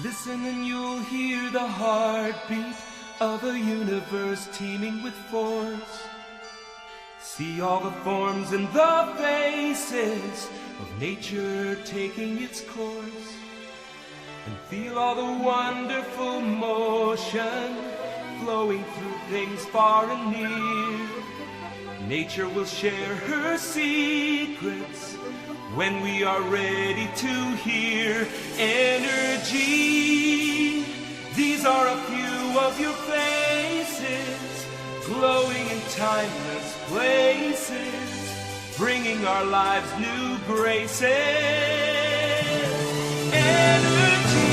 Listen and you'll hear the heartbeat of a universe teeming with force. See all the forms and the faces of nature taking its course. And feel all the wonderful motion flowing through things far and near. Nature will share her secrets when we are ready to hear. Energy, these are a few of your faces, glowing in timeless places, bringing our lives new graces. Energy,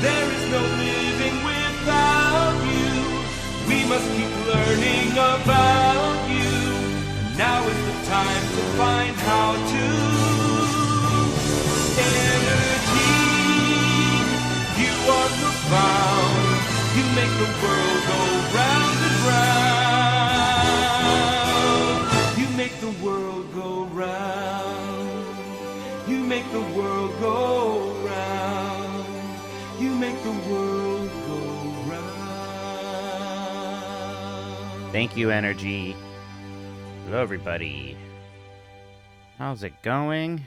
there is no living without you. We must keep learning about you. Now is the time to find how to. Energy, you are profound. You make the world go round and round. You make the world go round. You make the world go round. You make the world go round. Thank you, Energy. Hello, everybody. How's it going?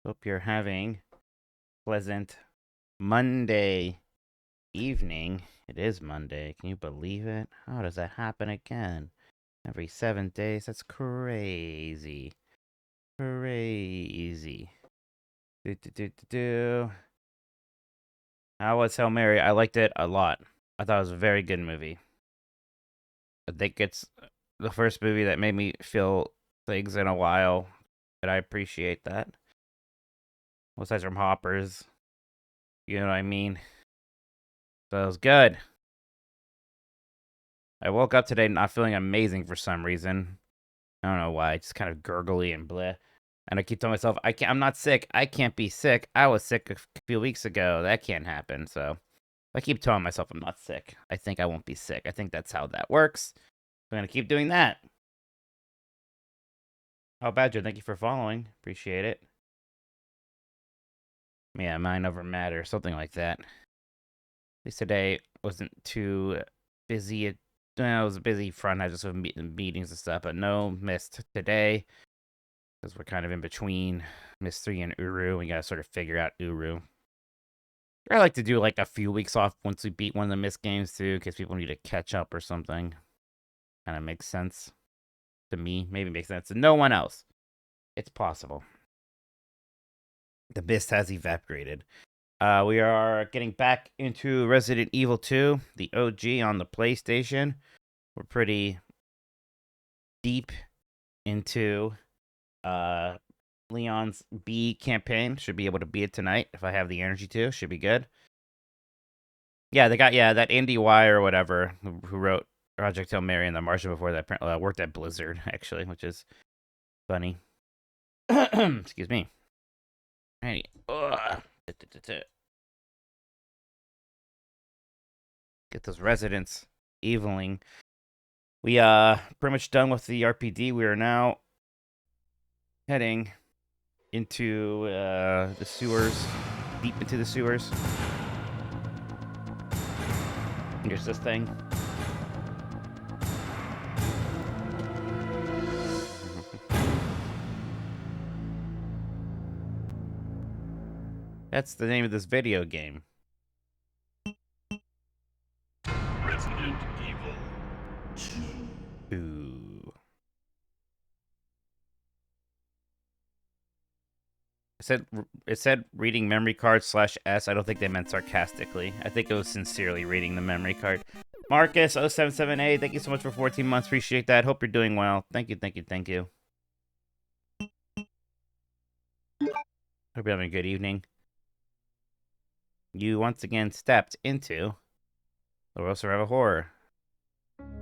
Hope you're having a pleasant Monday evening. It is Monday. Can you believe it? How does that happen again? Every 7 days? That's crazy. Crazy. How was Hail Mary? I liked it a lot. I thought it was a very good movie. I think it's the first movie that made me feel things in a while, and I appreciate that. Besides from Hoppers, you know what I mean? So it was good. I woke up today not feeling amazing for some reason. I don't know why. Just kind of gurgly and bleh. And I keep telling myself, I'm not sick. I can't be sick. I was sick a few weeks ago. That can't happen. So I keep telling myself I'm not sick. I think I won't be sick. I think that's how that works. I'm going to keep doing that. How about you? Thank you for following. Appreciate it. Yeah, mind over matter. Something like that. At least today wasn't too busy. It was a busy front. I just have meetings and stuff, but no missed today. Because we're kind of in between Miss 3 and Uru. We got to sort of figure out Uru. I like to do like a few weeks off once we beat one of the missed games too, in case people need to catch up or something. Kind of makes sense to me. Maybe makes sense to no one else. It's possible. The mist has evaporated. We are getting back into Resident Evil 2, the OG on the PlayStation. We're pretty deep into Leon's B campaign. Should be able to beat it tonight if I have the energy to. Should be good. Yeah, they got that Andy Y or whatever who wrote Project Hail Mary and The Martian before that worked at Blizzard, actually, which is funny. Excuse me. Alrighty. Get those residents eviling. We pretty much done with the RPD. We are now heading into the sewers, deep into the sewers. Here's this thing. That's the name of this video game. Resident Evil 2. Ooh. It said reading memory card /S. I don't think they meant sarcastically. I think it was sincerely reading the memory card. Marcus 077A, thank you so much for 14 months. Appreciate that. Hope you're doing well. Thank you. Hope you're having a good evening. You once again stepped into the World Survival Horror.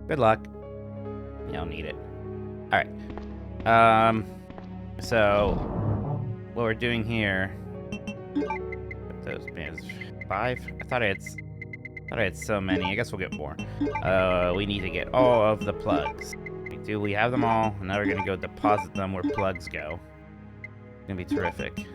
Good luck. You'll need it. Alright. So what we're doing here. Those bands. 5? I thought I had so many. I guess we'll get more. We need to get all of the plugs. We have them all. And now we're gonna go deposit them where plugs go. It's gonna be terrific.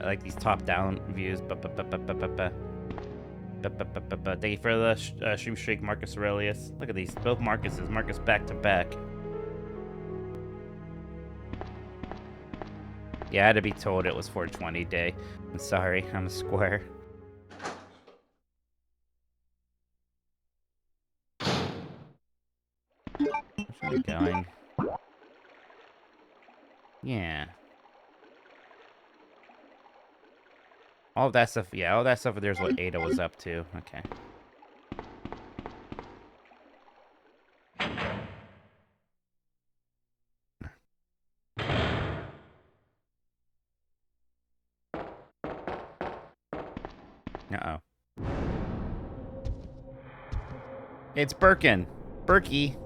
I like these top-down views. Thank you for the stream streak, Marcus Aurelius. Look at these, both Marcuses. Marcus back to back. Yeah, I had to be told it was 420 day. I'm sorry, I'm a square. Where's it going? Yeah. All of that stuff, yeah, all that stuff there's what Ada was up to. Okay. Uh-oh. It's Birkin. Berkey.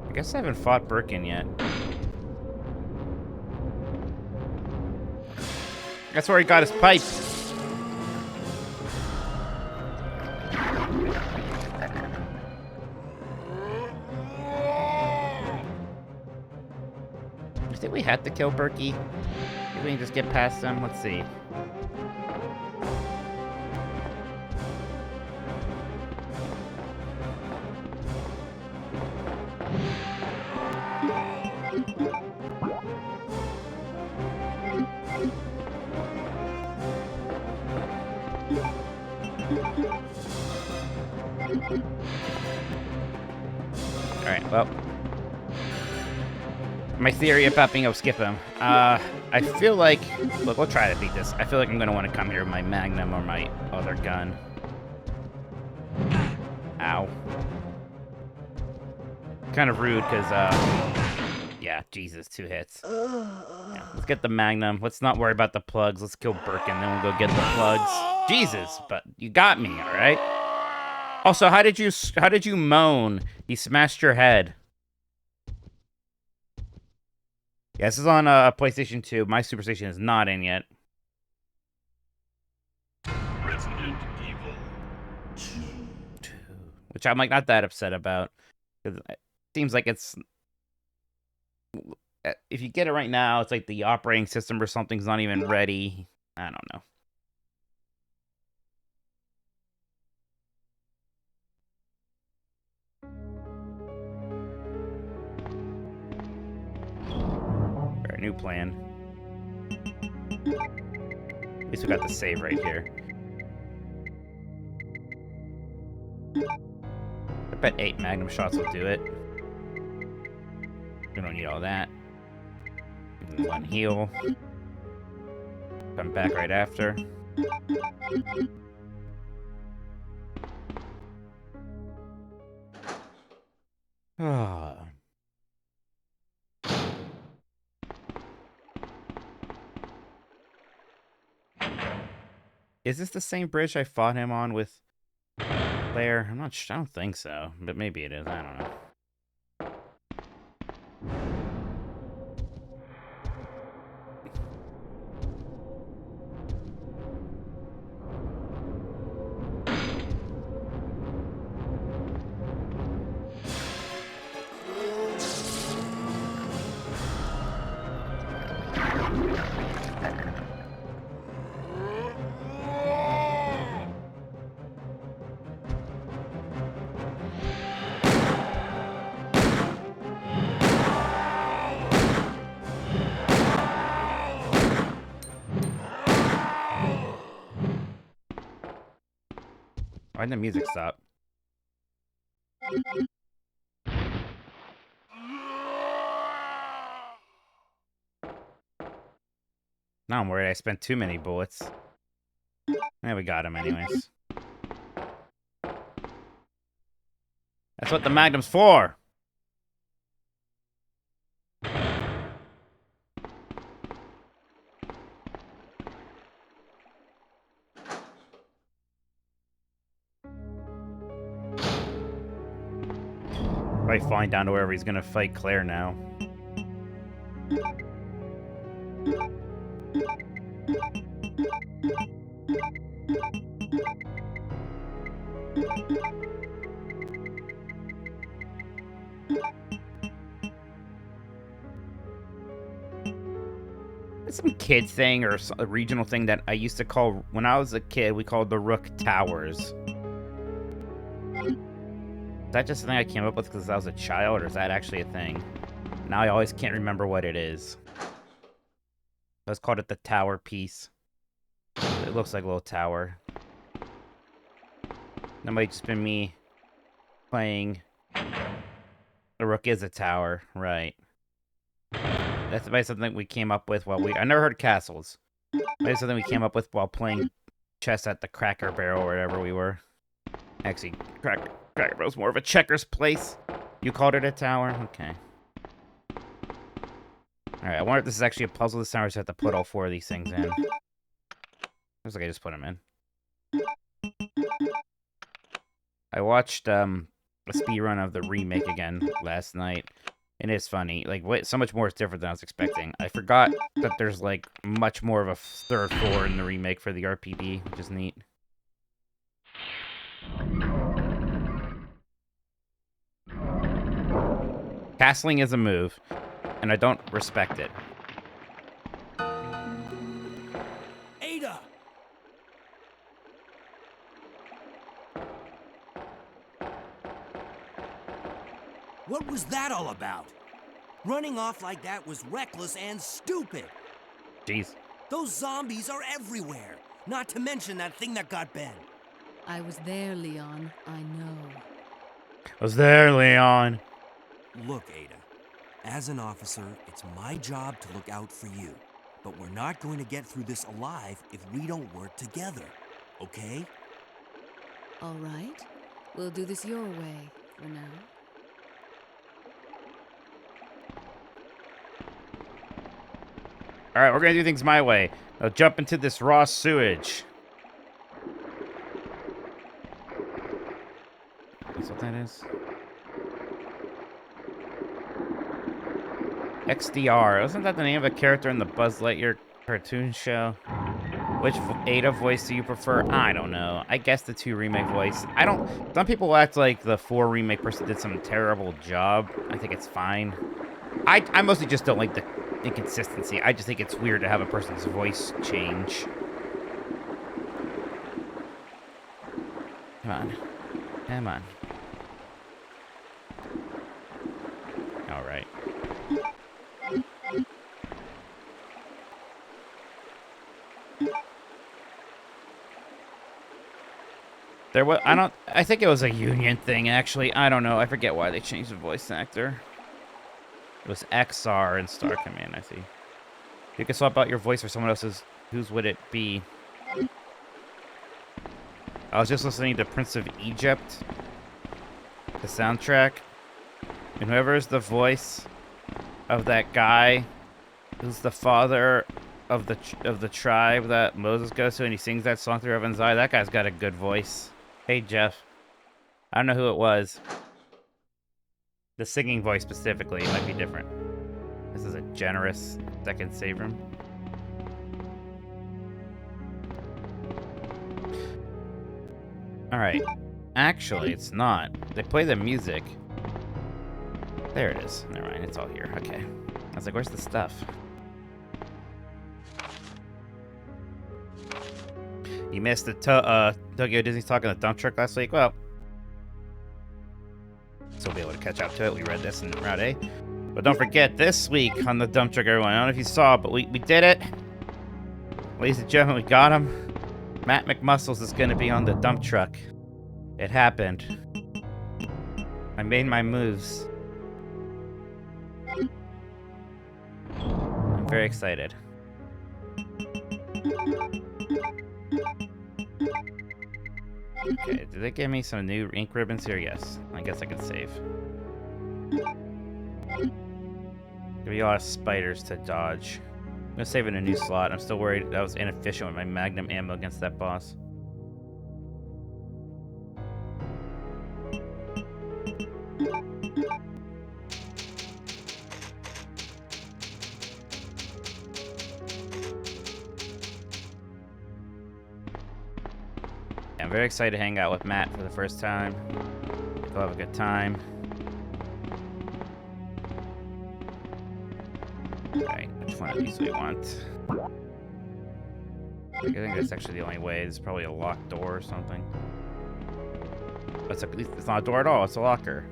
I guess I haven't fought Birkin yet. That's where he got his pipe. I think we had to kill Berkey. Maybe we can just get past him. Let's see. Alright, well. My theory about being able to skip him. I feel like... Look, we'll try to beat this. I feel like I'm going to want to come here with my Magnum or my other gun. Ow. Kind of rude, because, yeah, Jesus, 2 hits. Yeah, let's get the Magnum. Let's not worry about the plugs. Let's kill Birkin, then we'll go get the plugs. Jesus, but you got me, alright? Also, how did you moan? You smashed your head. Yeah, this is on PlayStation 2. My Super Station is not in yet. Resident Evil 2. Which I'm like not that upset about. Because it seems like it's... If you get it right now, it's like the operating system or something's not even ready. I don't know. Alright, new plan. At least we got the save right here. I bet 8 Magnum shots will do it. We don't need all that. 1 heal. Come back right after. Ah. Is this the same bridge I fought him on with Claire? I'm not sure. I don't think so, but maybe it is. I don't know. Why'd the music stop? Now I'm worried I spent too many bullets. Yeah, we got him anyways. That's what the Magnum's for! Probably flying down to wherever he's gonna fight Claire now. It's some kid thing or a regional thing that I used to call, when I was a kid, we called the Rook Towers. Is that just something I came up with because I was a child, or is that actually a thing? Now I always can't remember what it is. Let's call it the tower piece. It looks like a little tower. That might just been me playing. The Rook is a tower, right? That's about something we came up with while I never heard of castles. Maybe something we came up with while playing chess at the Cracker Barrel or wherever we were. Actually, Cracker Barrel's more of a checkers place. You called it a tower? Okay. Alright, I wonder if this is actually a puzzle this time, or I just have to put all 4 of these things in. Looks like I just put them in. I watched a speedrun of the remake again last night. And it's funny. Like, so much more is different than I was expecting. I forgot that there's, like, much more of a third floor in the remake for the RPD, which is neat. Castling is a move, and I don't respect it. Ada! What was that all about? Running off like that was reckless and stupid. Jeez. Those zombies are everywhere. Not to mention that thing that got Ben. I was there, Leon. I know. I was there, Leon. Look, Ada. As an officer, it's my job to look out for you. But we're not going to get through this alive if we don't work together. Okay? All right. We'll do this your way for now. Alright, we're gonna do things my way. I'll jump into this raw sewage. That's what that is. XDR. Wasn't that the name of a character in the Buzz Lightyear cartoon show? Which Ada voice do you prefer? I don't know. I guess the 2 remake voice. Some people act like the 4 remake person did some terrible job. I think it's fine. I mostly just don't like the inconsistency. I just think it's weird to have a person's voice change. Come on. Come on. All right. I think it was a union thing, actually. I don't know. I forget why they changed the voice actor. It was XR in Star Command, I see. You can swap out your voice for someone else's. Whose would it be? I was just listening to Prince of Egypt, the soundtrack, and whoever is the voice of that guy, who's the father of the tribe that Moses goes to, and he sings that song through Heaven's Eye. That guy's got a good voice. Hey, Jeff. I don't know who it was. The singing voice specifically might be different. This is a generous second save room. Alright. Actually, it's not. They play the music. There it is. Never mind, it's all here. Okay. I was like, where's the stuff? You missed the Tokyo Disney's talking the dump truck last week? Well, still be able to catch up to it. We read this in Route A. But don't forget, this week on the dump truck, everyone, I don't know if you saw, but we did it. Ladies and gentlemen, we got him. Matt McMuscles is going to be on the dump truck. It happened. I made my moves. I'm very excited. Okay, did they give me some new ink ribbons here? Yes. I guess I can save. Give me a lot of spiders to dodge. I'm gonna save in a new slot. I'm still worried that was inefficient with my magnum ammo against that boss. I'm very excited to hang out with Matt for the first time. We'll have a good time. Alright, which one of these do we want? I think that's actually the only way. It's probably a locked door or something. It's not a door at all. It's a locker.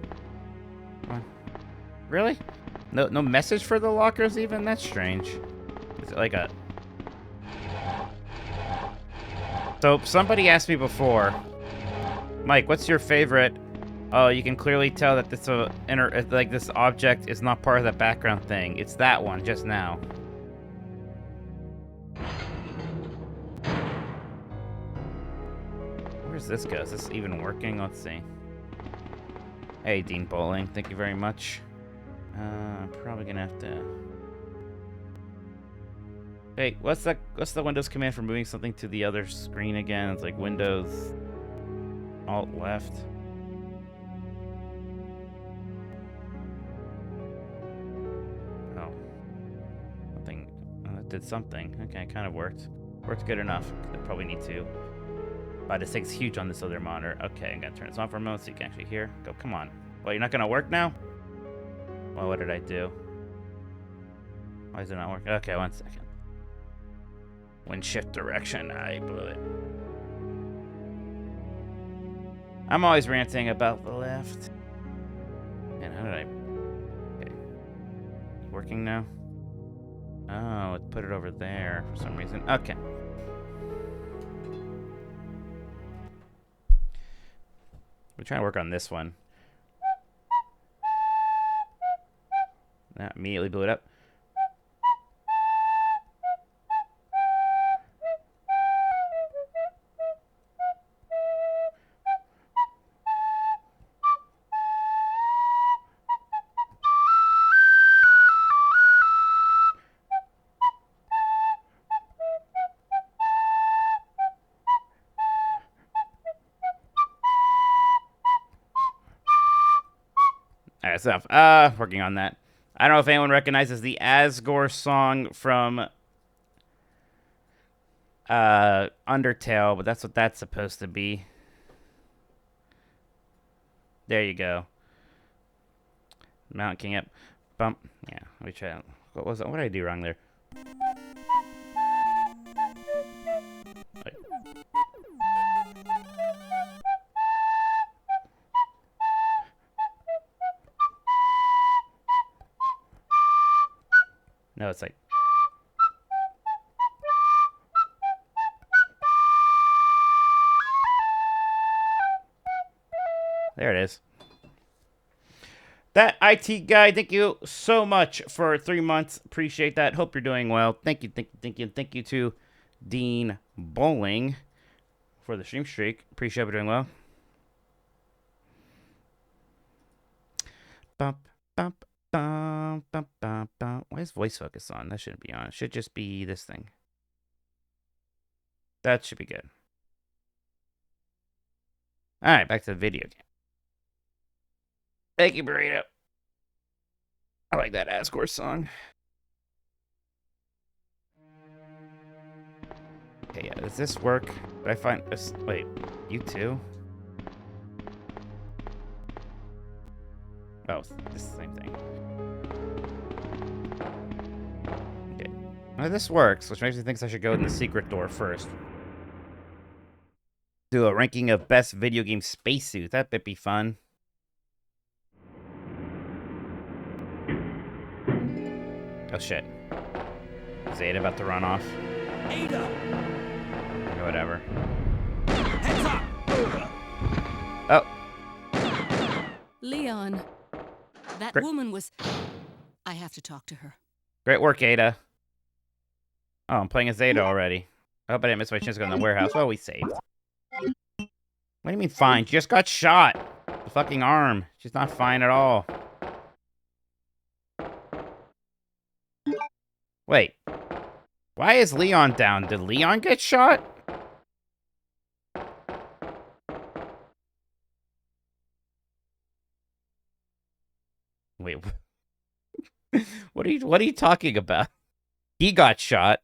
Come on. Really? No message for the lockers even? That's strange. Is it like a... So, somebody asked me before, Mike, what's your favorite? Oh, you can clearly tell that this this object is not part of the background thing. It's that one just now. Where's this go? Is this even working? Let's see. Hey, Dean Bowling, thank you very much. Probably gonna have to... Hey, what's the Windows command for moving something to the other screen again? It's like Windows Alt left. Oh. Something that did something. Okay, it kind of worked. Worked good enough. I probably need to. Wow, this thing's huge on this other monitor. Okay, I'm gonna turn this on for a moment so you can actually hear. Go, come on. Well, you're not gonna work now? Well, what did I do? Why is it not working? Okay, 1 second. When shift direction, I blew it. I'm always ranting about the left. And how did I... Okay. Working now? Oh, it put it over there for some reason. Okay. We're trying to work on this one. That immediately blew it up. Alright, that's enough. Working on that. I don't know if anyone recognizes the Asgore song from Undertale, but that's what that's supposed to be. There you go. Mount King up. Bump. Yeah, let me try that. What was it? What did I do wrong there? Wait. No, it's like... There it is. That IT guy, thank you so much for 3 months. Appreciate that. Hope you're doing well. Thank you, thank you, thank you. Thank you to Dean Bowling for the stream streak. Appreciate you doing well. Bump, bump, bump, bump, bump, bump. Why is voice focus on? That shouldn't be on. It should just be this thing. That should be good. Alright, back to the video game. Thank you, Burrito. I like that Asgore song. Okay, yeah, does this work? Did I find this? Wait, you too? Oh, this is the same thing. Okay. Well, this works, which makes me think I should go in the secret door first. Do a ranking of best video game spacesuits. That would be fun. Oh shit. Is Ada about to run off? Ada! Okay, whatever. Heads up! Oh. Leon, that Great. woman was... I have to talk to her. Great work, Ada. Oh, I'm playing as Ada already. I hope I didn't miss my chance to go in the warehouse. Well, we saved. What do you mean fine? She just got shot. The fucking arm. She's not fine at all. Wait. Why is Leon down? Did Leon get shot? Wait. What are you talking about? He got shot.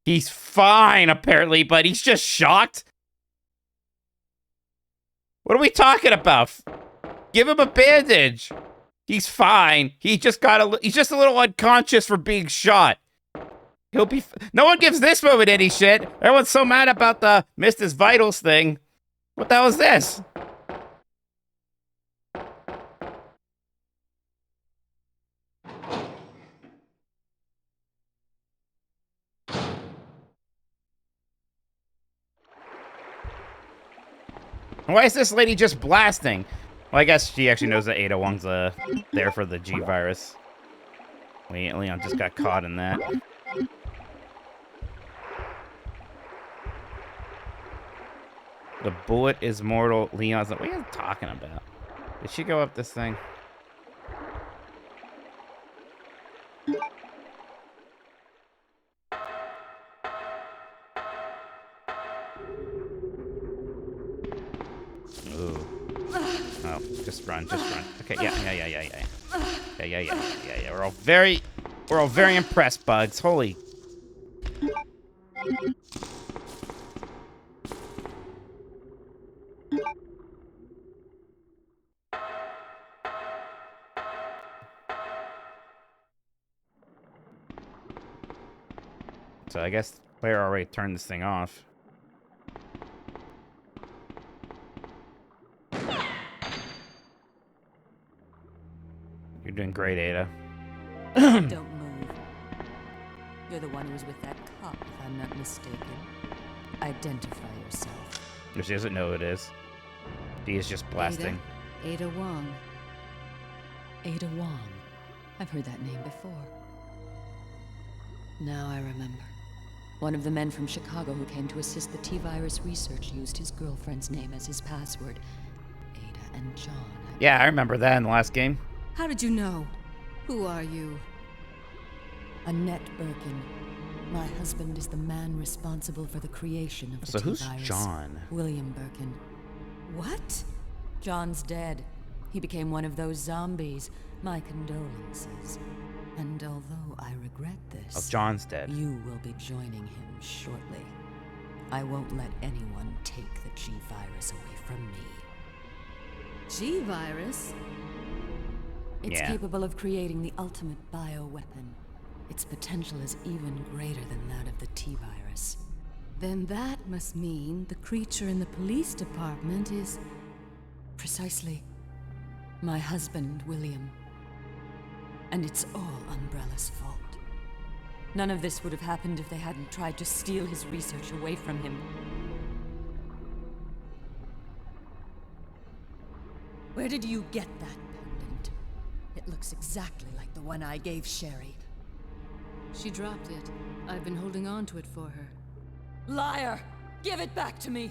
He's fine, apparently, but he's just shocked? What are we talking about? Give him a bandage. He's fine. He's just a little unconscious for being shot. He'll be. No one gives this moment any shit. Everyone's so mad about the missed his vitals thing. What the hell is this? Why is this lady just blasting? Well, I guess she actually knows that Ada Wong's there for the G virus. Leon just got caught in that. The bullet is mortal. Leon's like, what are you talking about? Did she go up this thing? Ooh. Oh, just run, just run. Okay, yeah. We're all very impressed, Bugs. Holy. So I guess Claire already turned this thing off. You're doing great, Ada. Don't move. You're the one who was with that cop, if I'm not mistaken. Identify yourself. She doesn't know who it is. She is just blasting. Ada Wong. Ada Wong. I've heard that name before. Now I remember. One of the men from Chicago who came to assist the T-virus research used his girlfriend's name as his password. Ada and John. Yeah, I remember that in the last game. How did you know? Who are you? Annette Birkin. My husband is the man responsible for the creation of the So who's T-virus. John? William Birkin. What? John's dead. He became one of those zombies. My condolences. And although I regret this... Oh, John's dead. You will be joining him shortly. I won't let anyone take the G-virus away from me. G-virus? It's Yeah. capable of creating the ultimate bioweapon. Its potential is even greater than that of the T-virus. Then that must mean the creature in the police department is... Precisely. My husband, William. And it's all Umbrella's fault. None of this would have happened if they hadn't tried to steal his research away from him. Where did you get that pendant? It looks exactly like the one I gave Sherry. She dropped it. I've been holding on to it for her. Liar! Give it back to me!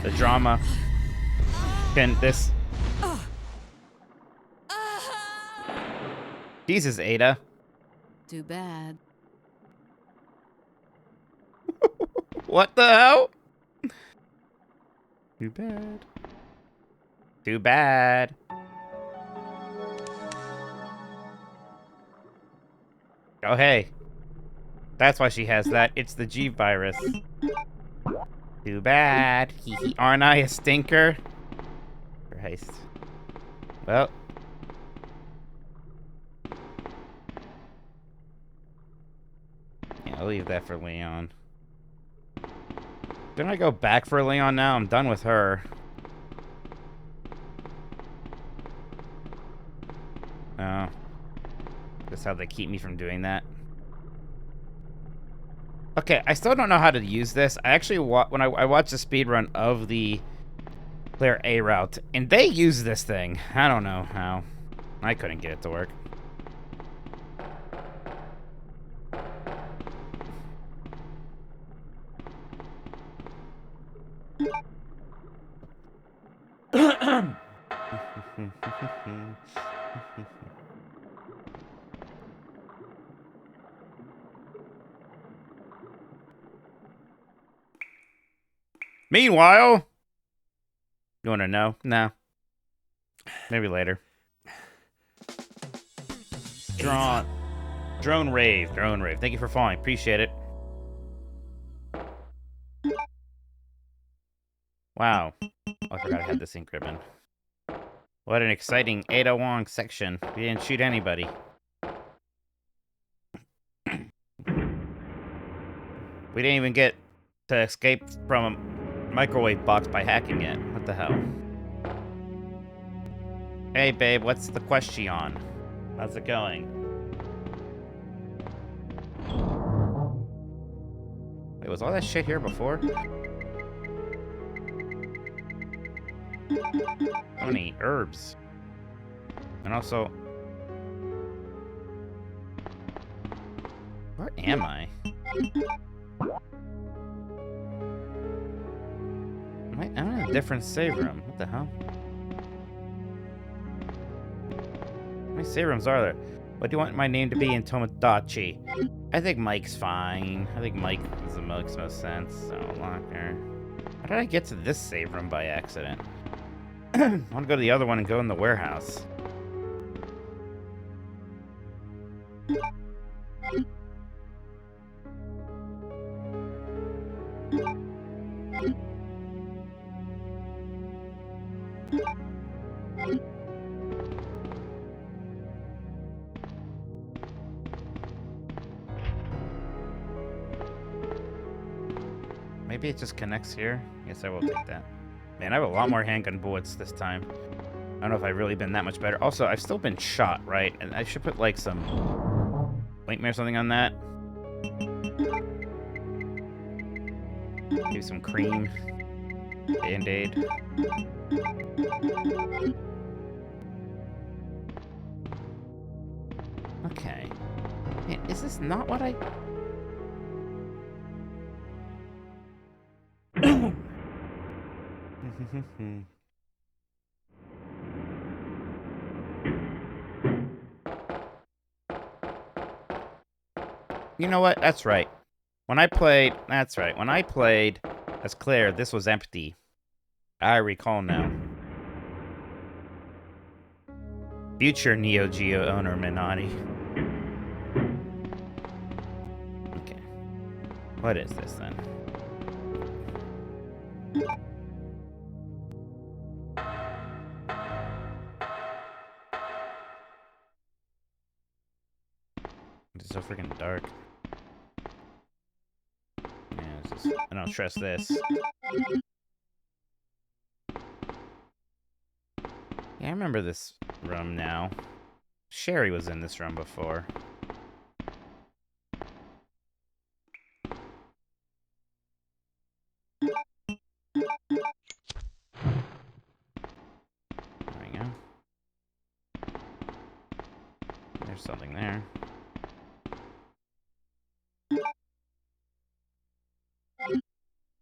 The drama. This. Jesus, Ada. Too bad. What the hell? Too bad. Too bad. Oh, hey. That's why she has that. It's the G virus. Too bad. Hee. Aren't I a stinker? Christ. Well. Yeah, I'll leave that for Leon. Didn't I go back for Leon now? I'm done with her. Oh. That's how they keep me from doing that. Okay, I still don't know how to use this. I actually, when I watched the speedrun of the Claire A route, and they use this thing. I don't know how. I couldn't get it to work. Meanwhile, you want to know? No. Maybe later. Drone rave. Thank you for following. Appreciate it. Wow. Oh, I forgot I had this ink ribbon. What an exciting Ada Wong section. We didn't shoot anybody. We didn't even get to escape from a microwave box by hacking it. What the hell? Hey, babe, what's the question? How's it going? Wait, was all that shit here before? So many herbs. And also... Where am I? I'm in a different save room. What the hell? How many save rooms are there? What do you want my name to be in Tomodachi? I think Mike's fine. I think Mike makes most sense. So, locker. How did I get to this save room by accident? I want to go to the other one and go in the warehouse. Maybe it just connects here? Yes, I will take that. Man, I have a lot more handgun bullets this time. I don't know if I've really been that much better. Also, I've still been shot, right? And I should put, like, some ointment or something on that. Maybe some cream. Band-Aid. Okay. Man, is this not what I... You know what? That's right. When I played... That's right. When I played as Claire, this was empty. I recall now. Future Neo Geo owner Minati. Okay. What is this then? It's so freaking dark. Yeah, it's just, I don't trust this. Yeah, I remember this room now. Sherry was in this room before. There we go. There's something there.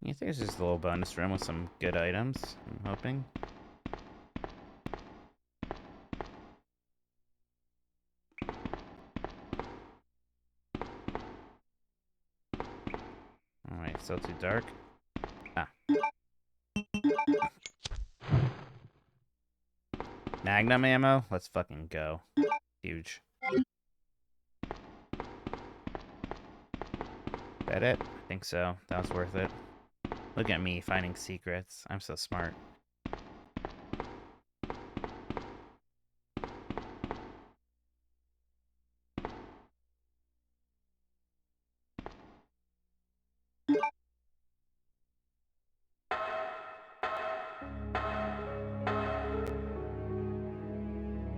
I think it's just a little bonus room with some good items, I'm hoping. Alright, still too dark. Ah. Magnum ammo? Let's fucking go. Huge. That it? I think so. That was worth it. Look at me finding secrets. I'm so smart.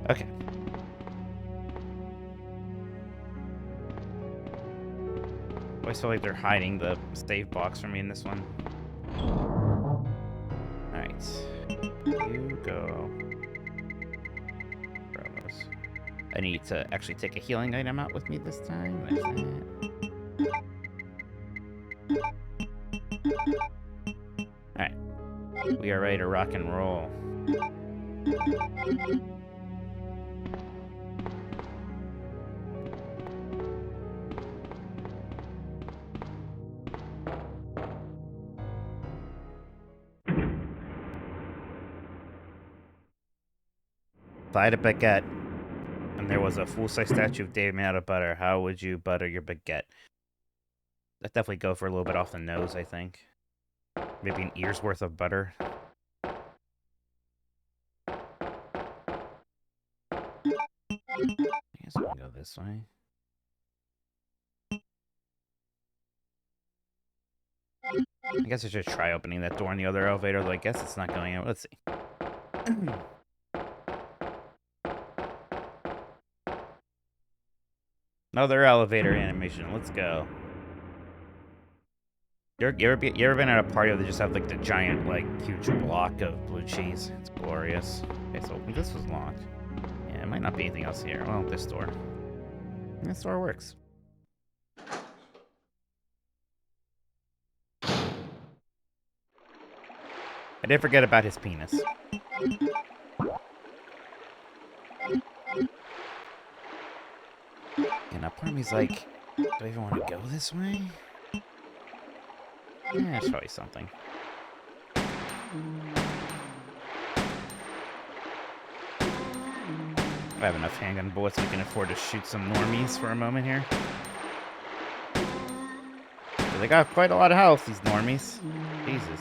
Okay. I always feel like they're hiding the save box from me in this one. Alright. You go. Bravos. I need to actually take a healing item out with me this time. There's that. Alright. We are ready to rock and roll. If I had a baguette and there was a full-size statue of Dave made out of butter, how would you butter your baguette? I'd definitely go for a little bit off the nose, I think. Maybe an ear's worth of butter. I guess we can go this way. I guess I should try opening that door in the other elevator, though I guess it's not going out. Let's see. Another elevator animation. Let's go. You ever been at a party where they just have like the giant, like, huge block of blue cheese? It's glorious. Okay, so this was locked. Yeah, it might not be anything else here. Well, this door. This door works. I did forget about his penis. And now part of me's like, do I even want to go this way? Yeah, it's probably something. I have enough handgun bullets we can afford to shoot some normies for a moment here. So they got quite a lot of health, these normies. Jesus.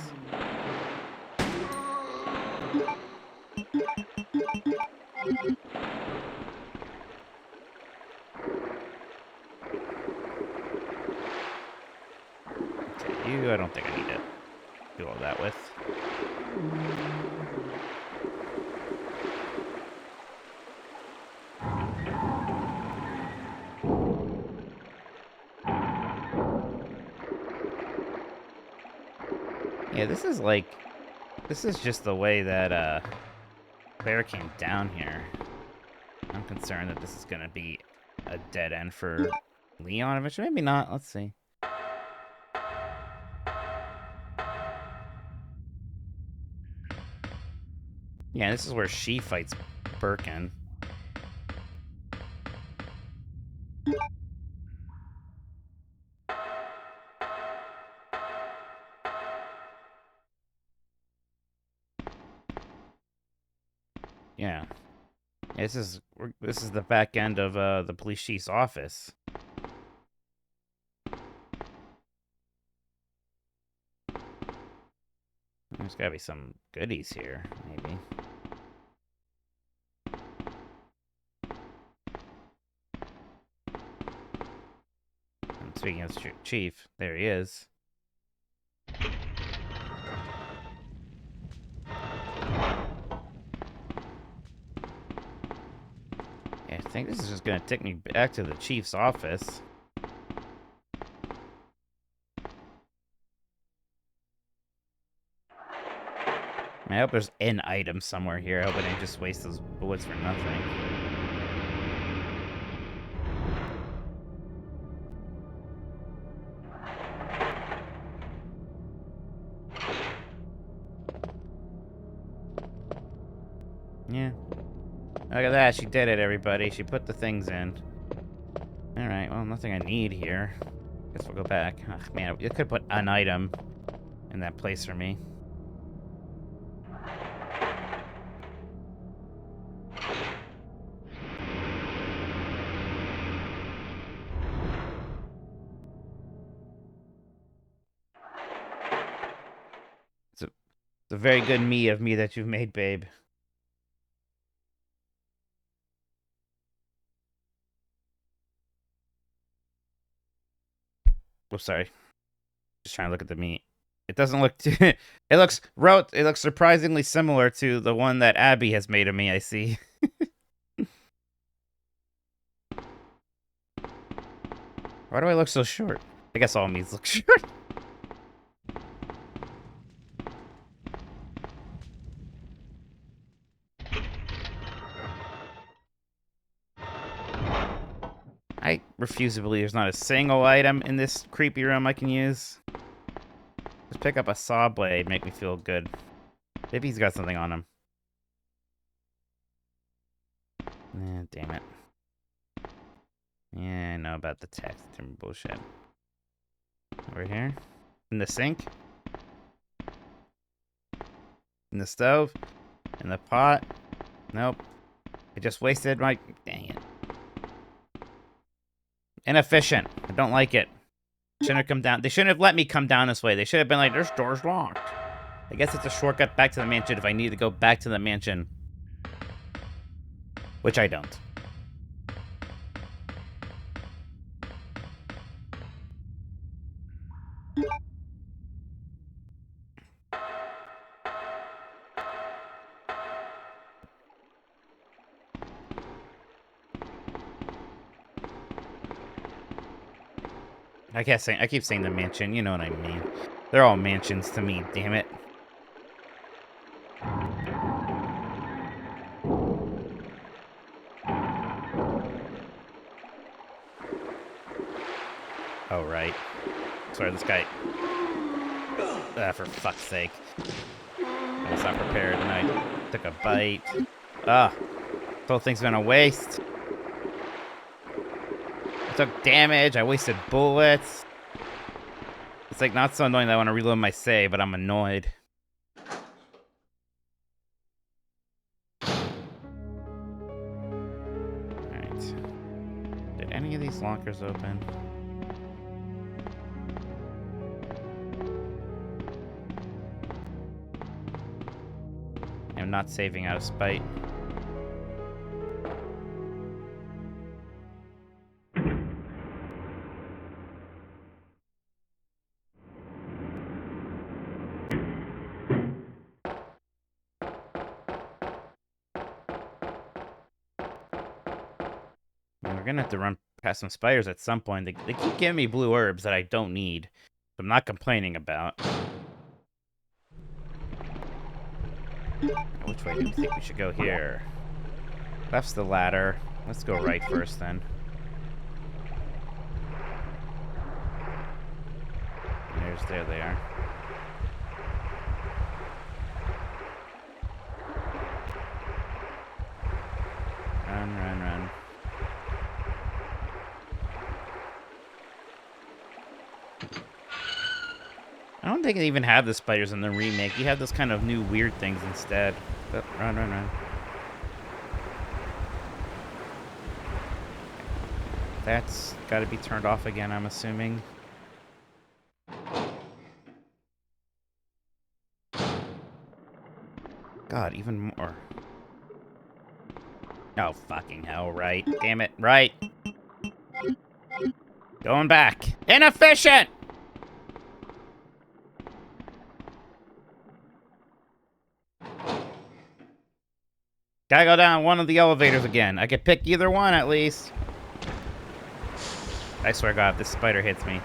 Okay, you, I don't think I need to do all that with. Yeah, this is just the way that, Claire came down here. I'm concerned that this is gonna be a dead end for Leon eventually. Maybe not, let's see. Yeah, this is where she fights Birkin. Yeah. This is the back end of the police chief's office. There's gotta be some goodies here, maybe. And speaking of Chief, there he is. I think this is just gonna take me back to the Chief's office. I hope there's an item somewhere here. I hope I didn't just waste those bullets for nothing. Yeah. Look at that, she did it, everybody. She put the things in. Alright, well, nothing I need here. Guess we'll go back. Ugh, man, you could put an item in that place for me. It's a very good me of me that you've made, babe. Oh, sorry. Just trying to look at the meat. It doesn't look too... it looks surprisingly similar to the one that Abby has made of me, I see. Why do I look so short? I guess all meats look short. I refuse to believe there's not a single item in this creepy room I can use. Just pick up a saw blade, make me feel good. Maybe he's got something on him. Damn it. Yeah, I know about the text and bullshit. Over here? In the sink? In the stove? In the pot? Nope. I just wasted my... Dang it. Inefficient. I don't like it. Shouldn't have come down. They shouldn't have let me come down this way. They should have been like, this door's locked. I guess it's a shortcut back to the mansion if I need to go back to the mansion. Which I don't. I keep saying the mansion. You know what I mean. They're all mansions to me. Damn it. Oh right. Sorry, this guy. Ah, for fuck's sake. I was not prepared, and I took a bite. Ah, this whole thing's been a waste. I took damage. I wasted bullets. It's like not so annoying that I want to reload my save, but I'm annoyed. Alright. Did any of these lockers open? I'm not saving out of spite. We're gonna have to run past some spiders at some point. They keep giving me blue herbs that I don't need. So I'm not complaining about. Which way do you think we should go here? Left's the ladder. Let's go right first then. There they are. Run, run, run. I don't think they even have the spiders in the remake. You have those kind of new weird things instead. But run, run, run. That's got to be turned off again, I'm assuming. God, even more. Oh, fucking hell, right. Damn it, right. Going back. Inefficient! Gotta go down one of the elevators again. I could pick either one at least. I swear to God, if this spider hits me.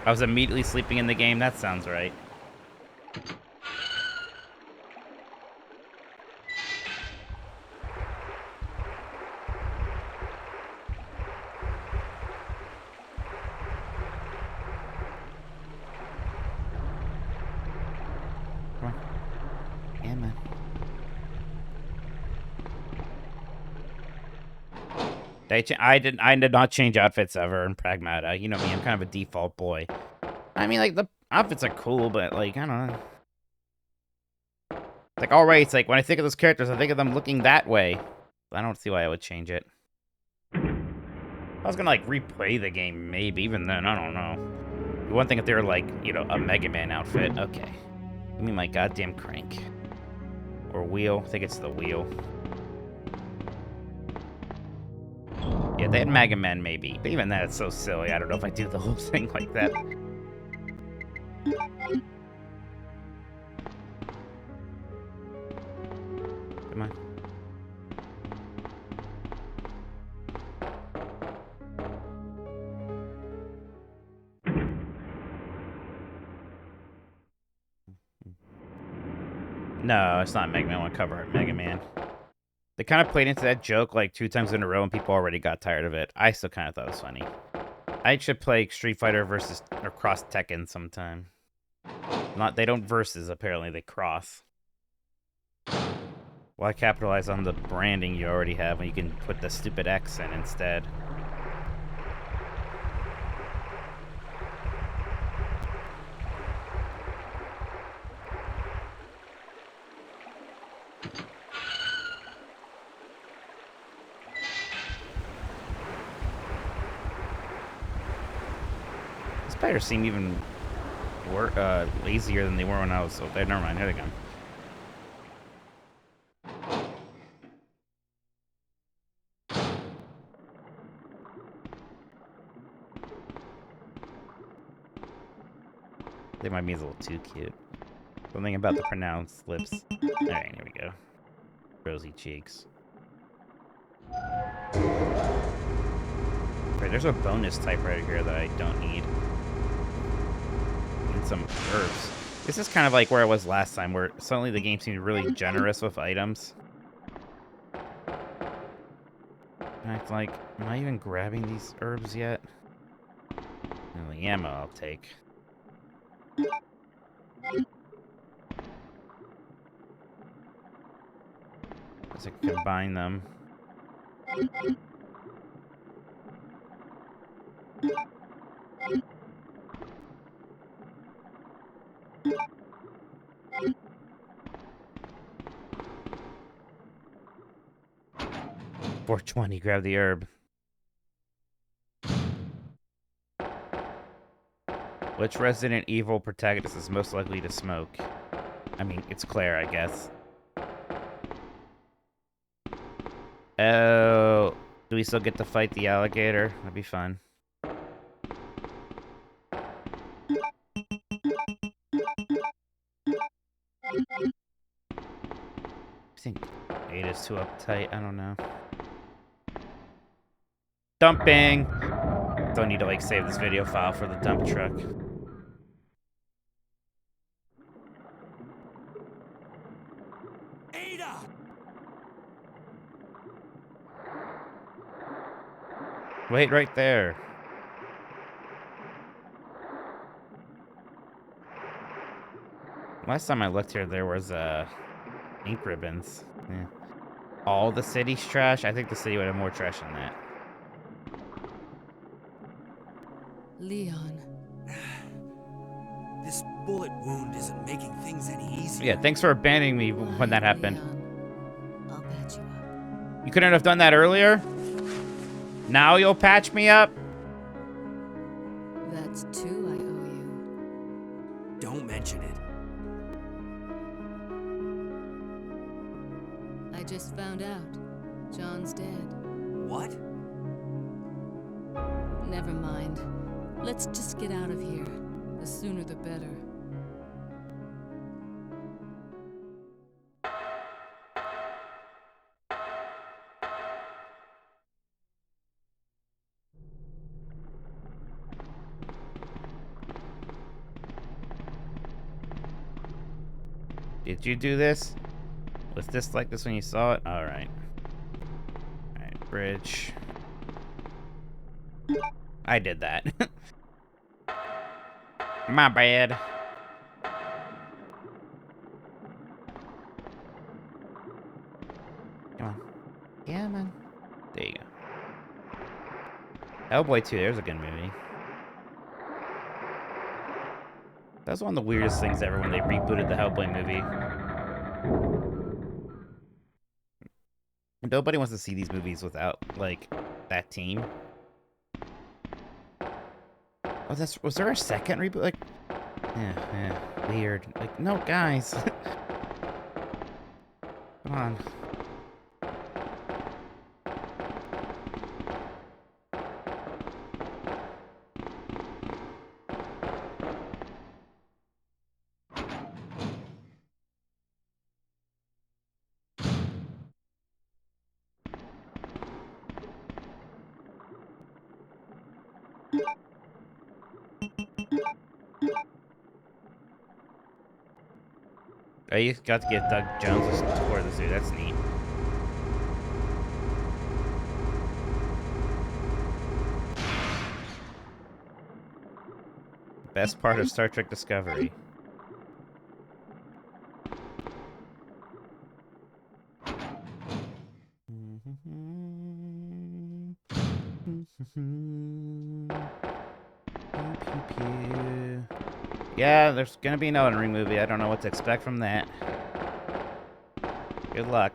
I was immediately sleeping in the game. That sounds right. Come on. Yeah, man. I did not change outfits ever in Pragmata. You know me, I'm kind of a default boy. I mean, like, the outfits are cool, but, like, I don't know. Like, alright, it's like, when I think of those characters, I think of them looking that way. I don't see why I would change it. I was gonna, like, replay the game, maybe. Even then, I don't know. One thing if they were, like, you know, a Mega Man outfit. Okay. Give me my goddamn crank. Or wheel. I think it's the wheel. Yeah, they had Mega Man, maybe. But even that, it's so silly. I don't know if I do the whole thing like that. Come on. No, it's not Mega Man. I want to cover it. Mega Man. They kind of played into that joke like 2 times in a row and people already got tired of it. I still kind of thought it was funny. I should play Street Fighter versus or cross Tekken sometime. They don't versus, apparently. They cross. Why capitalize on the branding you already have when you can put the stupid X in instead? Spiders seem even lazier than they were when I was... Oh, never mind. Here they come. They might be a little too cute. Something about the pronounced lips. Alright, here we go. Rosy cheeks. Wait, there's a bonus typewriter here that I don't need. And some herbs. This is kind of like where I was last time, where suddenly the game seemed really generous with items. In fact, like, am I even grabbing these herbs yet? And the ammo I'll take. Guess I can combine them. $4.20, grab the herb. Which Resident Evil protagonist is most likely to smoke? I mean, it's Claire, I guess. Oh, do we still get to fight the alligator? That'd be fun. I think Ada's too uptight. I don't know. Dumping! Don't need to, like, save this video file for the dump truck. Ada! Wait right there. Last time I looked here, there was, ink ribbons. Yeah. All the city's trash? I think the city would have more trash than that. Leon. This bullet wound isn't making things any easier. Yeah, thanks for abandoning me when that happened. Leon. I'll patch you up. You couldn't have done that earlier? Now you'll patch me up? That's 2 I owe you. Don't mention it. I just found out. John's dead. What? Never mind. Let's just get out of here. The sooner the better. Did you do this? Was this like this when you saw it? Alright. Alright, bridge. I did that. My bad. Come on. Yeah, man. There you go. Hellboy 2, there's a good movie. That was one of the weirdest things ever when they rebooted the Hellboy movie. Nobody wants to see these movies without, like, that team. Oh, was there a second reboot? Like, yeah, weird. Like, no, guys. Come on. Oh, you got to get Doug Jones to score this dude. That's neat. Best part of Star Trek Discovery. Yeah, there's gonna be an Elden Ring movie. I don't know what to expect from that. Good luck.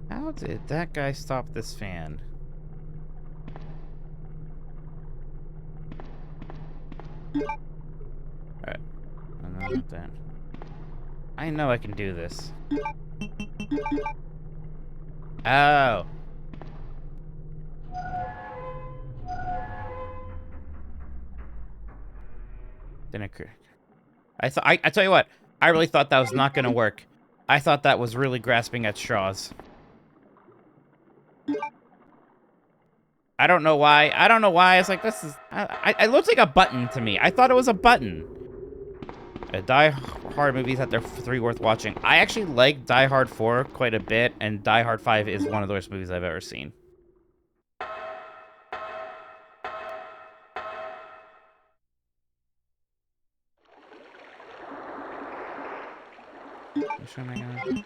How did that guy stop this fan? Alright. And then with that. I know I can do this. Oh. Didn't occur. I tell you what, I really thought that was not gonna work. I thought that was really grasping at straws. I don't know why. I don't know why. It's like, this is... it looks like a button to me. I thought it was a button. Die Hard movies that they're 3 worth watching. I actually like Die Hard 4 quite a bit, and Die Hard 5 is one of the worst movies I've ever seen. Which one am I gonna...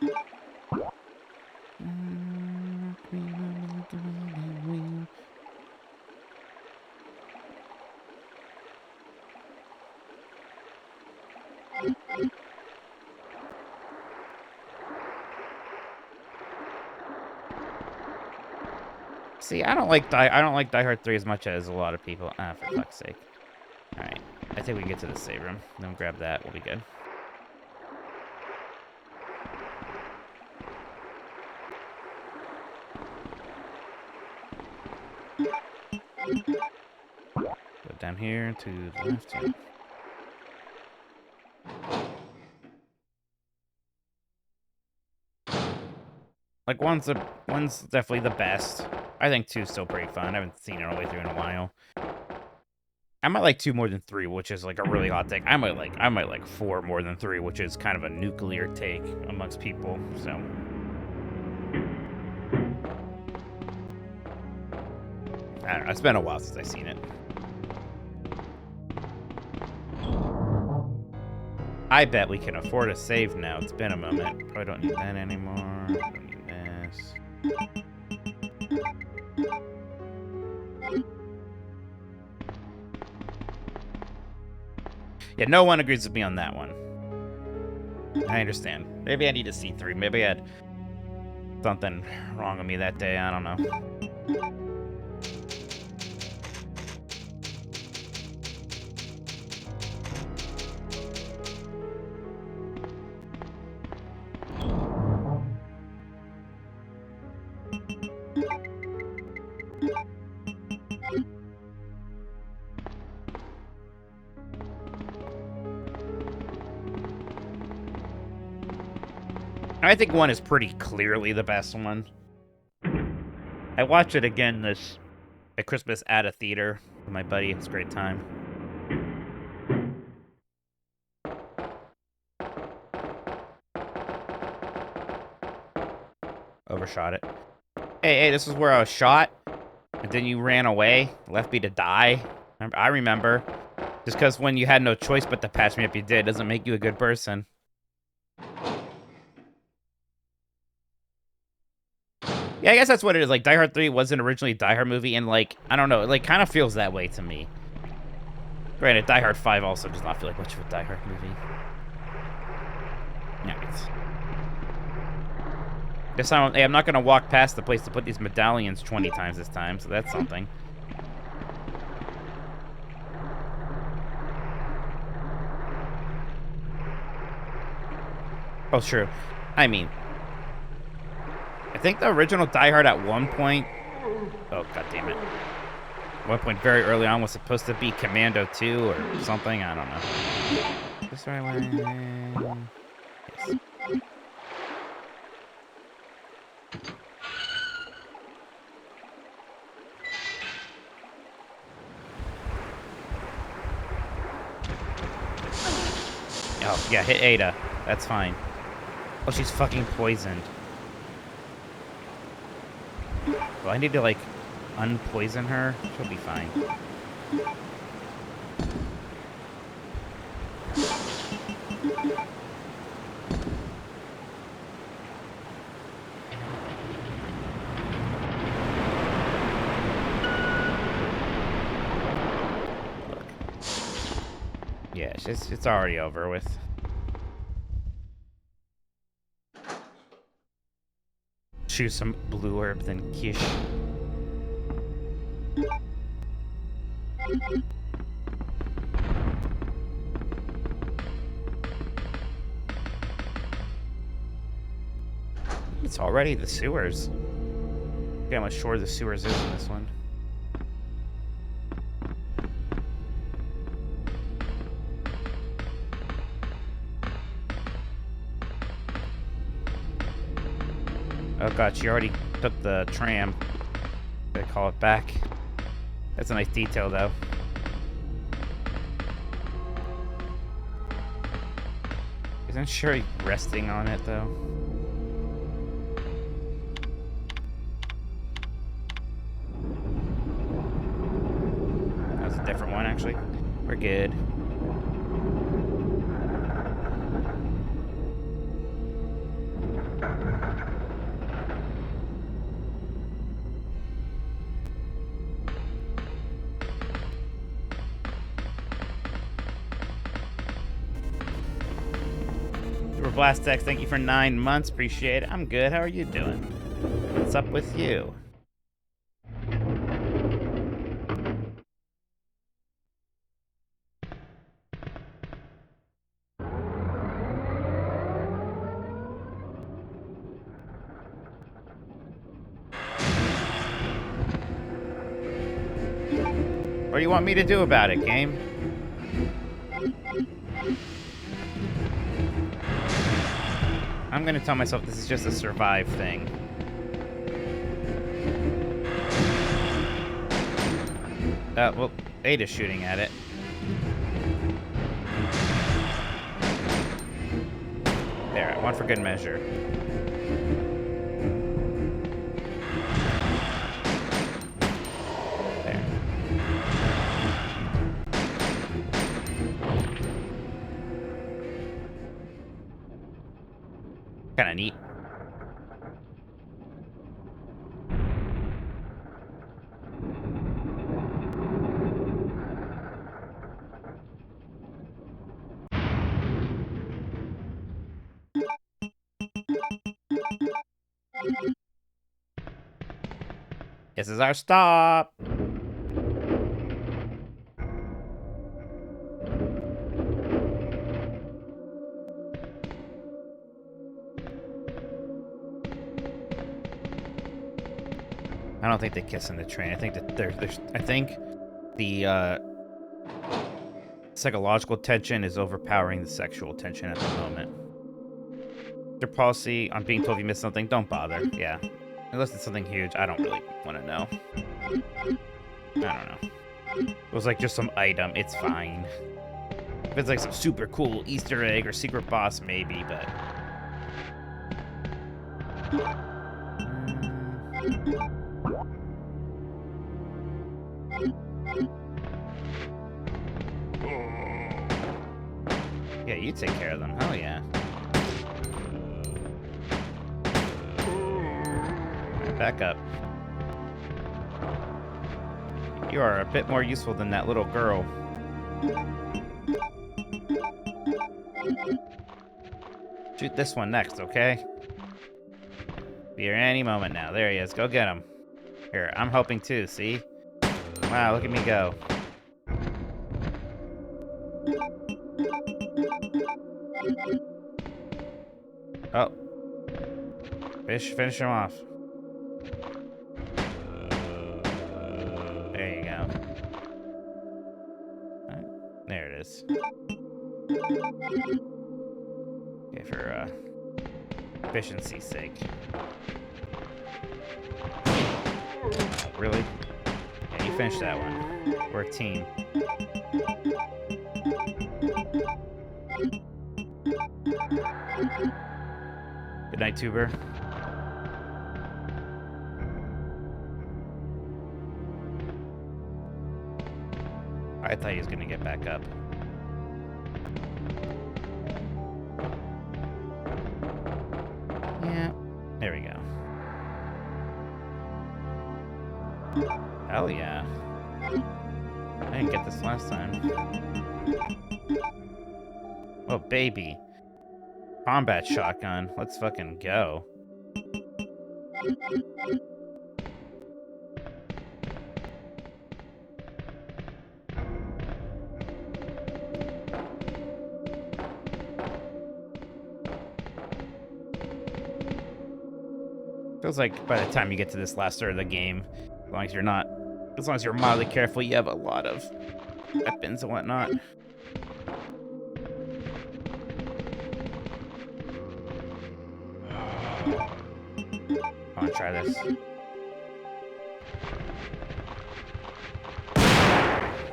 See, I don't like Die Hard 3 as much as a lot of people. Ah, for fuck's sake. Alright. I think we can get to the save room. Then grab that, we'll be good. Go down here to the left. Yeah. Like, one's definitely the best. I think 2's still pretty fun. I haven't seen it all the way through in a while. I might like 2 more than 3, which is like a really hot take. I might like 4 more than 3, which is kind of a nuclear take amongst people. So I don't know. It's been a while since I've seen it. I bet we can afford a save now. It's been a moment. Probably don't need that anymore. Don't need this. Yeah, no one agrees with me on that one. I understand. Maybe I need to see 3. Maybe I had something wrong with me that day. I don't know. I think 1 is pretty clearly the best one. I watched it again at Christmas at a theater with my buddy. It's a great time. Overshot it. Hey, this is where I was shot. And then you ran away, left me to die. I remember. Just because when you had no choice but to patch me up, you did. Doesn't make you a good person. Yeah, I guess that's what it is. Like, Die Hard 3 wasn't originally a Die Hard movie, and, like, I don't know, it, like, kind of feels that way to me. Granted, Die Hard 5 also does not feel like much of a Die Hard movie. Yeah, this time, hey, I'm not going to walk past the place to put these medallions 20 times this time, so that's something. Oh, true. I mean... I think the original Die Hard at one point... Oh, god damn it. At one point very early on was supposed to be Commando 2 or something. I don't know. This right way. Yes. Oh, yeah, hit Ada. That's fine. Oh, she's fucking poisoned. Do I need to, like, unpoison her? She'll be fine. Look. Yeah, it's already over with. choose some blue herb than quiche. It's already the sewers. Look how much shorter the sewers is in this one. Oh god, she already took the tram. Gotta call it back. That's a nice detail, though. Isn't Sherry resting on it, though? That's a different one, actually. We're good. Blastex, thank you for 9 months. Appreciate it. I'm good. How are you doing? What's up with you? What do you want me to do about it, game? I'm gonna tell myself this is just a survive thing. Well, Ada's shooting at it. There, one for good measure. There. Kinda neat. This is our stop. I don't think they kiss in the train. I think that I think the psychological tension is overpowering the sexual tension at the moment. Their policy on being told you missed something, don't bother. Yeah. Unless it's something huge, I don't really want to know. I don't know. It was like just some item, it's fine. If it's like some super cool Easter egg or secret boss, maybe, but... Yeah, you take care of them. Hell yeah. Back up. You are a bit more useful than that little girl. Shoot this one next, okay? Be here any moment now. There he is. Go get him. Here, I'm helping too, see? Wow, look at me go. Oh. Finish him off. There you go. Right, there it is. Okay, for efficiency's sake. Really? Yeah, you finished that one. We're a team. Good night, Tuber. I thought he was gonna get back up. Yeah, there we go. Hell yeah. I didn't get this last time. Oh, baby. Combat shotgun. Let's fucking go. Feels like by the time you get to this last third of the game, as long as you're mildly careful, you have a lot of weapons and whatnot. I want to try this.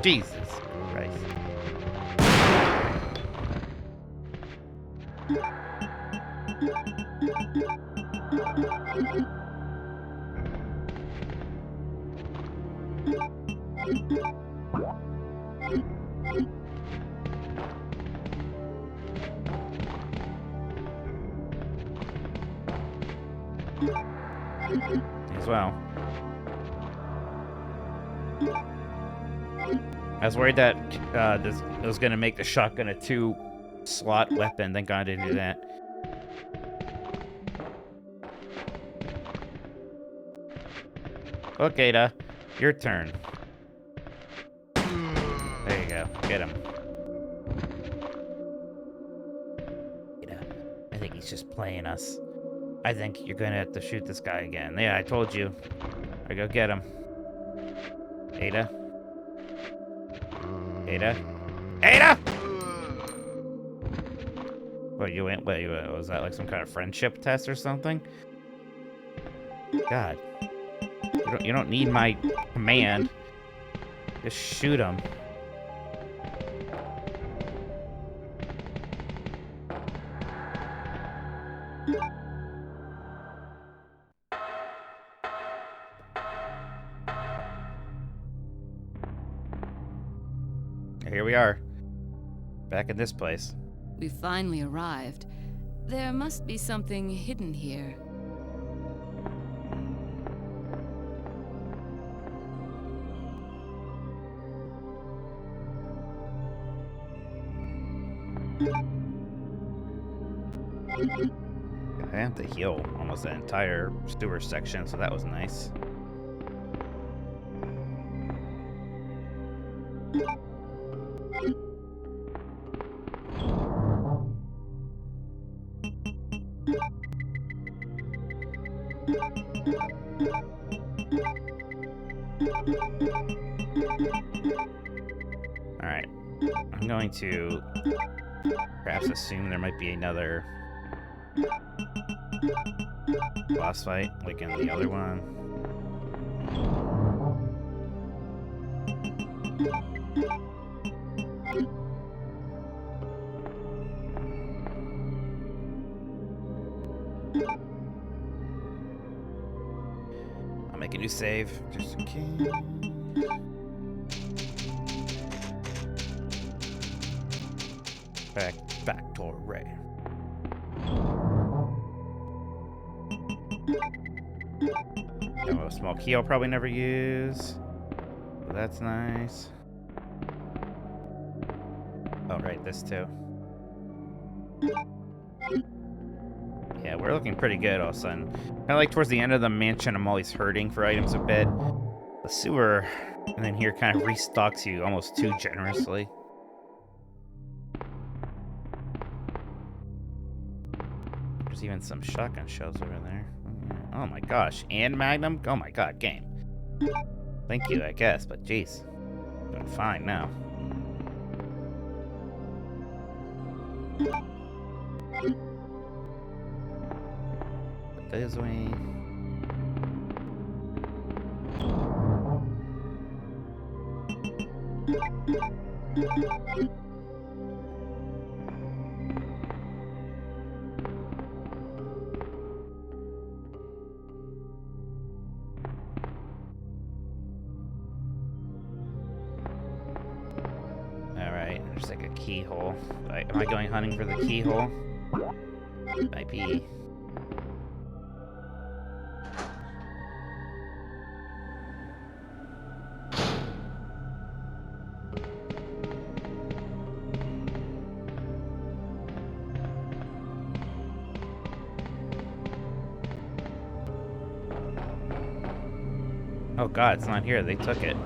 Jesus Christ. As well. I was worried that this was gonna make the shotgun a 2-slot weapon. Thank God I didn't do that. Okay, Ada, your turn. There you go. Get him. Ada, I think he's just playing us. I think you're gonna have to shoot this guy again. Yeah, I told you. I go get him. Ada. Ada. Ada! What, was that like some kind of friendship test or something? God. You don't need my command. Just shoot him. Here we are. Back in this place. We finally arrived. There must be something hidden here. I had to heal almost the entire sewer section, so that was nice. Alright. I'm going to perhaps assume there might be another boss fight, like in the other one. I'll make a new save, just in case. Back to Ray. Have a small key I'll probably never use. Well, that's nice. Oh, right, this too. Yeah, we're looking pretty good all of a sudden. Kind of like towards the end of the mansion, I'm always hurting for items a bit. The sewer, and then here kind of restocks you almost too generously. There's even some shotgun shells over there. Oh my gosh, and Magnum? Oh my god, game. Thank you, I guess, but jeez. Doing fine now. Put this way. Alright, there's like a keyhole. Am I going hunting for the keyhole? Might be. Oh god, it's not here. They took it.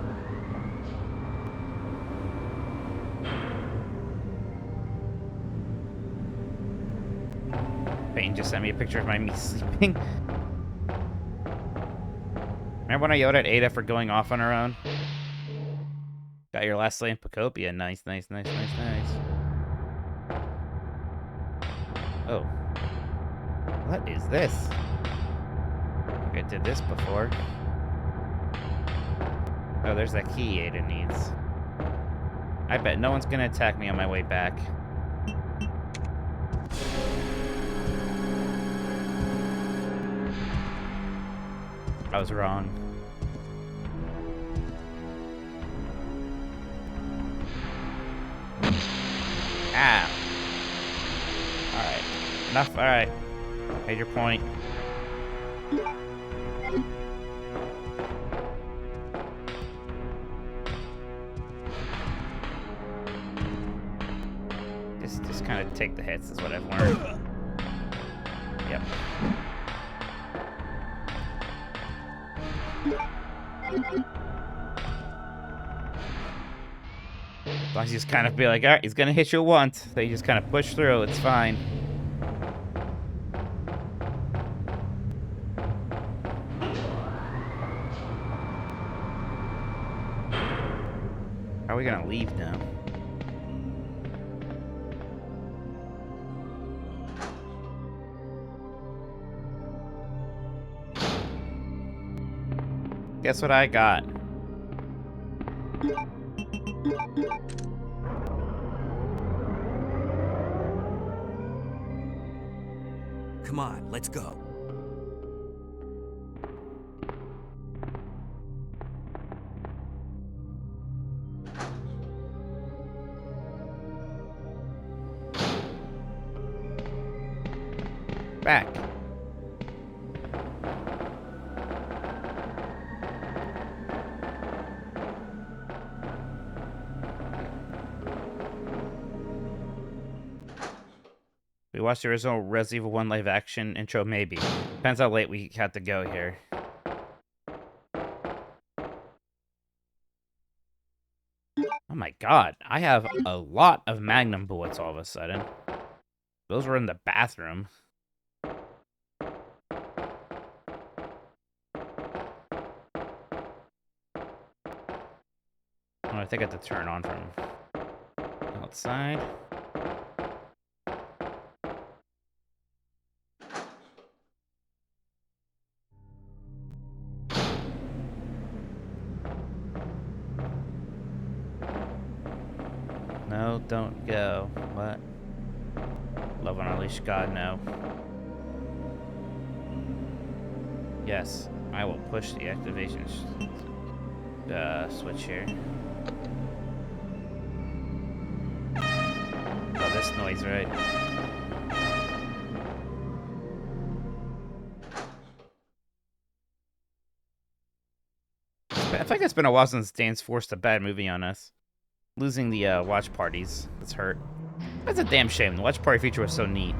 Peyton just sent me a picture of me sleeping. Remember when I yelled at Ada for going off on her own? Got your last sleigh in Pocopia. Nice, nice, nice, nice, nice. Oh. What is this? I think I did this before. Oh, there's that key Ada needs. I bet no one's gonna attack me on my way back. I was wrong. Ah. Alright. Enough. Alright. Made your point. Just kind of take the hits is what I've learned. Yep. As long as you just kind of be like, alright, he's gonna hit you once. So you just kind of push through, it's fine. How are we gonna leave now? Guess what I got? Come on, let's go. Back. We watched the original Resident Evil 1 live action intro, maybe. Depends how late we have to go here. Oh my god, I have a lot of Magnum bullets all of a sudden. Those were in the bathroom. Oh, I think I have to turn on from outside. No, don't go. What? Love on Unleash God, no. Yes, I will push the activation switch here. Oh, this noise, right? I feel like it's been a while since Dan's forced a bad movie on us. Losing the watch parties. That's hurt. That's a damn shame. The watch party feature was so neat.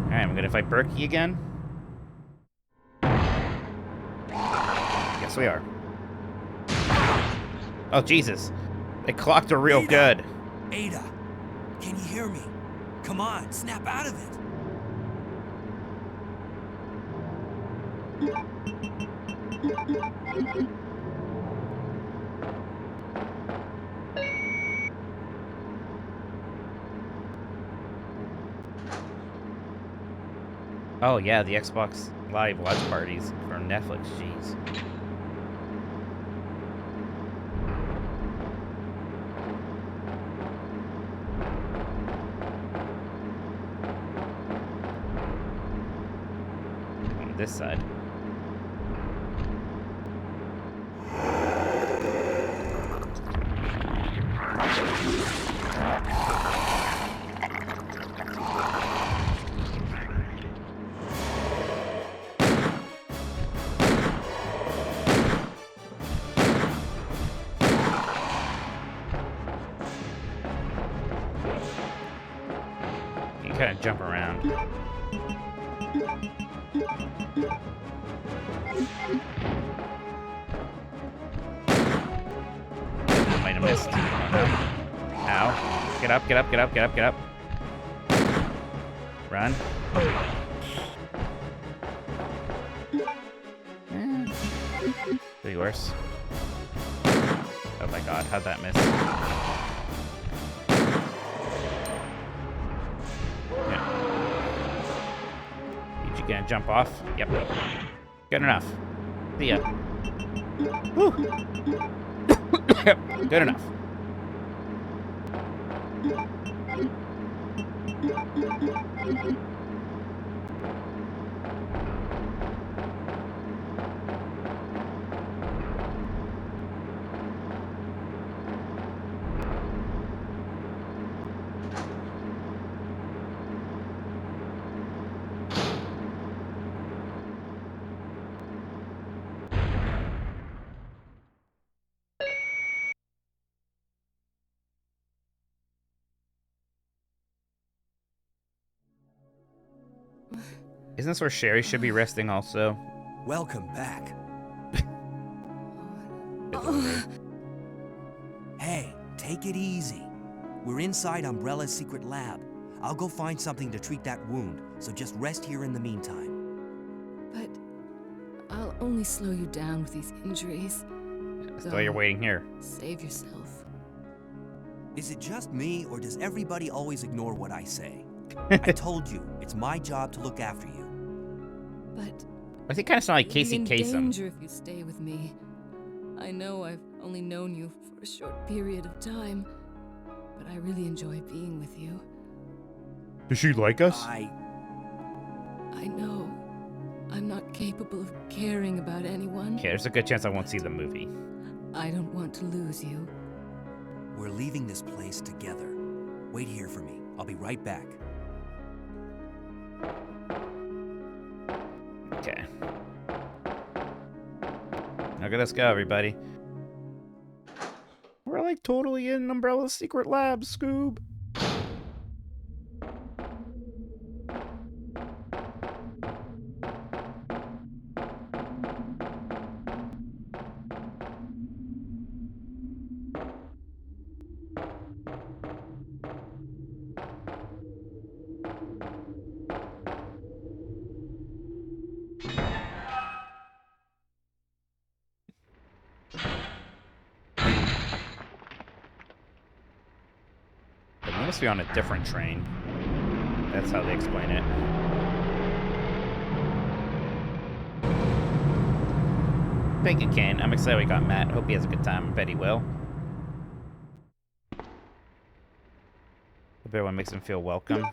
Alright, I'm gonna fight Berkey again. Yes, we are. Oh, Jesus. They clocked her real good. Ada, can you hear me? Come on, snap out of it. Oh, yeah, the Xbox Live watch parties for Netflix. Jeez. On this side. kind of jump around. Might have missed. Ow. Get up, get up, get up, get up, get up. Run. Could be worse. Oh my god, how'd that miss? Yeah. You gonna jump off? Yep. Good enough. See ya. Woo! Good enough. Isn't this where Sherry should be resting also? Welcome back. Hey, take it easy. We're inside Umbrella's secret lab. I'll go find something to treat that wound, so just rest here in the meantime. But I'll only slow you down with these injuries. So you're waiting here. Save yourself. Is it just me, or does everybody always ignore what I say? I told you, it's my job to look after you. But I think kind of sound like you'll Casey be in Kasem. danger if you stay with me. I know I've only known you for a short period of time, but I really enjoy being with you. Does she like us? I know I'm not capable of caring about anyone. Okay, there's a good chance I won't see the movie. I don't want to lose you. We're leaving this place together. Wait here for me. I'll be right back. Okay. Okay, let's go, everybody. We're like totally in Umbrella's secret lab, Scoob. We must be on a different train. That's how they explain it. Thank you, Kane. I'm excited we got Matt. Hope he has a good time. I bet he will. Hope everyone makes him feel welcome.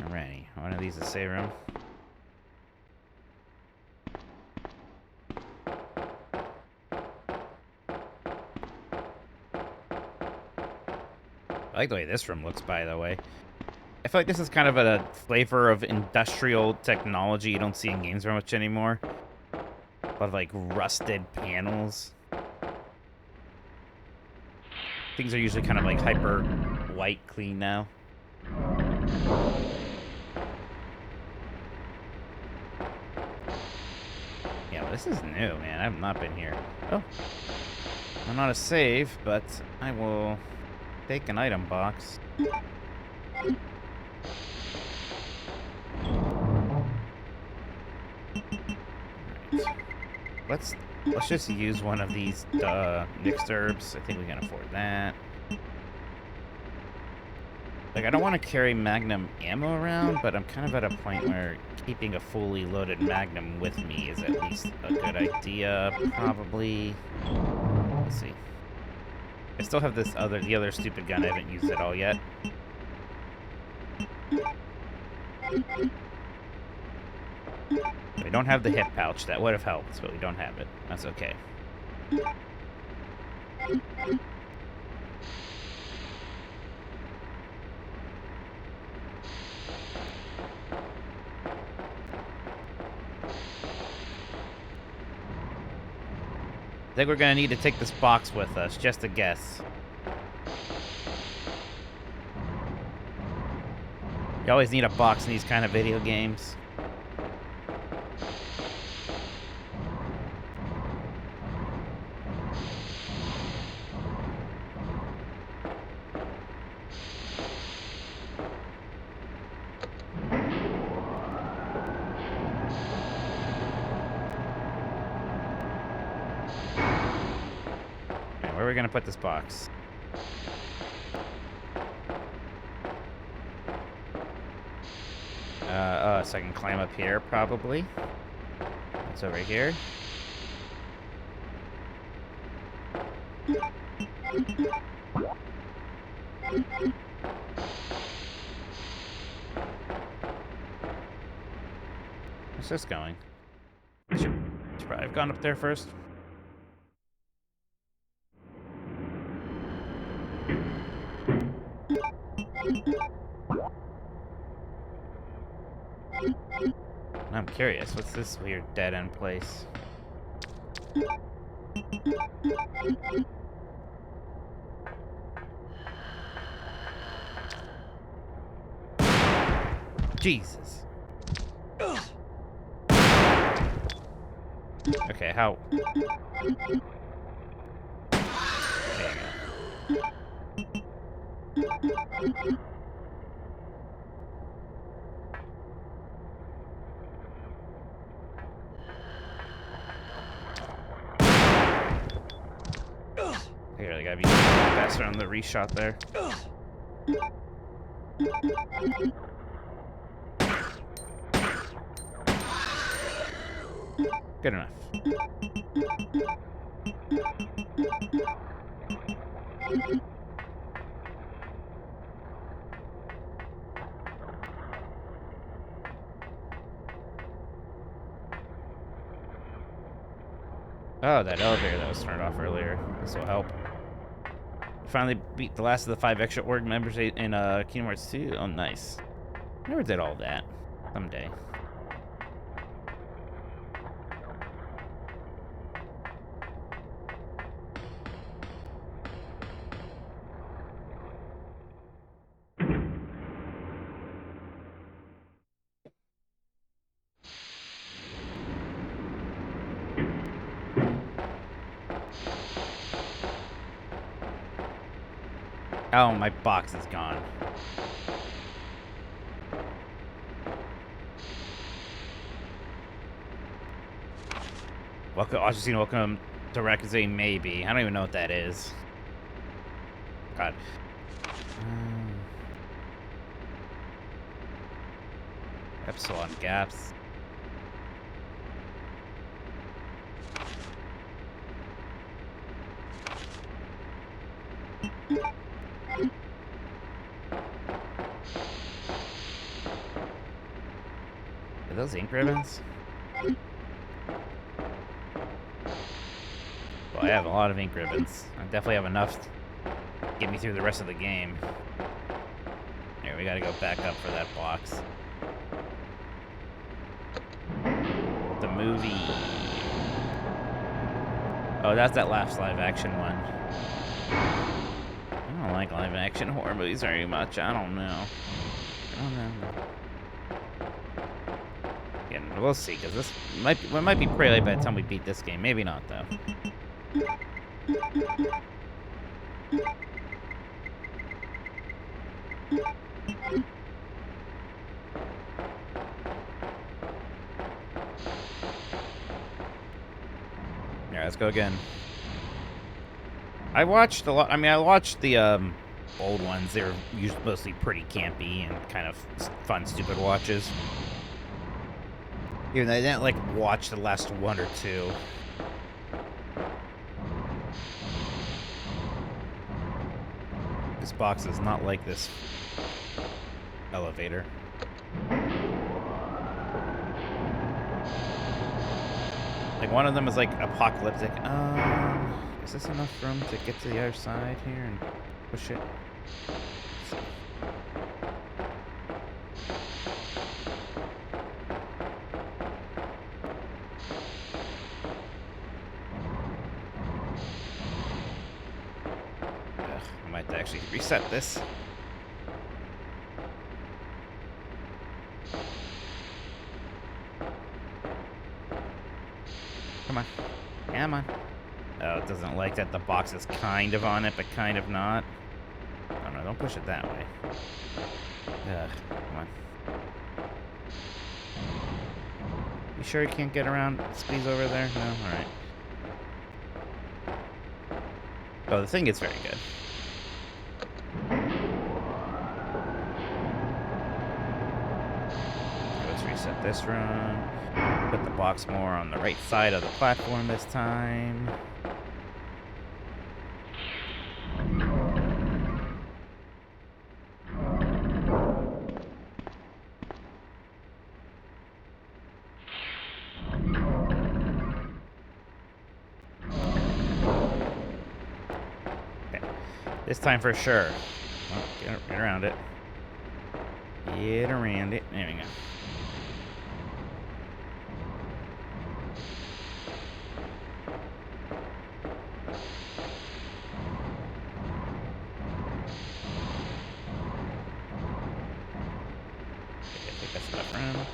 Alrighty. One of these is save room. I like the way this room looks, by the way. I feel like this is kind of a flavor of industrial technology you don't see in games very much anymore. A lot of, like, rusted panels. Things are usually kind of, like, hyper white clean now. Yeah, well, this is new, man. I have not been here. Oh. I'm not a save, but I will... take an item box. Right. Let's just use one of these mixed herbs. I think we can afford that. Like, I don't want to carry Magnum ammo around, but I'm kind of at a point where keeping a fully loaded Magnum with me is at least a good idea. Probably. Let's see. I still have the other stupid gun. I haven't used it all yet. We don't have the hip pouch. That would have helped, but we don't have it. That's okay. think we're gonna need to take this box with us, just a guess. You always need a box in these kind of video games. Where are we gonna put this box? So I can climb up here, probably. It's over here. Where's this going? Should probably have gone up there first. I'm curious, what's this weird dead-end place? Jesus. Okay, how? There you go. Here, they gotta be faster on the reshot there. Good enough. Oh, that elevator that was turned off earlier. This will help. Finally beat the last of the 5 extra org members in Kingdom Hearts 2. Oh, nice. Never did all that. Someday. Oh, my box is gone. Welcome, Austin, welcome to Rakazay Maybe. I don't even know what that is. God. Epsilon gaps. Are those ink ribbons? Well, I have a lot of ink ribbons. I definitely have enough to get me through the rest of the game. Here, we gotta go back up for that box. The movie. Oh, that's that last live action one. I don't like live action horror movies very much. I don't know. Yeah, we'll see, because this might be pretty late by the time we beat this game. Maybe not, though. Yeah, let's go again. I watched a lot. I mean, I watched the old ones. They were usually mostly pretty campy and kind of fun, stupid watches. Even though I didn't like watch the last one or two. This box is not like this elevator. Like one of them is like apocalyptic. Is this enough room to get to the other side here and push it? Let's see. actually reset this. Come on. Come on. Oh, it doesn't like that the box is kind of on it, but kind of not. Oh no, don't push it that way. Ugh, come on. You sure you can't get around, squeeze over there? No? Alright. Oh, the thing is very good. Let's reset this run. Put the box more on the right side of the platform this time. Okay. This time for sure. Oh, get around it. Get around it. There we go. Take that stuff around.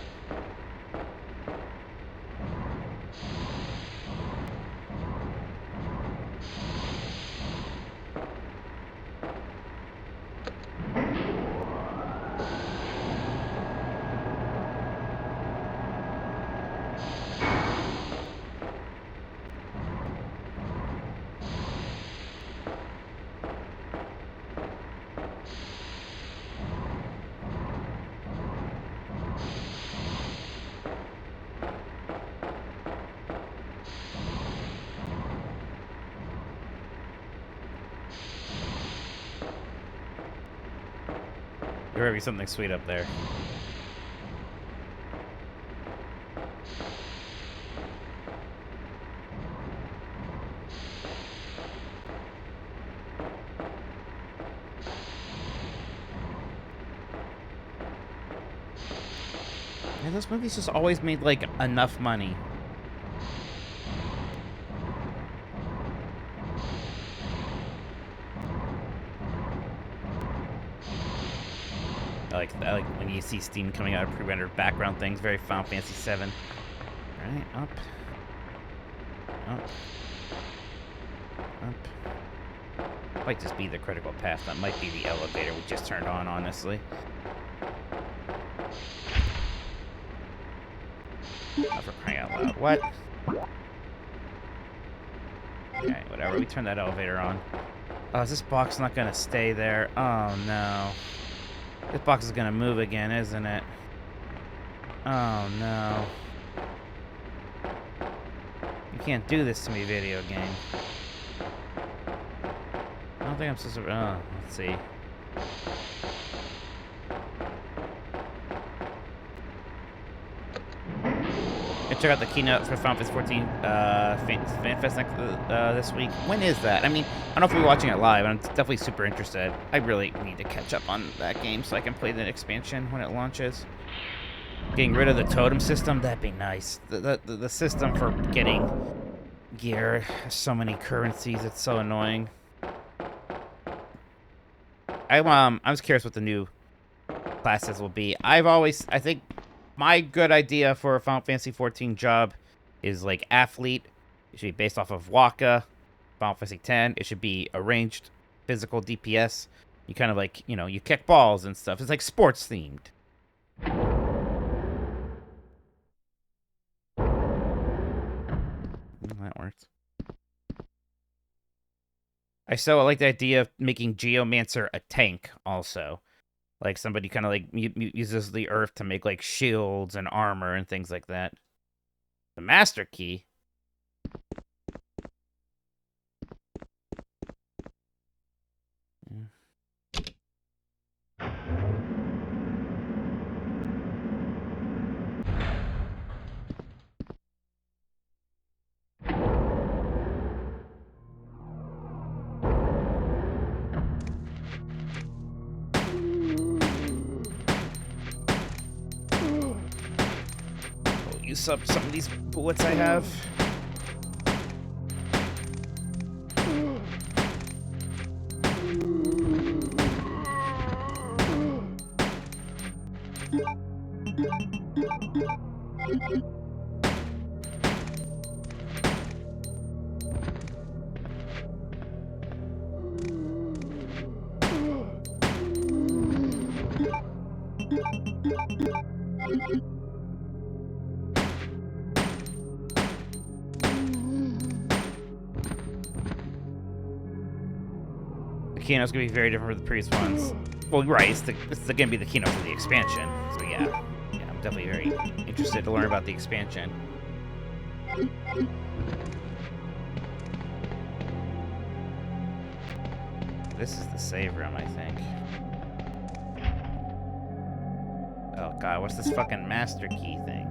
There better be something sweet up there. Yeah, those movies just always made, like, enough money. I like when you see steam coming out of pre-rendered background things, very Final Fantasy VII. Alright, up. Up. Up. Might just be the critical path. That might be the elevator we just turned on, honestly. Oh, for crying out loud. What? Alright, whatever. We turn that elevator on. Oh, is this box not gonna stay there? Oh, no. This box is gonna move again, isn't it? Oh, no. You can't do this to me, video game. I don't think I'm supposed to... Oh, let's see. Check out the keynote for Final Fantasy 14 Fan Fest this week. When is that? I mean, I don't know if we'll be watching it live. I'm definitely super interested. I really need to catch up on that game so I can play the expansion when it launches. Getting rid of the totem system, that'd be nice. The system for getting gear has so many currencies, it's so annoying. I was curious what the new classes will be. I think my good idea for a Final Fantasy 14 job is like athlete. It should be based off of Waka. Final Fantasy 10, it should be a ranged physical DPS. You kind of like, you know, you kick balls and stuff. It's like sports themed. That works. I like the idea of making Geomancer a tank also. Like, somebody kind of, like, uses the earth to make, like, shields and armor and things like that. The Master Key? Use up some of these bullets I have. The keynote's gonna be very different from the previous ones. Well, right, it's gonna be the keynote for the expansion. So yeah, I'm definitely very interested to learn about the expansion. This is the save room, I think. Oh god, what's this fucking master key thing?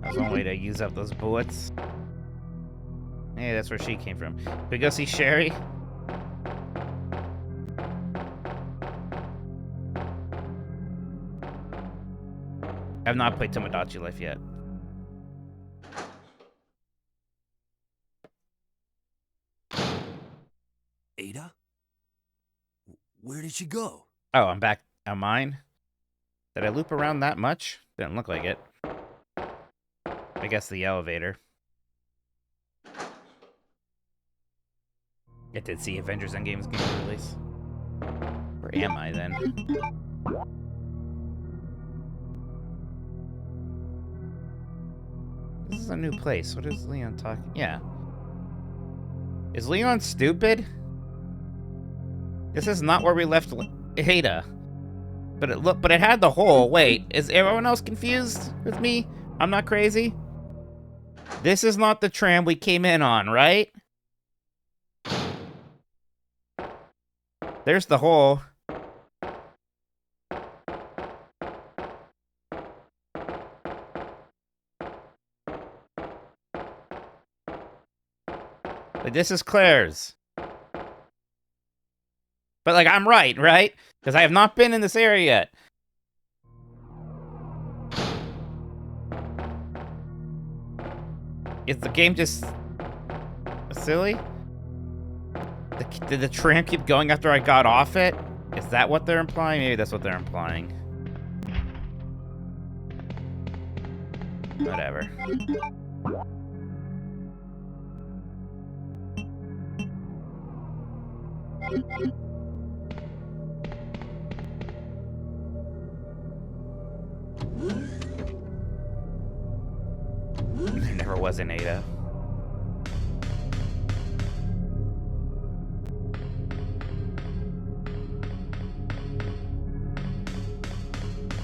That was one way to use up those bullets. Hey, that's where she came from. Can we go see Sherry? I've not played Tomodachi Life yet. Ada? Where did she go? Oh, I'm back on mine? Did I loop around that much? Didn't look like it. I guess the elevator. I did see Avengers Endgame's game release. Where am I then? This is a new place. What is Leon talking? Yeah. Is Leon stupid? This is not where we left Ada. But it had the hole. Wait, is everyone else confused with me? I'm not crazy? This is not the tram we came in on, right? There's the hole. But this is Claire's. But, like, I'm right? Because I have not been in this area yet. Is the game just silly? Did the tram keep going after I got off it? Is that what they're implying? Maybe that's what they're implying. Whatever. There never was an Ada.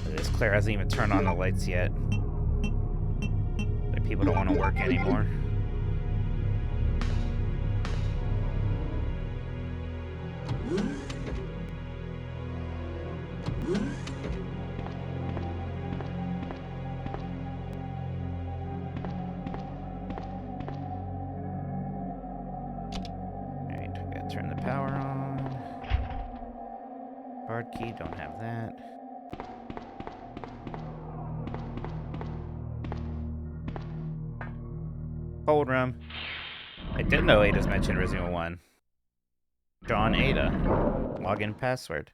This Claire hasn't even turned on the lights yet. Like people don't want to work anymore. Alright, we gotta turn the power on. Card key, don't have that. Hold room. I didn't know Ada's mentioned Resident Evil 1. John Ada. Login password.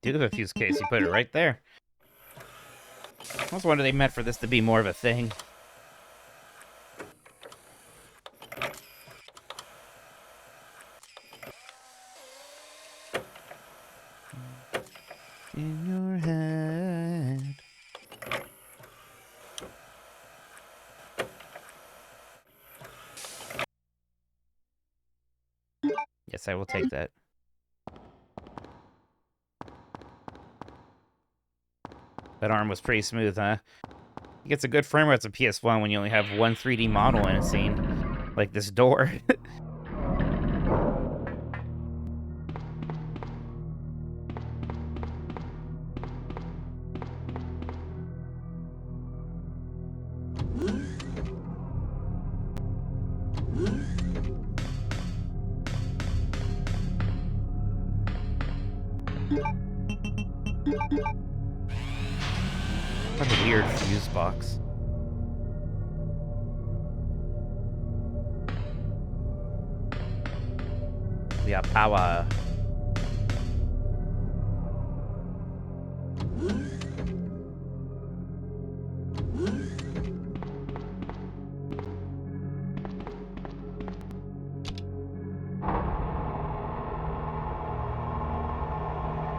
Do have a fuse case, you put it right there. I was wondering they meant for this to be more of a thing. In your head. Yes, I will take that. That arm was pretty smooth, huh? It gets a good frame rate as a PS1 when you only have one 3D model in a scene. Like this door. What a weird fuse box. We got power.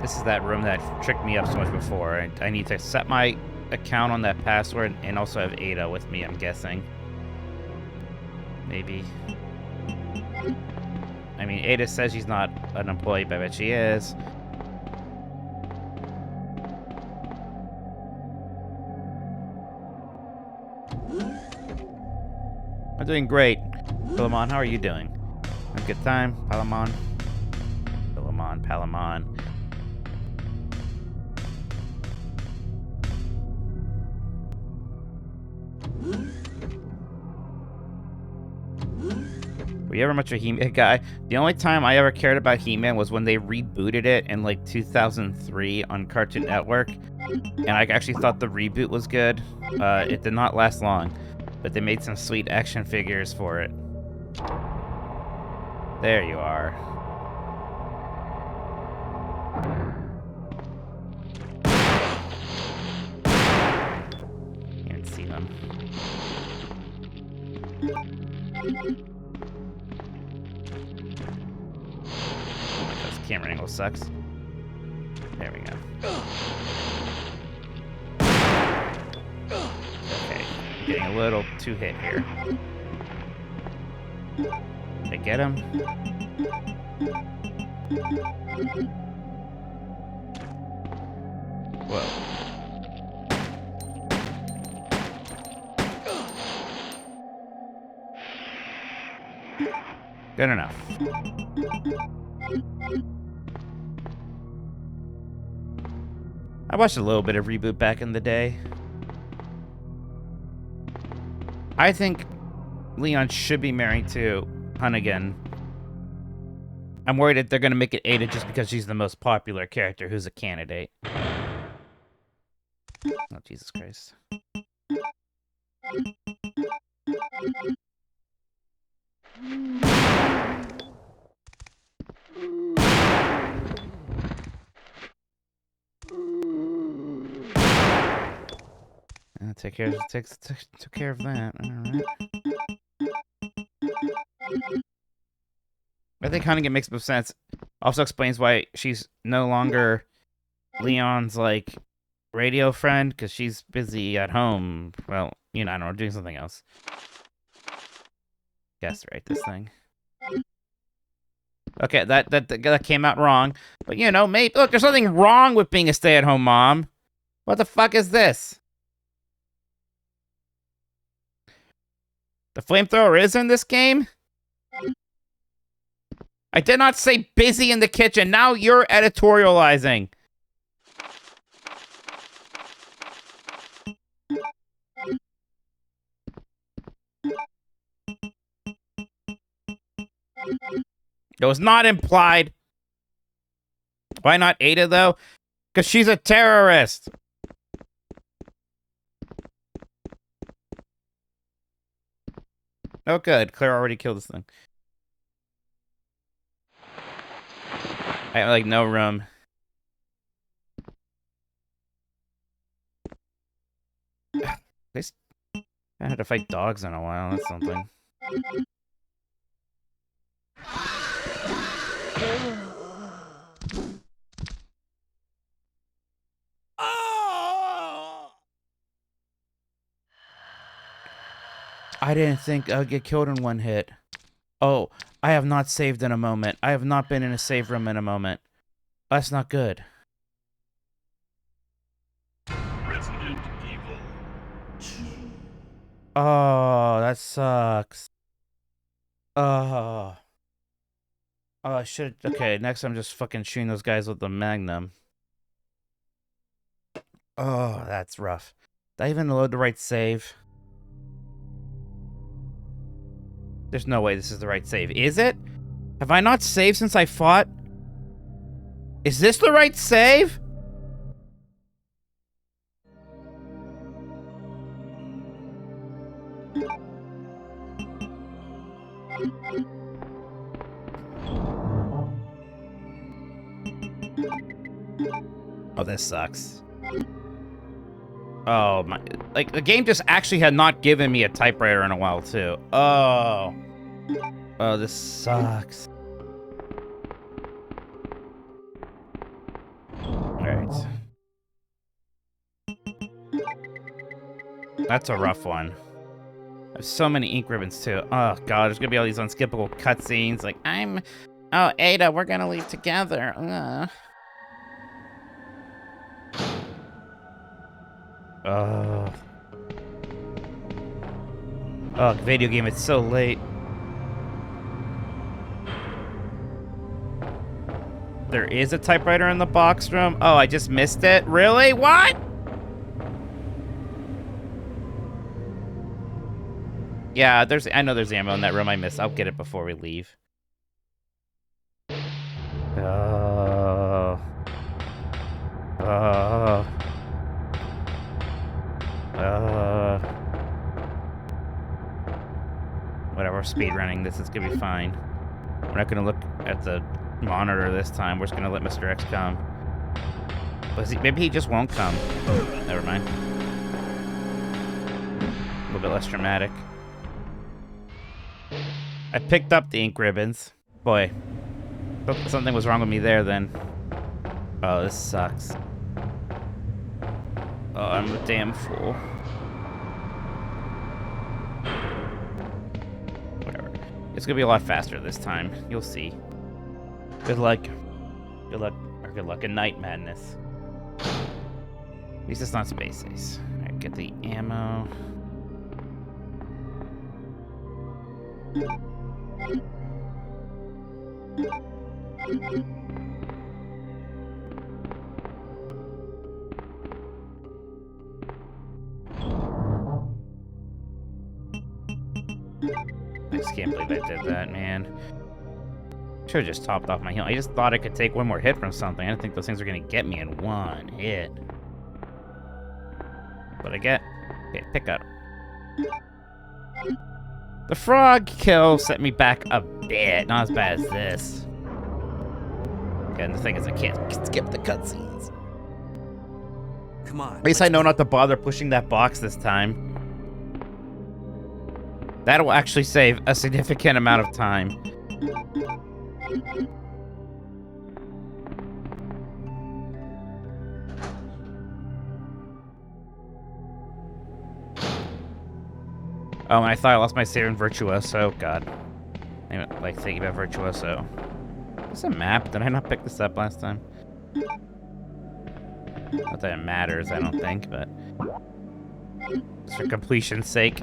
This is that room that tricked me up so much before. I need to set my account on that password and also have Ada with me, I'm guessing. Maybe. I mean, Ada says she's not an employee, but I bet she is. I'm doing great. Palamon, how are you doing? A good time, Palamon? Palamon. Were you ever much of a He-Man guy? The only time I ever cared about He-Man was when they rebooted it in like 2003 on Cartoon Network. And I actually thought the reboot was good. It did not last long, but they made some sweet action figures for it. There you are. Can't see them. Oh my god, this camera angle sucks. There we go. Okay, getting a little too hit here. Did I get him? Whoa. Good enough. I watched a little bit of Reboot back in the day. I think Leon should be married to Hunnigan. I'm worried that they're going to make it Ada just because she's the most popular character who's a candidate. Oh, Jesus Christ. Took care of that. Alright. I think Hunnigan makes more sense. Also explains why she's no longer Leon's, like, radio friend, because she's busy at home. Well, you know, I don't know, doing something else. Guess right, this thing. Okay, that came out wrong. But, you know, maybe... Look, there's nothing wrong with being a stay-at-home mom. What the fuck is this? The flamethrower is in this game? I did not say busy in the kitchen. Now you're editorializing. It was not implied. Why not Ada, though? Because she's a terrorist. Oh, good. Claire already killed this thing. I have, like, no room. I haven't had to fight dogs in a while. That's something. I didn't think I'd get killed in one hit. Oh, I have not saved in a moment. I have not been in a save room in a moment. That's not good. Resident Evil 2. Oh, that sucks. Oh. Oh, I should. Okay, next I'm just fucking shooting those guys with the Magnum. Oh, that's rough. Did I even load the right save? There's no way this is the right save. Is it? Have I not saved since I fought? Is this the right save? Oh, this sucks. Oh, my. Like, the game just actually had not given me a typewriter in a while, too. Oh. Oh, this sucks. Alright. That's a rough one. There's so many ink ribbons, too. Oh, God, there's gonna be all these unskippable cutscenes. Like, Oh, Ada, we're gonna leave together. Oh. Oh, video game, it's so late. There is a typewriter in the box room? Oh, I just missed it? Really? What? Yeah, I know there's ammo in that room I missed. I'll get it before we leave. Oh. Oh. Whatever, speedrunning this is gonna be fine. We're not gonna look at the monitor this time. We're just gonna let Mr. X come. But maybe he just won't come. Never mind. A little bit less dramatic. I picked up the ink ribbons. Boy, something was wrong with me there then. Oh, this sucks. Oh, I'm a damn fool. Whatever. It's gonna be a lot faster this time. You'll see. Good luck. Good luck. Or good luck in Night Madness. At least it's not Space Ace. Alright, get the ammo. I just can't believe I did that, man. Should have just topped off my heal. I just thought I could take one more hit from something. I didn't think those things were gonna get me in one hit. What I get? Okay, pick up. The frog kill set me back a bit. Not as bad as this. And the thing is, I can't skip the cutscenes. Come on. At least I know not to bother pushing that box this time. That'll actually save a significant amount of time. Oh, and I thought I lost my save in Virtuoso. God. I didn't like thinking about Virtuoso. Is this a map? Did I not pick this up last time? Not that it matters, I don't think, but just for completion's sake.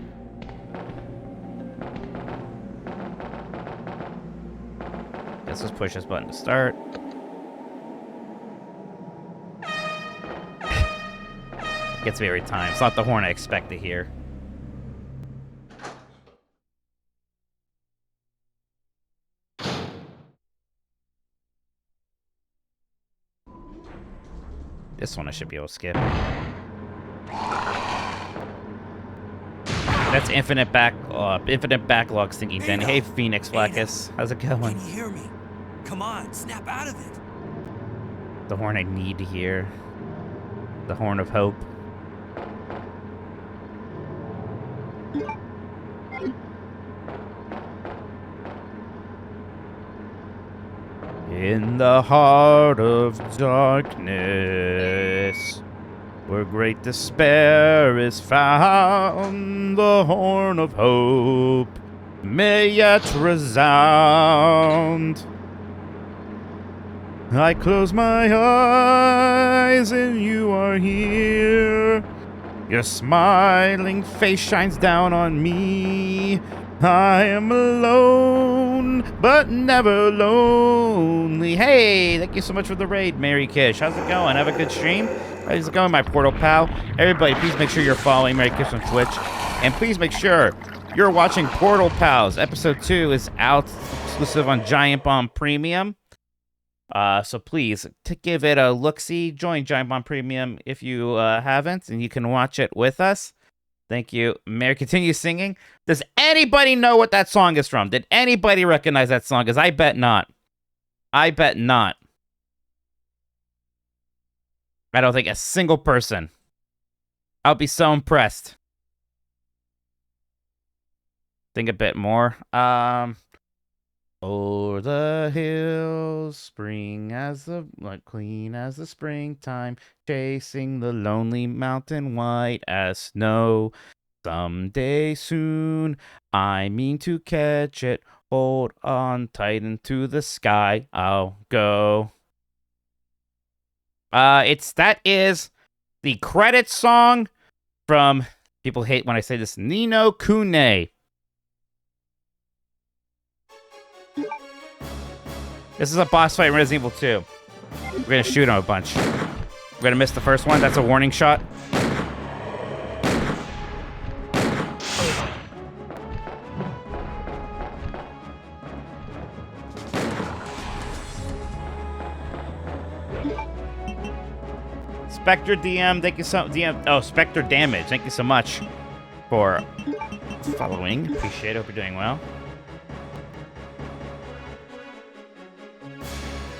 Guess let's push this button to start. Gets me every time. It's not the horn I expect to hear. This one I should be able to skip. That's infinite backlog stinking Denny. Hey, Phoenix Blackus. How's it going? Can you hear me? Come on, snap out of it. The horn I need to hear. The horn of hope. In the heart of darkness, where great despair is found, the horn of hope may yet resound. I close my eyes and you are here. Your smiling face shines down on me. I am alone alone, but never lonely. Hey, thank you so much for the raid, Mary Kish. How's it going? Have a good stream? How's it going, my Portal pal? Everybody, please make sure you're following Mary Kish on Twitch. And please make sure you're watching Portal Pals. Episode 2 is out exclusive on Giant Bomb Premium. So please, to give it a look-see, join Giant Bomb Premium if you haven't, and you can watch it with us. Thank you. Mary, continue singing. Does anybody know what that song is from? Did anybody recognize that song? Because I bet not. I bet not. I don't think a single person. I'll be so impressed. Think a bit more. O'er the hills, spring as the clean as the springtime, chasing the lonely mountain white as snow. Someday soon, I mean to catch it. Hold on tight into the sky I'll go. That is the credit song from, people hate when I say this, Ni no Kuni. This is a boss fight in Resident Evil 2. We're gonna shoot him a bunch. We're gonna miss the first one. That's a warning shot. Spectre DM, thank you so Spectre Damage, thank you so much for following. Appreciate it. Hope you're doing well.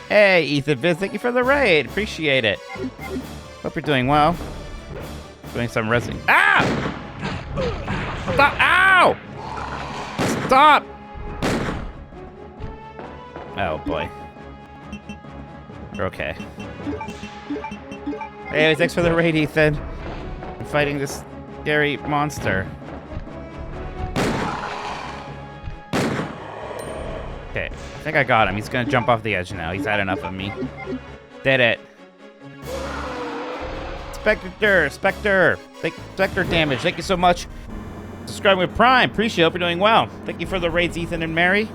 Hey, Ethan Viz, thank you for the raid. Appreciate it. Hope you're doing well. Doing some resin. Ah! Stop! Ow! Stop! Oh boy. You're okay. Hey, thanks for the raid, Ethan. I'm fighting this scary monster. Okay, I think I got him. He's gonna jump off the edge now. He's had enough of me. Did it. Spectre Damage, thank you so much. Subscribing with Prime, appreciate it. Hope you're doing well. Thank you for the raids, Ethan and Mary.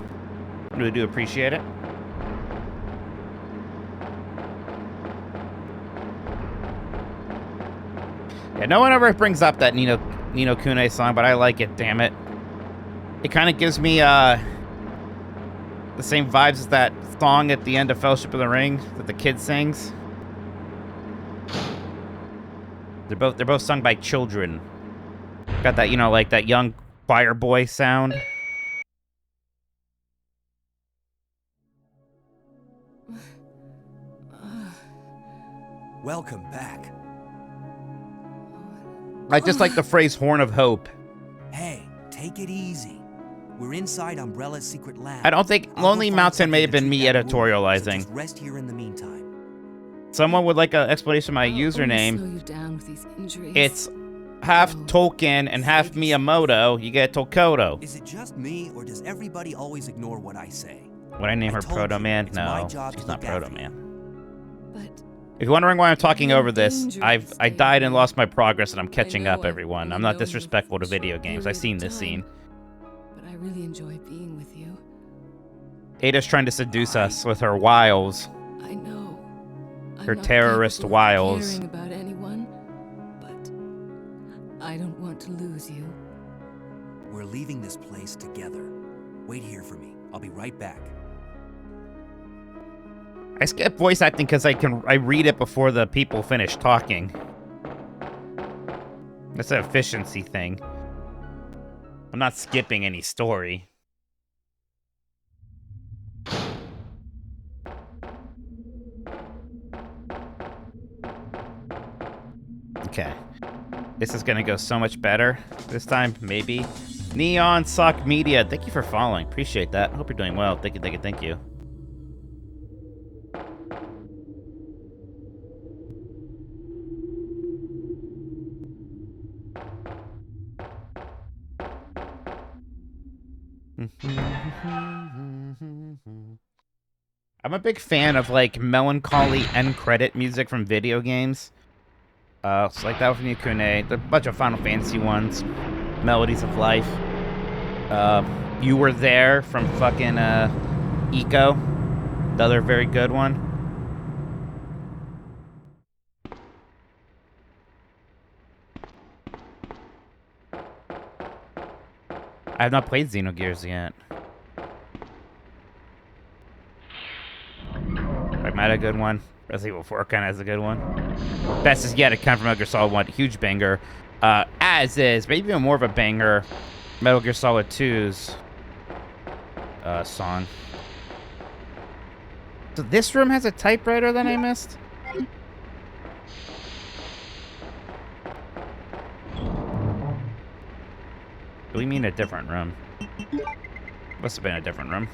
Really do appreciate it. Yeah, no one ever brings up that Ni no Kuni song, but I like it, damn it. It kind of gives me, the same vibes as that song at the end of Fellowship of the Ring that the kid sings. They're both sung by children. Got that, you know, like that young choir boy sound. Welcome back. I just like the phrase Horn of Hope. Hey, take it easy. We're inside Umbrella's secret lab. I don't think Lonely Mountain may have been me editorializing. So just rest here in the meantime. Someone would like an explanation of my username. Slow you down with these injuries. It's half Tolkien and half Miyamoto. You get Tolkoto. Is it just me, or does everybody always ignore what I say? Would I name her told Proto you, Man? it's my No, job to she's not look out Proto for you. Man. But If you're wondering why I'm talking You're over this, dangerous, I died and David. lost my progress, and I'm catching know up, I've everyone. only I'm not known you disrespectful to for a video short games. period I've seen of this scene. time, but I really enjoy being with you. Ada's trying to seduce us with her wiles. I know. Her I'm not terrorist capable of wiles. caring about anyone, but I don't want to lose you. We're leaving this place together. Wait here for me. I'll be right back. I skip voice acting because I read it before the people finish talking. That's an efficiency thing. I'm not skipping any story. Okay. This is gonna go so much better this time, maybe. Neon Sock Media, thank you for following. Appreciate that. Hope you're doing well. Thank you, thank you, thank you. I'm a big fan of like melancholy end credit music from video games. It's like that from Yukune. There's a bunch of Final Fantasy ones. Melodies of Life. You Were There from fucking Eco, the other very good one. I have not played Xenogears yet. Might a good one. Resident Evil 4 kind of has a good one. Best is yet to come from Metal Gear Solid 1. Huge banger. As is, maybe even more of a banger, Metal Gear Solid 2's song. So this room has a typewriter that I missed? Do we mean a different room? Must have been a different room.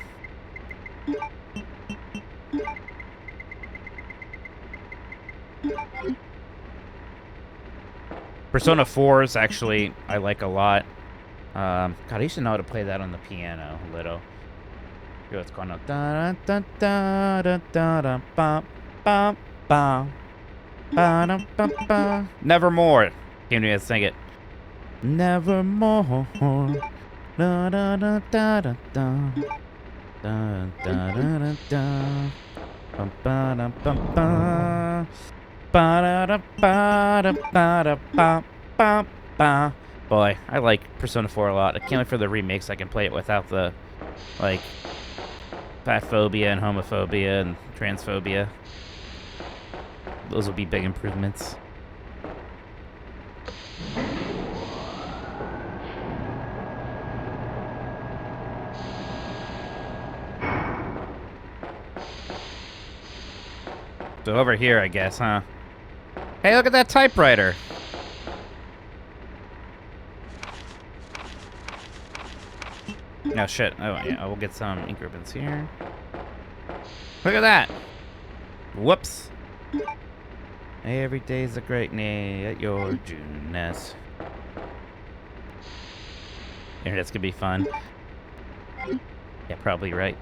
Persona 4 is actually, I like a lot. God, I used to know how to play that on the piano a little. Hear what's going on. Da da da da da da ba ba ba ba da ba ba. Nevermore. Can't even sing it. Nevermore. Da da da da da da. Da da da da da. Ba ba da ba ba. Ba da da ba da ba da ba ba ba. Boy, I like Persona 4 a lot. I can't wait for the remakes. I can play it without the, like, fatphobia and homophobia and transphobia. Those will be big improvements. So over here, I guess, huh? Hey, look at that typewriter. No shit. Oh yeah, we'll get some ink ribbons here. Look at that. Whoops. Every day's a great day at your Junes. Internet's gonna be fun. Yeah, probably right.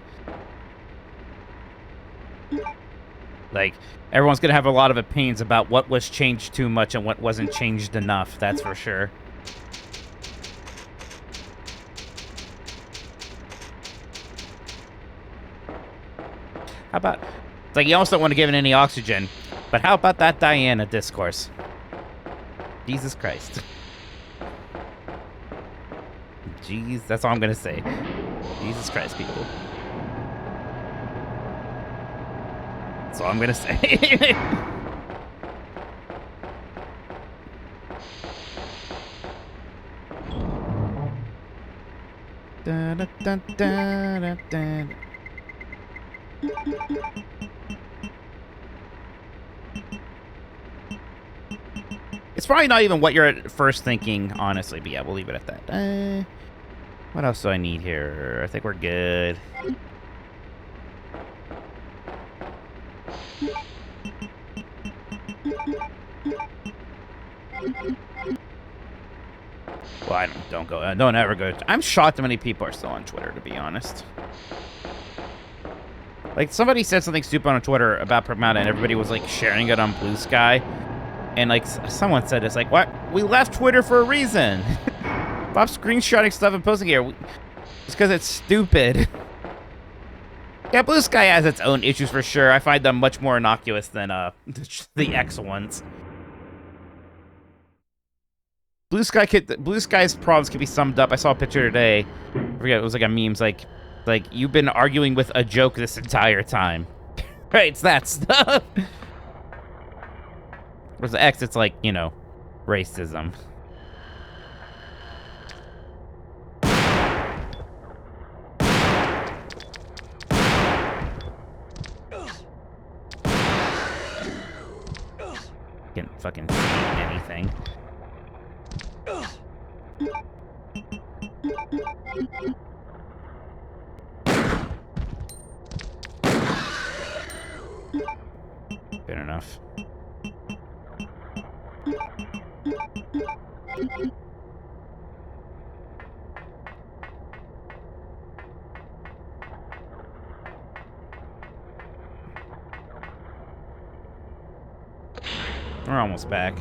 Like, everyone's gonna have a lot of opinions about what was changed too much and what wasn't changed enough, that's for sure. How about... It's like, you almost don't want to give it any oxygen, but how about that Diana discourse? Jesus Christ. Jeez, that's all I'm gonna say. Jesus Christ, people. That's all I'm gonna say. Da, da, da, da, da, da. It's probably not even what you're at first thinking, honestly, but yeah, we'll leave it at that. What else do I need here? I think we're good. Well, I don't ever go. I'm shocked how many people are still on Twitter, to be honest. Like, somebody said something stupid on Twitter about Pragmata, and everybody was, like, sharing it on Blue Sky. And, like, someone said, it's like, what? We left Twitter for a reason. Stop screenshotting stuff and posting here. It's because it's stupid. Yeah, Blue Sky has its own issues for sure. I find them much more innocuous than the X ones. Blue Sky's problems can be summed up. I saw a picture today. I forget, it was like a meme. It's like you've been arguing with a joke this entire time. Right, it's that stuff. Whereas the X, it's like, you know, racism. Can't fucking see anything. Good enough. We're almost back.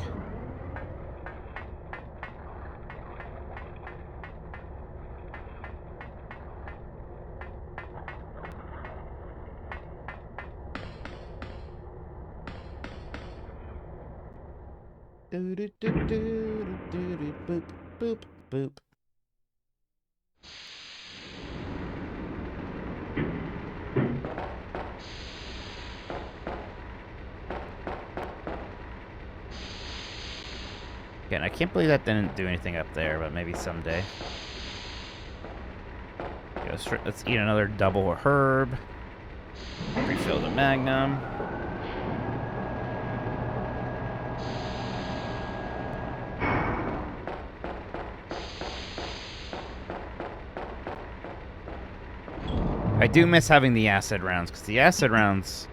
Boop, boop, boop. Again, I can't believe that didn't do anything up there, but maybe someday. Let's eat another double herb. Refill the magnum. I do miss having the acid rounds, because the acid rounds,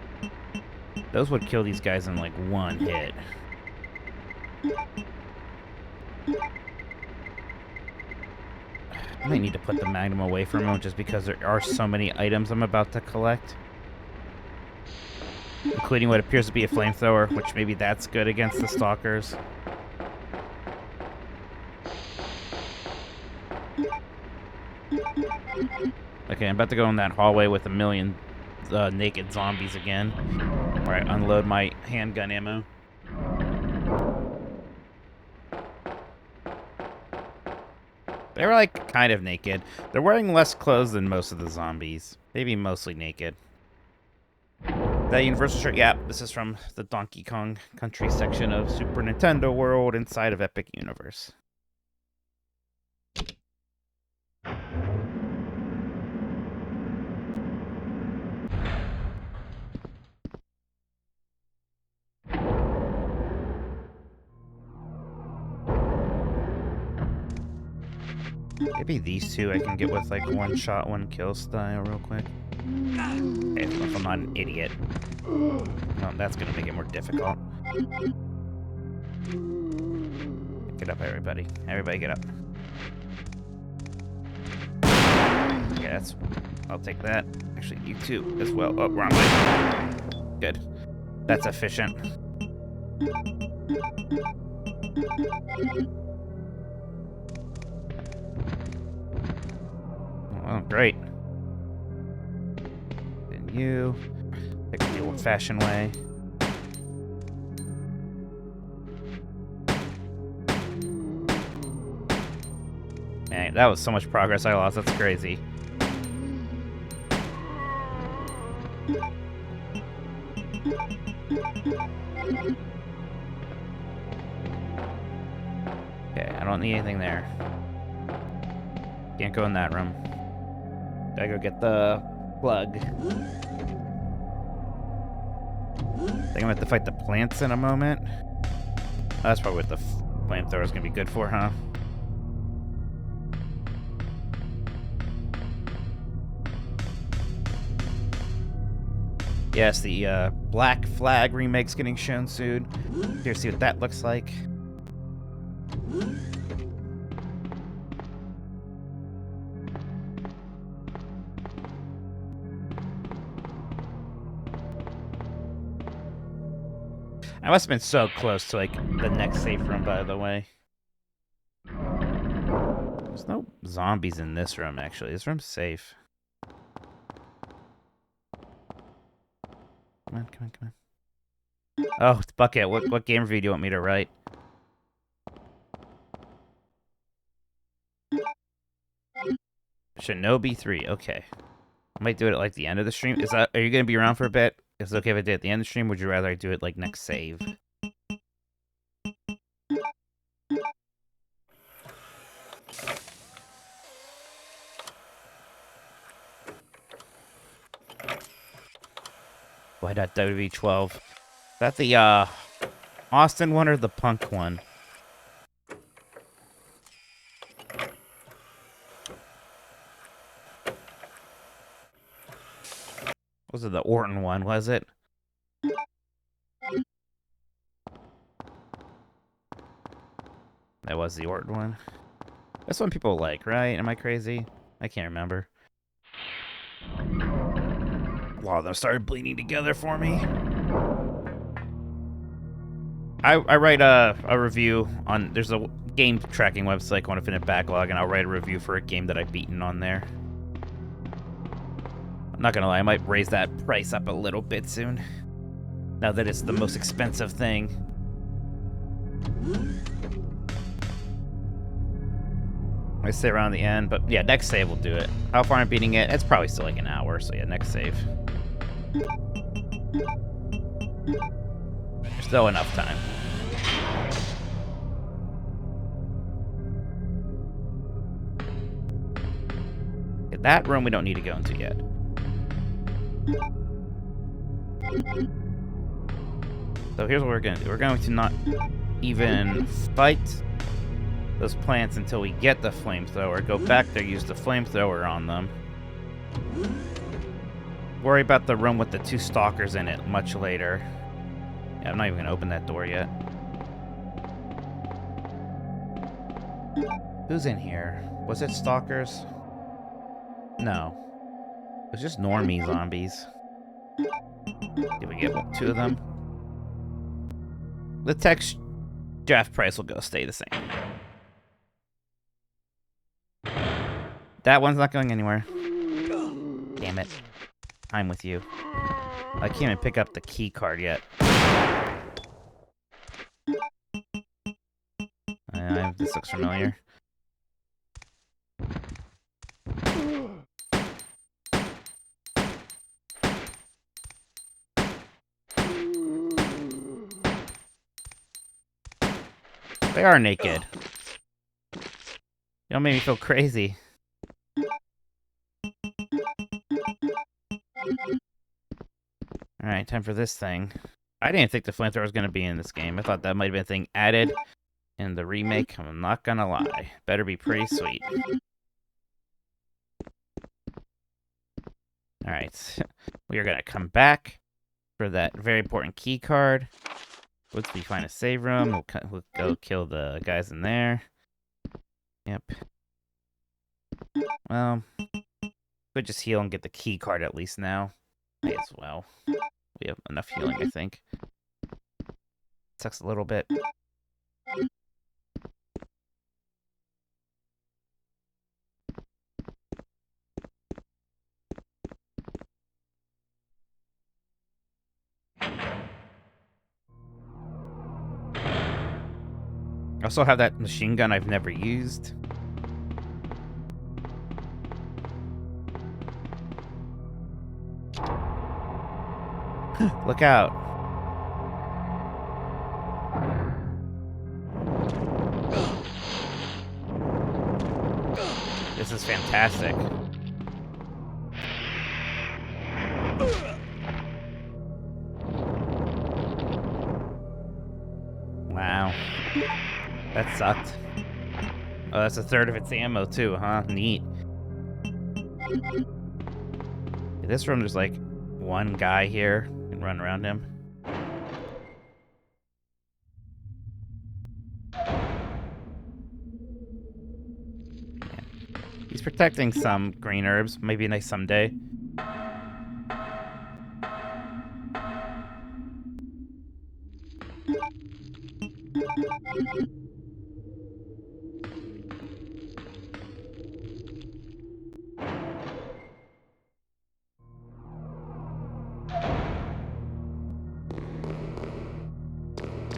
those would kill these guys in like one hit. I might need to put the magnum away from him just because there are so many items I'm about to collect. Including what appears to be a flamethrower, which maybe that's good against the stalkers. Okay, I'm about to go in that hallway with a million naked zombies again. Alright, unload my handgun ammo. They're like kind of naked. They're wearing less clothes than most of the zombies. Maybe mostly naked. That Universal shirt, yeah, this is from the Donkey Kong Country section of Super Nintendo World inside of Epic Universe. Maybe these two I can get with like one shot, one kill style real quick. Okay, if I'm not an idiot. No, that's gonna make it more difficult. Get up, everybody. Everybody get up. Okay, that's... I'll take that. Actually, you too as well. Oh, wrong way. Good. That's efficient. Oh, great. Then you. Pick the old-fashioned way. Man, that was so much progress I lost. That's crazy. Okay, I don't need anything there. Can't go in that room. Gotta go get the plug. I think I'm gonna have to fight the plants in a moment. Oh, that's probably what the flamethrower is gonna be good for, huh? Yes, the Black Flag remake's getting shown soon. Here, see what that looks like. I must have been so close to, like, the next safe room, by the way. There's no zombies in this room, actually. This room's safe. Come on, come on, come on. Oh, Bucket, what game review do you want me to write? Shinobi 3, okay. I might do it at, like, the end of the stream. Are you going to be around for a bit? Is it okay if I do it at the end of the stream? Would you rather I do it, like, next save? Why not WV12? Is that the, Austin one or the Punk one? Was it the Orton one, was it? That was the Orton one. That's one people like, right? Am I crazy? I can't remember. A lot of them started bleeding together for me. I write a review on... There's a game tracking website called Infinite Backlog, and I'll write a review for a game that I've beaten on there. I'm not gonna lie, I might raise that price up a little bit soon. Now that it's the most expensive thing. I say around the end, but yeah, next save will do it. How far I'm beating it? It's probably still like an hour, so yeah, next save. There's still enough time. Okay, that room we don't need to go into yet. So here's what we're gonna do. We're going to not even fight those plants until we get the flamethrower. Go back there, use the flamethrower on them. Worry about the room with the 2 stalkers in it much later. Yeah, I'm not even gonna open that door yet. Who's in here? Was it stalkers? No. It was just normie zombies. Did we get 2 of them? The text draft price will stay the same. That one's not going anywhere. Damn it. I'm with you. I can't even pick up the key card yet. This looks familiar. They are naked. You don't make me feel crazy. Alright, time for this thing. I didn't think the flamethrower was going to be in this game. I thought that might have been a thing added in the remake. I'm not going to lie. Better be pretty sweet. Alright. We are going to come back for that very important key card. Once we find a save room, we'll go kill the guys in there. Yep. Well, we'll just heal and get the key card at least now. May as well. We have enough healing, I think. Sucks a little bit. I also have that machine gun I've never used. Look out. This is fantastic. Wow. That sucked. Oh, that's a third of its ammo too, huh? Neat. In this room, there's like one guy here. You can run around him. He's protecting some green herbs. Maybe nice someday.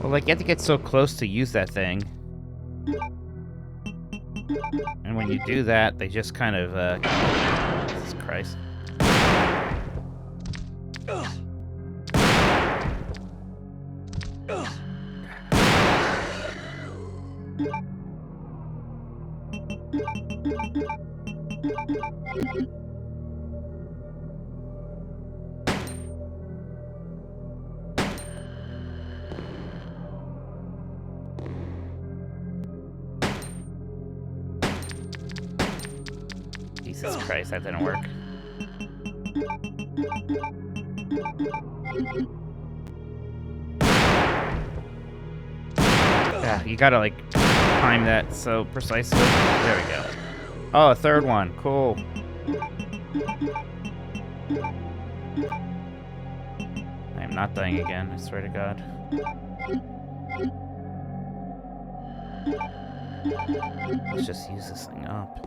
Well, like, you have to get so close to use that thing. And when you do that, they just kind of, Jesus Christ. Jesus Christ, that didn't work. Yeah, you gotta, like, time that so precisely. There we go. Oh, a third one. Cool. I am not dying again, I swear to God. Let's just use this thing up.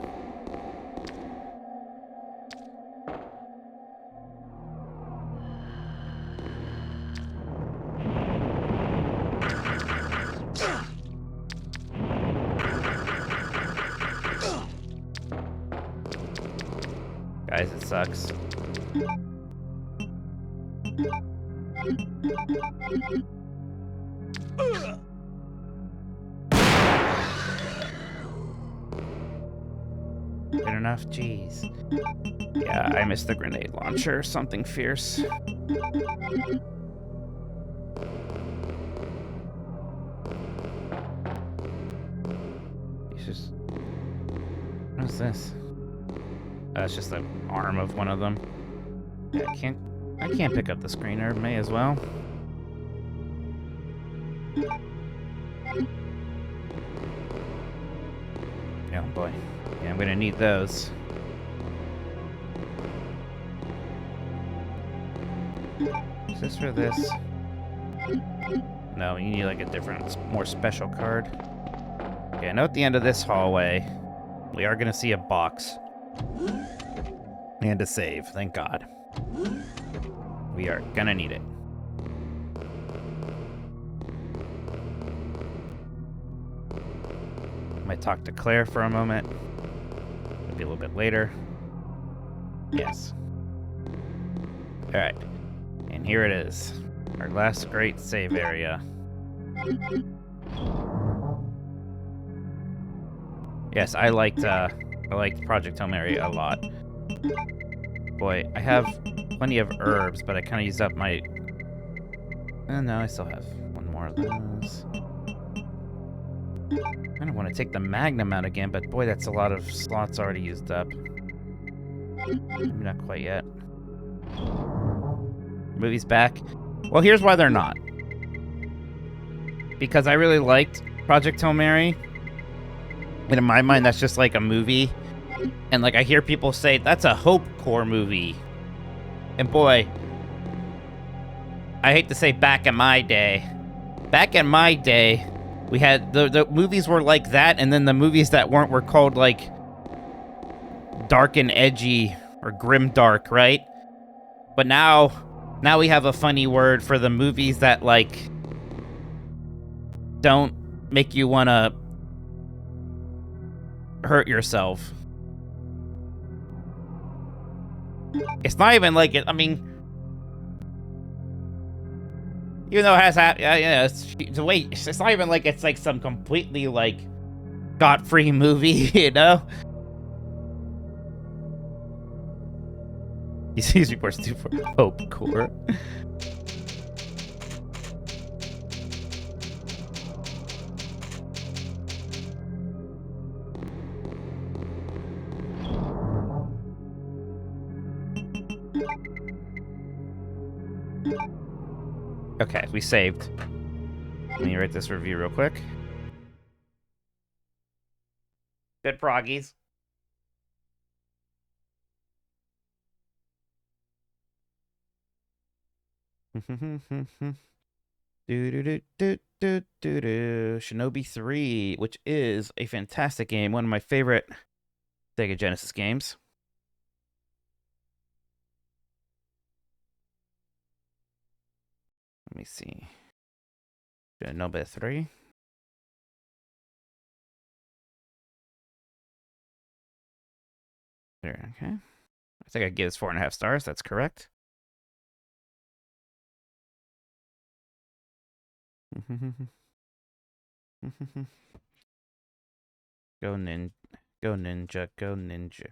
realize it sucks. Good enough? Jeez. Yeah, I missed the grenade launcher. Something fierce. It's just... What's this? That's just the arm of one of them. Yeah, I can't pick up the screener. May as well. Oh boy. Yeah, I'm gonna need those. Is this for this? No, you need like a different, more special card. Okay, I know at the end of this hallway, we are gonna see a box. And a save, thank God. We are gonna need it. Might talk to Claire for a moment. Maybe a little bit later. Yes. Alright. And here it is. Our last great save area. Yes, I liked Project Home area a lot. Boy, I have plenty of herbs, but I kind of used up my... no, I still have one more of those. I kind of want to take the Magnum out again, but boy, that's a lot of slots already used up. Maybe not quite yet. Movie's back. Well, here's why they're not. Because I really liked Project Hail Mary. And in my mind, that's just like a movie. And like I hear people say, that's a Hope Corps movie. And boy, I hate to say back in my day. Back in my day, we had the movies were like that, and then the movies that weren't were called like dark and edgy or grim dark, right? But now we have a funny word for the movies that like don't make you want to hurt yourself. It's not even like it. I mean, even though it has it's the way it's not even like it's like some completely like got-free movie, you know. These reports do for Hope Corps. Okay, we saved. Let me write this review real quick. Good proggies. Shinobi 3, which is a fantastic game, one of my favorite Sega Genesis games. Let me see. Shinobi 3. There, okay. I think I give this 4.5 stars. That's correct. Go ninja, go ninja, go ninja.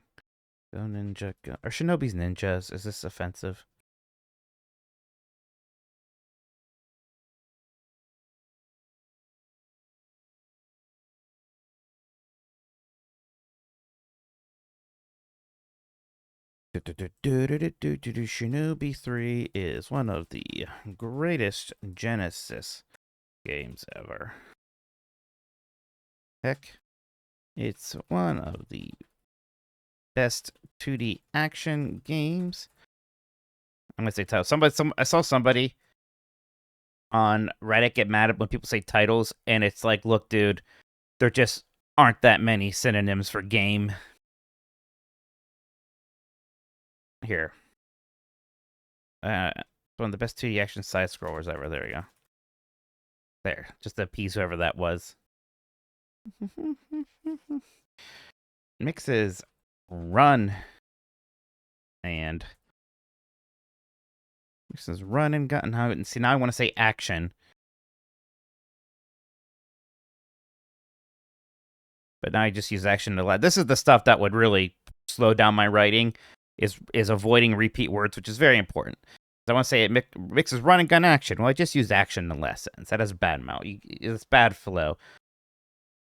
Go ninja, go. Are Shinobis ninjas? Is this offensive? Shinobi 3 is one of the greatest Genesis games ever. Heck, it's one of the best 2D action games. I'm gonna say title. I saw somebody on Reddit get mad when people say titles, and it's like, look, dude, there just aren't that many synonyms for game. Here. One of the best 2D action side scrollers ever. There we go. There. Just to appease whoever that was. Mixes run. And this is run and gun. Now, see, now I want to say action. But now I just use action to let. This is the stuff that would really slow down my writing, is avoiding repeat words, which is very important. I want to say it mixes run and gun action. Well, I just use action in less sense. That has bad mouth. It's bad flow.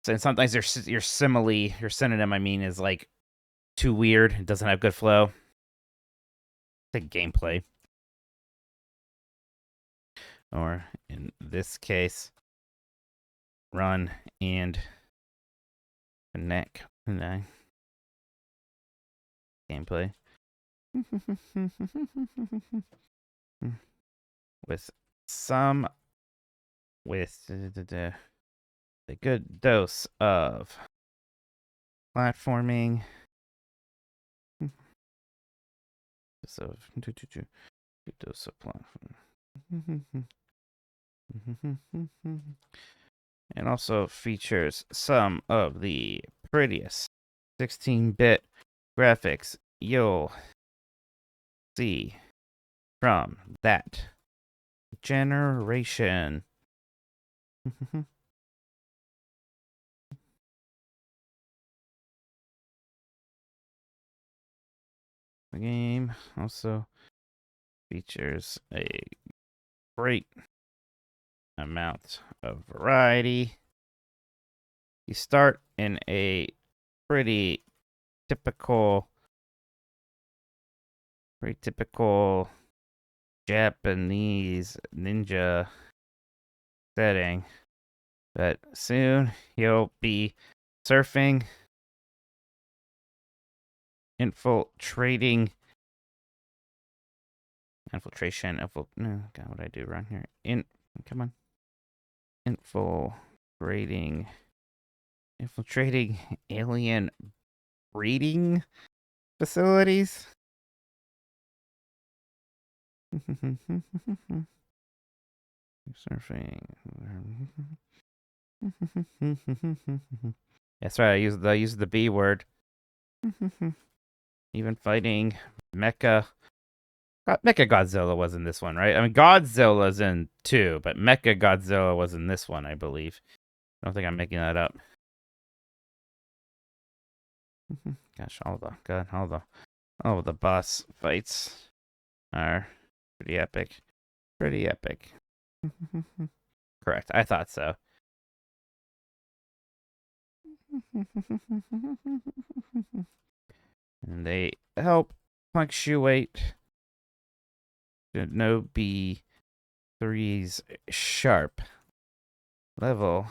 So, and sometimes your simile, your synonym, I mean, is like too weird. It doesn't have good flow. It's like gameplay. Or in this case, run and connect. Gameplay. With a good dose of platforming. So, good dose of platforming. And also features some of the prettiest 16-bit graphics you'll see from that generation. The game also features a great amount of variety. You start in a pretty typical Japanese ninja setting, but soon you'll be surfing, infiltration. No, God, what did I do wrong here? Infiltrating alien breeding facilities. Surfing. That's right. I used the B word. Even fighting Mecha Godzilla was in this one, right? I mean, Godzilla's in 2, but Mecha Godzilla was in this one, I believe. I don't think I'm making that up. Gosh, all the boss fights are pretty epic. Pretty epic. Correct. I thought so. And they help punctuate Shinobi III's sharp level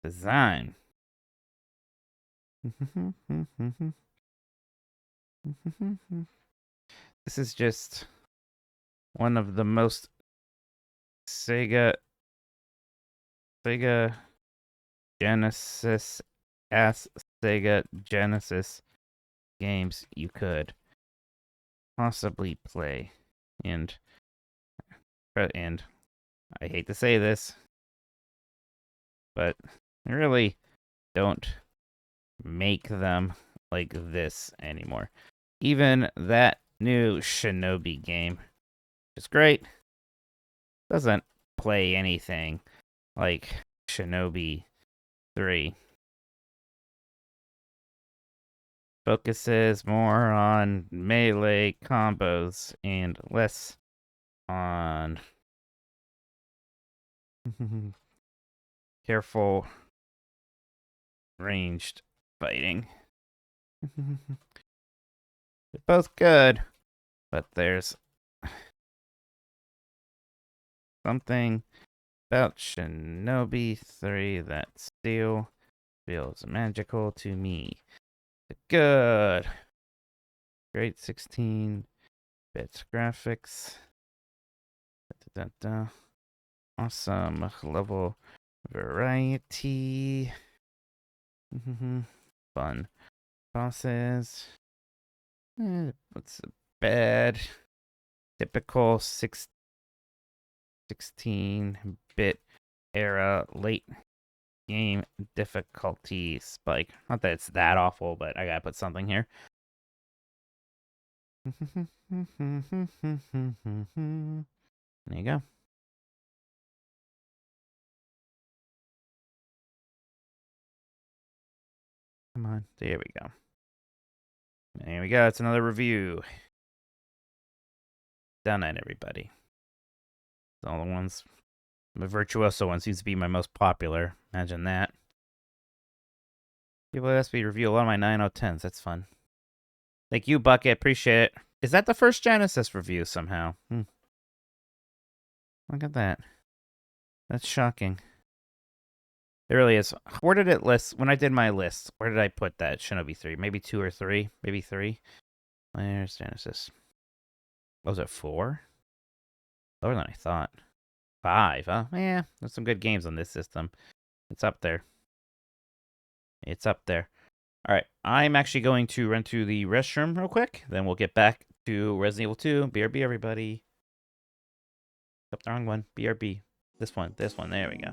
design. This is just one of the most Sega Genesis games you could possibly play. And I hate to say this, but I really don't make them like this anymore. Even that new Shinobi game, which is great, doesn't play anything like Shinobi 3. Focuses more on melee combos and less on careful ranged fighting. They're both good, but there's something about Shinobi 3 that still feels magical to me. Good. Great 16-bit graphics. Awesome level variety. Fun bosses. What's bad? Typical 16-bit era late game difficulty spike. Not that it's that awful, but I gotta put something here. There you go. Come on. There we go. There we go. It's another review. Done it, everybody. All the ones. The Virtuoso one seems to be my most popular. Imagine that. People ask me to review a lot of my 9 out of 10s. That's fun. Thank you, Bucket. Appreciate it. Is that the first Genesis review somehow? Look at that. That's shocking. It really is. Where did it list? When I did my list, where did I put that? Shinobi 3. Maybe 2 or 3? Maybe 3? Where's Genesis? Was it 4? Lower than I thought. 5, huh? Yeah, there's some good games on this system. It's up there. It's up there. All right, I'm actually going to run to the restroom real quick. Then we'll get back to Resident Evil 2. BRB, everybody. Oh, the wrong one. BRB. This one. There we go.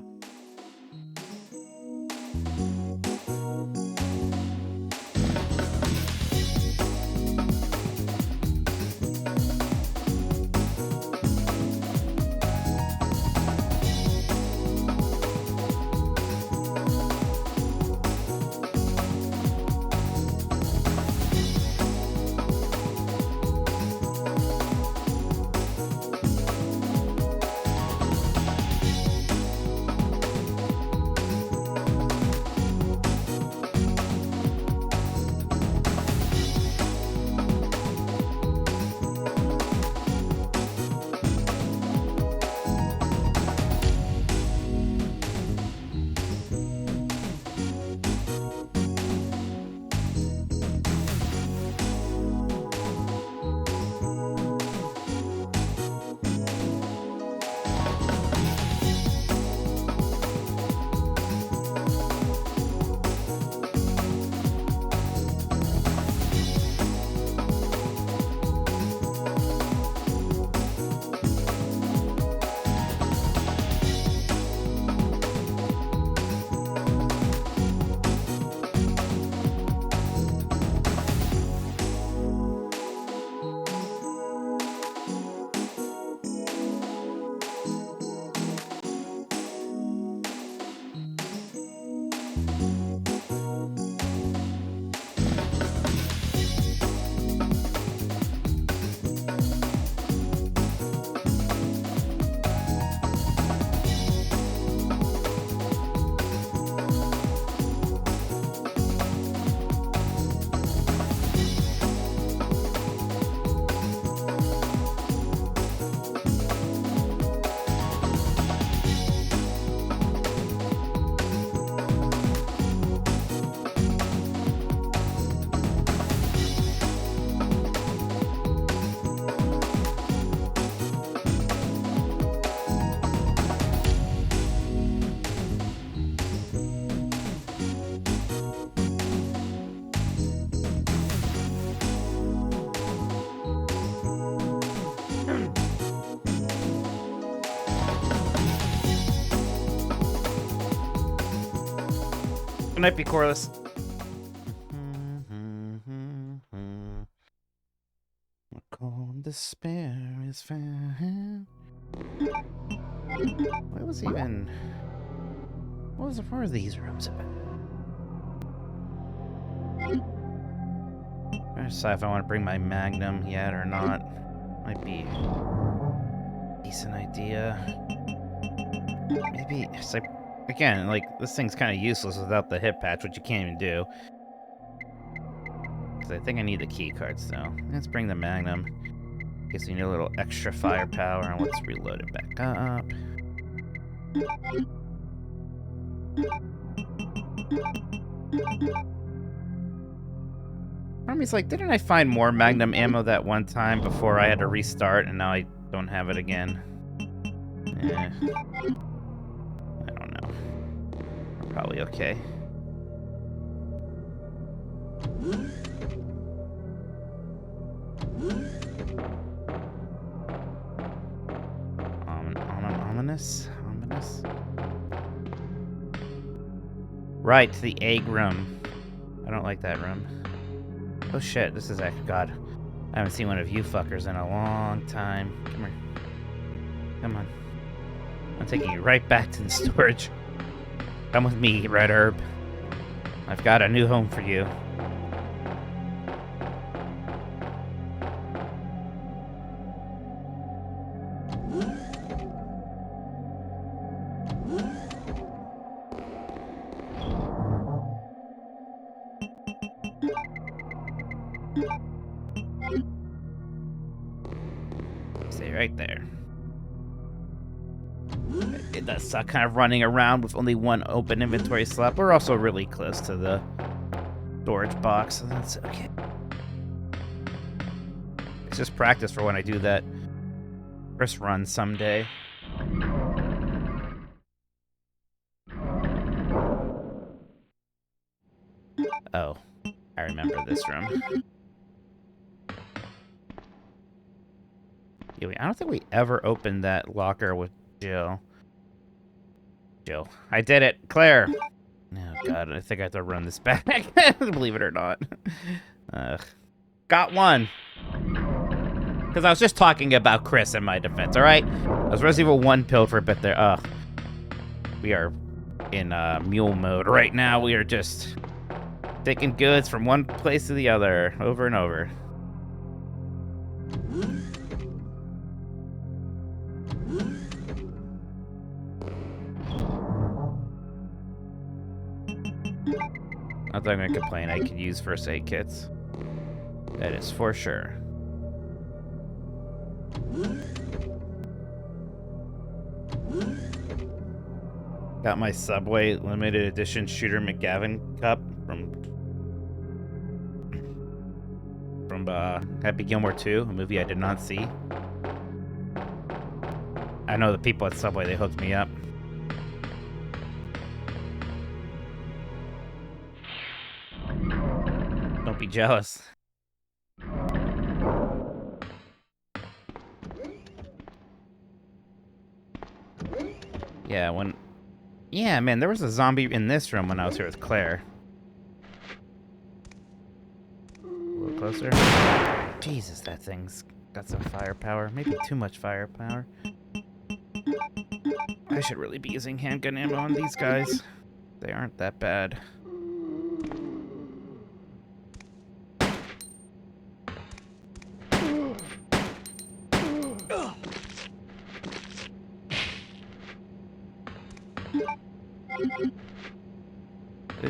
Good night, be Corliss. Cold despair is found. What was even? What were these rooms about? I'm trying to decide if I want to bring my Magnum yet or not. Might be a decent idea. Maybe it's like, again, like this thing's kind of useless without the hip patch, which you can't even do. Because I think I need the key cards though. Let's bring the Magnum. Guess we need a little extra firepower, and let's reload it back up. Part of me's like, didn't I find more Magnum ammo that one time before I had to restart, and now I don't have it again? I don't know. We're probably okay. Ominous. Right, the egg room. I don't like that room. Oh shit, this is actually, God. I haven't seen one of you fuckers in a long time. Come here. Come on. I'm taking you right back to the storage. Come with me, Red Herb. I've got a new home for you. Stay right there. It does suck kind of running around with only one open inventory slot. We're also really close to the storage box, so that's okay. It's just practice for when I do that first run someday. Oh, I remember this room. Yeah, I don't think we ever opened that locker with Jill. Jill. I did it! Claire! Oh god, I think I have to run this back. Believe it or not. Got one! Because I was just talking about Chris in my defense, alright? I was Resident Evil 1 pilled for a bit there. Ugh. We are in mule mode right now. We are just taking goods from one place to the other, over and over. Not that I'm gonna complain, I could use first aid kits. That is for sure. Got my Subway limited edition Shooter McGavin cup from Happy Gilmore 2, a movie I did not see. I know the people at Subway, they hooked me up. Don't be jealous. Yeah, man, there was a zombie in this room when I was here with Claire. A little closer. Jesus, that thing's got some firepower. Maybe too much firepower. I should really be using handgun ammo on these guys. They aren't that bad.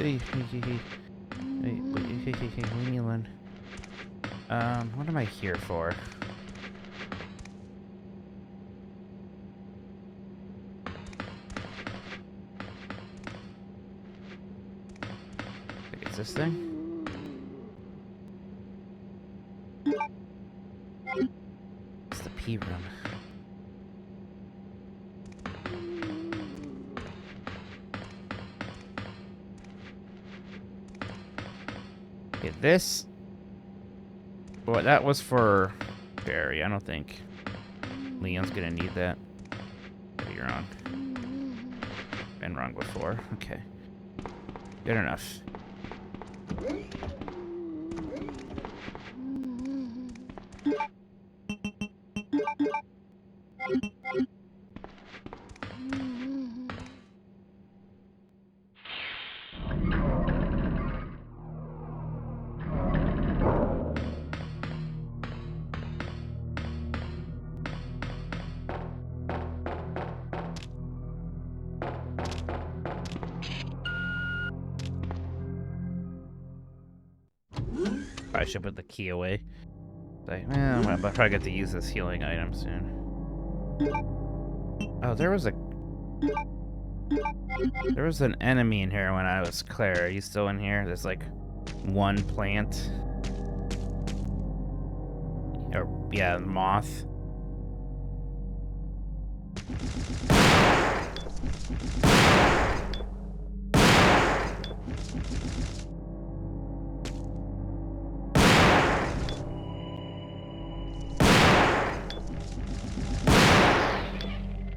Leave me alone. What am I here for? It's this thing? It's the P room. Okay, this... Well, that was for Barry. I don't think Leon's gonna need that. Oh, you're wrong. Been wrong before. Okay. Good enough. I should put the key away. Like, well, I'll probably get to use this healing item soon. Oh, there was an enemy in here when I was Claire. Are you still in here? There's like one plant. Or, yeah, moth.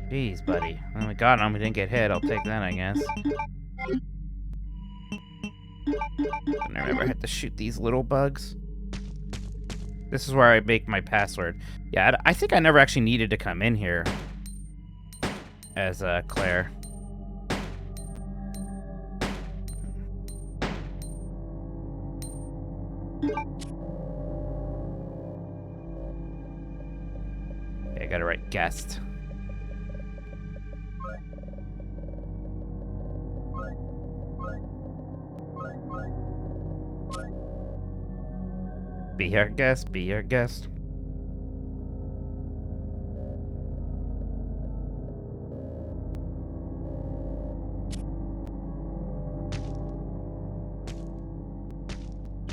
Jeez, buddy. Well, we got him. We didn't get hit. I'll take that, I guess. And I remember I had to shoot these little bugs. This is where I make my password. Yeah, I think I never actually needed to come in here as Claire. Okay, I gotta write guest. Be our guest, be our guest.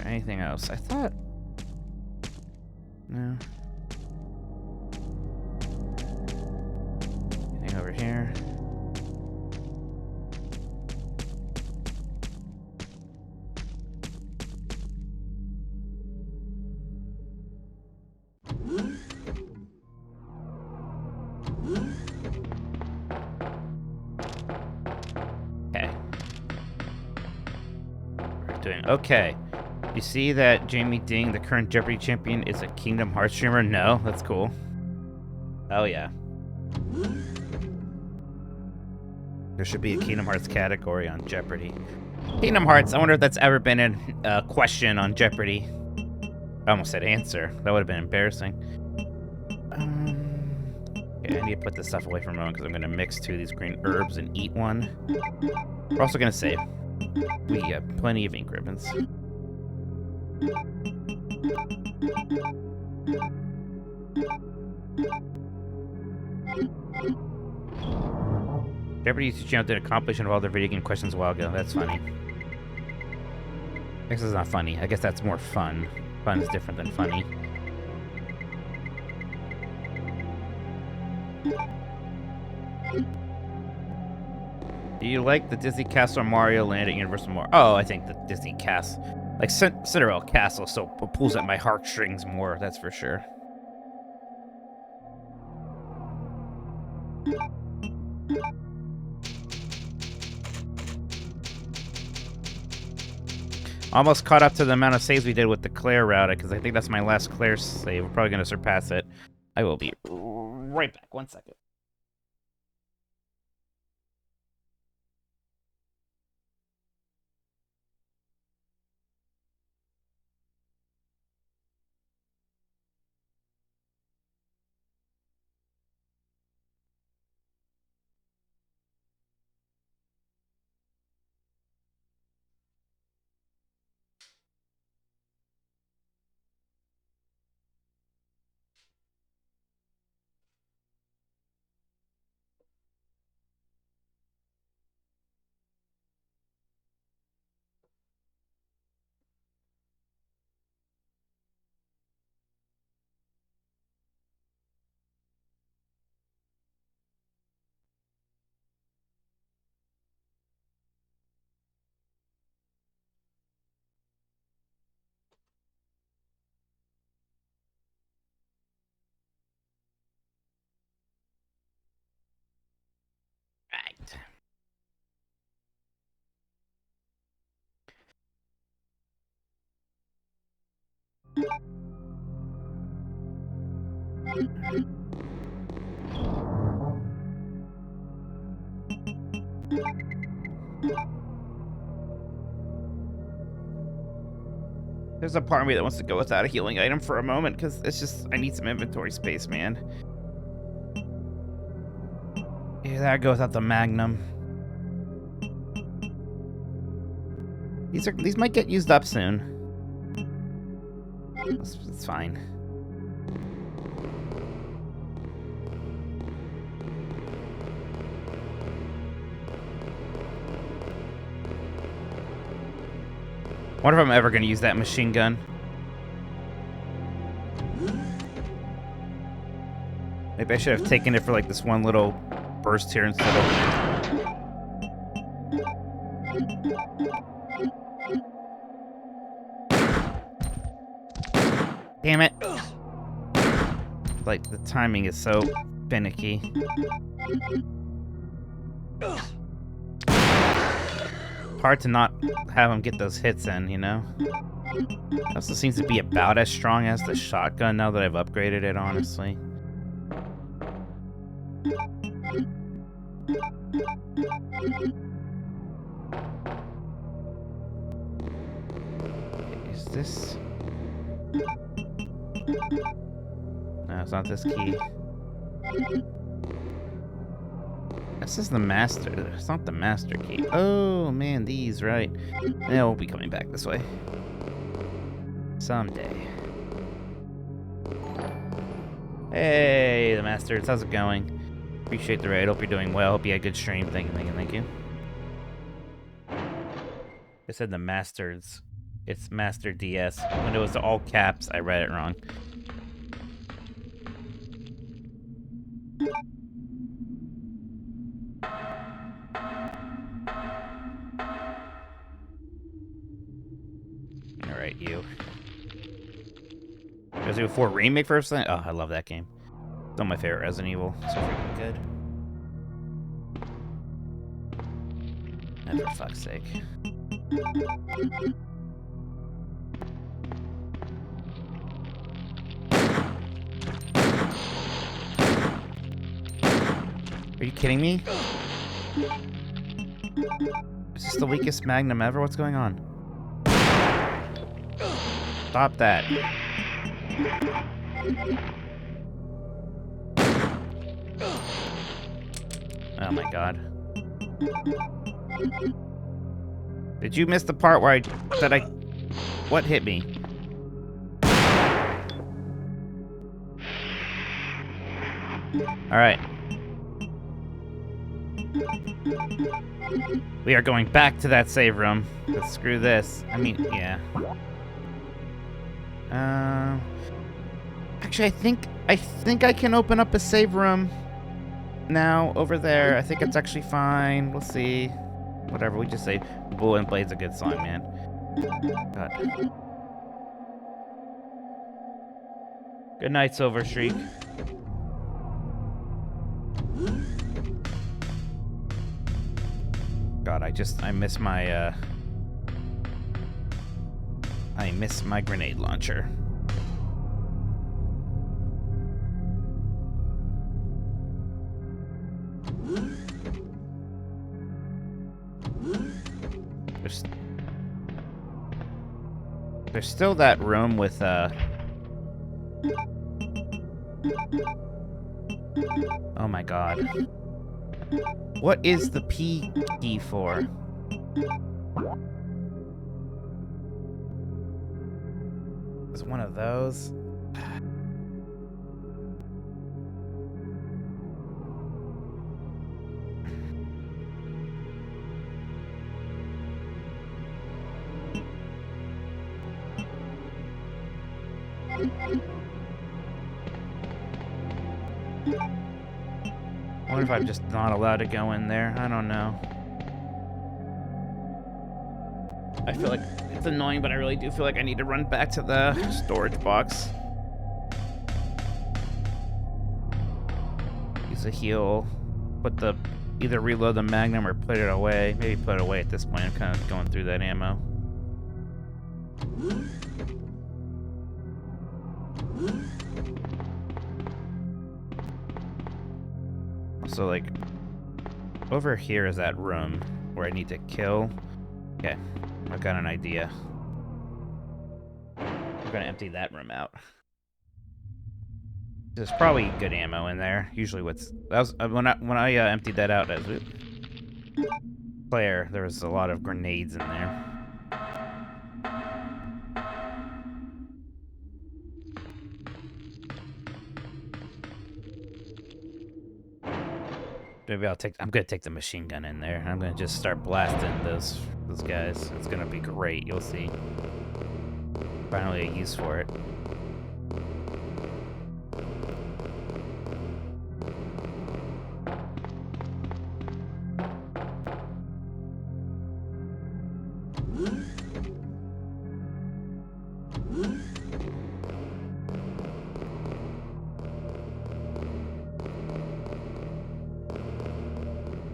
Anything else? I thought... No. Anything over here? Okay. We're doing okay. You see that Jamie Ding, the current Jeopardy champion, is a Kingdom Hearts streamer? No, that's cool. Oh yeah. There should be a Kingdom Hearts category on Jeopardy. Kingdom Hearts, I wonder if that's ever been a question on Jeopardy. I almost said answer. That would have been embarrassing. Okay, I need to put this stuff away for a moment because I'm going to mix 2 of these green herbs and eat one. We're also going to save. We got plenty of ink ribbons. Jeopardy YouTube channel did a compilation of all their video game questions a while ago. That's funny. I guess it's not funny. I guess that's more fun. Fun is different than funny. Do you like the Disney Castle or Mario Land at Universal more? Oh, I think the Disney Castle. Like, Cinderella Castle so pulls at my heartstrings more, that's for sure. Almost caught up to the amount of saves we did with the Claire route, because I think that's my last Claire save. We're probably going to surpass it. I will be right back. 1 second. Right. There's a part of me that wants to go without a healing item for a moment, because it's just, I need some inventory space, man. Yeah, that goes without the Magnum. These might get used up soon. It's fine. I wonder if I'm ever going to use that machine gun. Maybe I should have taken it for like this one little burst here instead of... Damn it. Like, the timing is so finicky. Hard to not have him get those hits in, you know? It also seems to be about as strong as the shotgun now that I've upgraded it, honestly. Is this... No, it's not this key. This is the master. It's not the master key. Oh, man, these, right. Yeah, we'll be coming back this way. Someday. Hey, the masters. How's it going? Appreciate the raid. Hope you're doing well. Hope you had a good stream. Thank you, thank you, thank you. I said the masters. It's Master DS. When it was all caps, I read it wrong. Alright, you. Resident Evil 4 Remake first thing? Oh, I love that game. It's one of my favorite Resident Evil. So freaking good. And for fuck's sake. Are you kidding me? Is this the weakest Magnum ever? What's going on? Stop that. Oh my god. Did you miss the part where what hit me? Alright. We are going back to that save room. Let's screw this. I mean, yeah. Actually, I think I can open up a save room now over there. I think it's actually fine. We'll see. Whatever, we just say Bull and Blade's a good song, man. God. Good night, Silver Streak. God, I miss my grenade launcher. There's still that room with oh my god. What is the P key for? Is one of those? I wonder if I'm just not allowed to go in there. I don't know. I feel like it's annoying, but I really do feel like I need to run back to the storage box. Use a heal. Either reload the Magnum or put it away. Maybe put it away at this point. I'm kind of going through that ammo. So, like, over here is that room where I need to kill. Okay, I've got an idea. We're gonna empty that room out. There's probably good ammo in there. Usually, when I emptied that out as player, there was a lot of grenades in there. Maybe I'm gonna take the machine gun in there. I'm gonna just start blasting those guys. It's gonna be great. You'll see. Finally a use for it.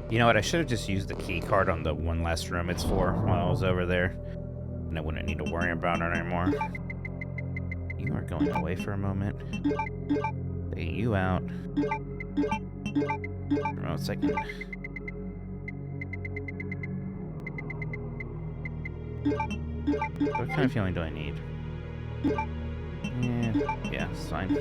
You know what? I should have just used the key card on the one last room it's for while I was over there. and I wouldn't need to worry about it anymore. You are going away for a moment. Taking you out. Remote second. What kind of feeling do I need? Yeah, it's fine.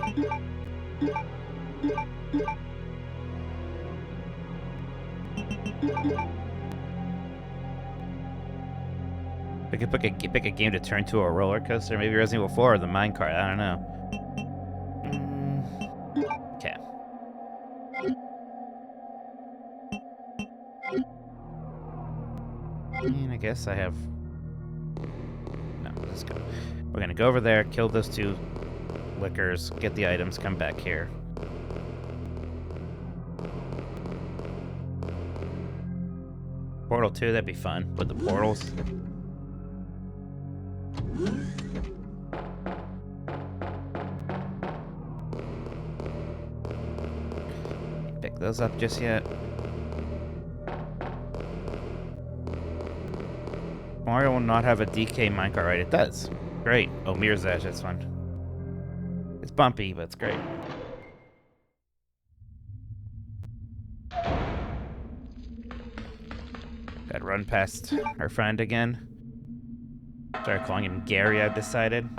I could pick a game to turn to a roller coaster, maybe Resident Evil 4 or the minecart, I don't know. Okay. And I guess I have... No, let's go. We're gonna go over there, kill those two lickers, get the items, come back here. Portal 2, that'd be fun, with the portals. Pick those up just yet. Mario will not have a DK minecart, right? It does. Great. Oh, Mirror's Edge, that's fun. It's bumpy, but it's great. Gotta run past our friend again. Started calling him Gary, I've decided.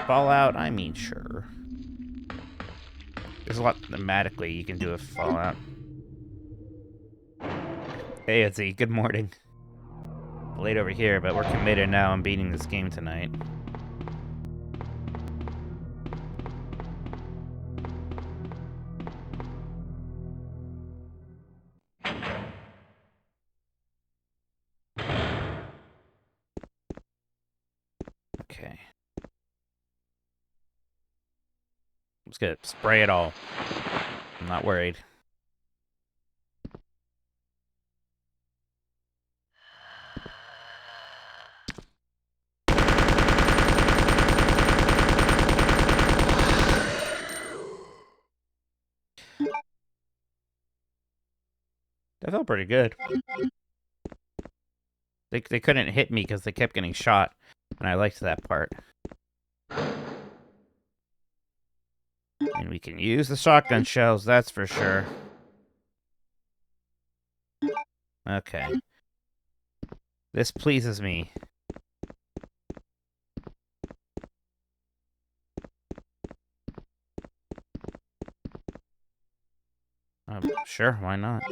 Fallout, I mean, sure. There's a lot thematically you can do with Fallout. Hey, Itzy, good morning. Late over here, but we're committed now. I'm beating this game tonight. Okay. I'm just gonna spray it all. I'm not worried. That felt pretty good. They couldn't hit me because they kept getting shot, and I liked that part. And we can use the shotgun shells, that's for sure. Okay. This pleases me. Sure, why not?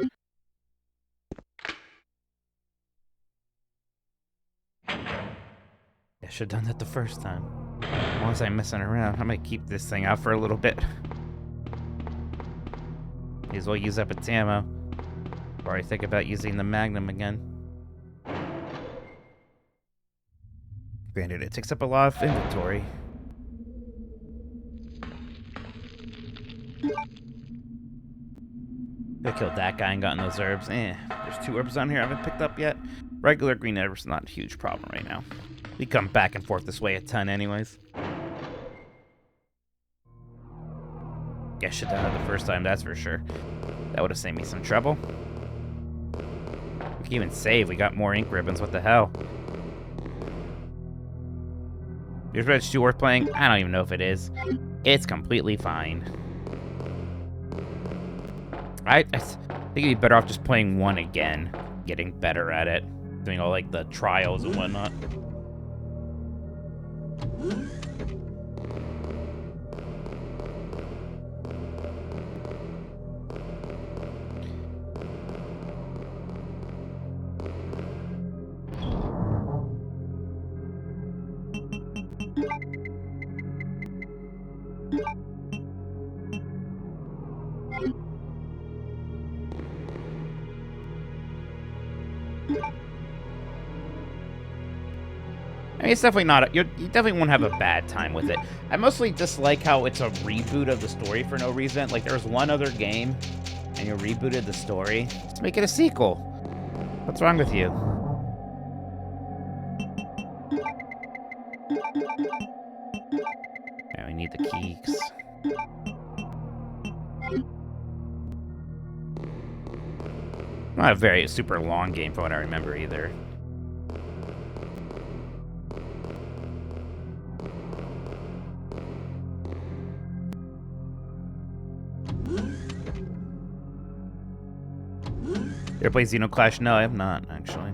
I should have done that the first time. Why was I messing around? I might keep this thing out for a little bit. May as well use up its ammo. Or I think about using the Magnum again. Granted, it takes up a lot of inventory. I killed that guy and gotten those herbs. There's 2 herbs on here I haven't picked up yet. Regular green herbs, not a huge problem right now. We come back and forth this way a ton anyways. Yeah, should have done it the first time, that's for sure. That would have saved me some trouble. We can even save, we got more ink ribbons, what the hell? Is Red 2 worth playing? I don't even know if it is. It's completely fine. I think it'd be better off just playing 1 again. Getting better at it. Doing all like the trials and whatnot. I mean, it's definitely not. You definitely won't have a bad time with it. I mostly dislike how it's a reboot of the story for no reason. Like, there's one other game, and you rebooted the story. Just make it a sequel. What's wrong with you? Yeah, we need the keys. Not a very super long game from what I remember either. ever played Xenoclash? No, I have not, actually.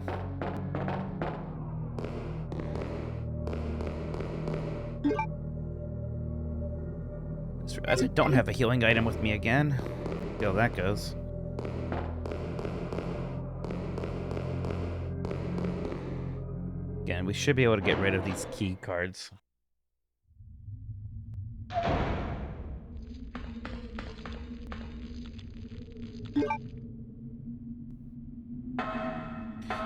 Just realized I don't have a healing item with me again. See how that goes. Again, we should be able to get rid of these key cards.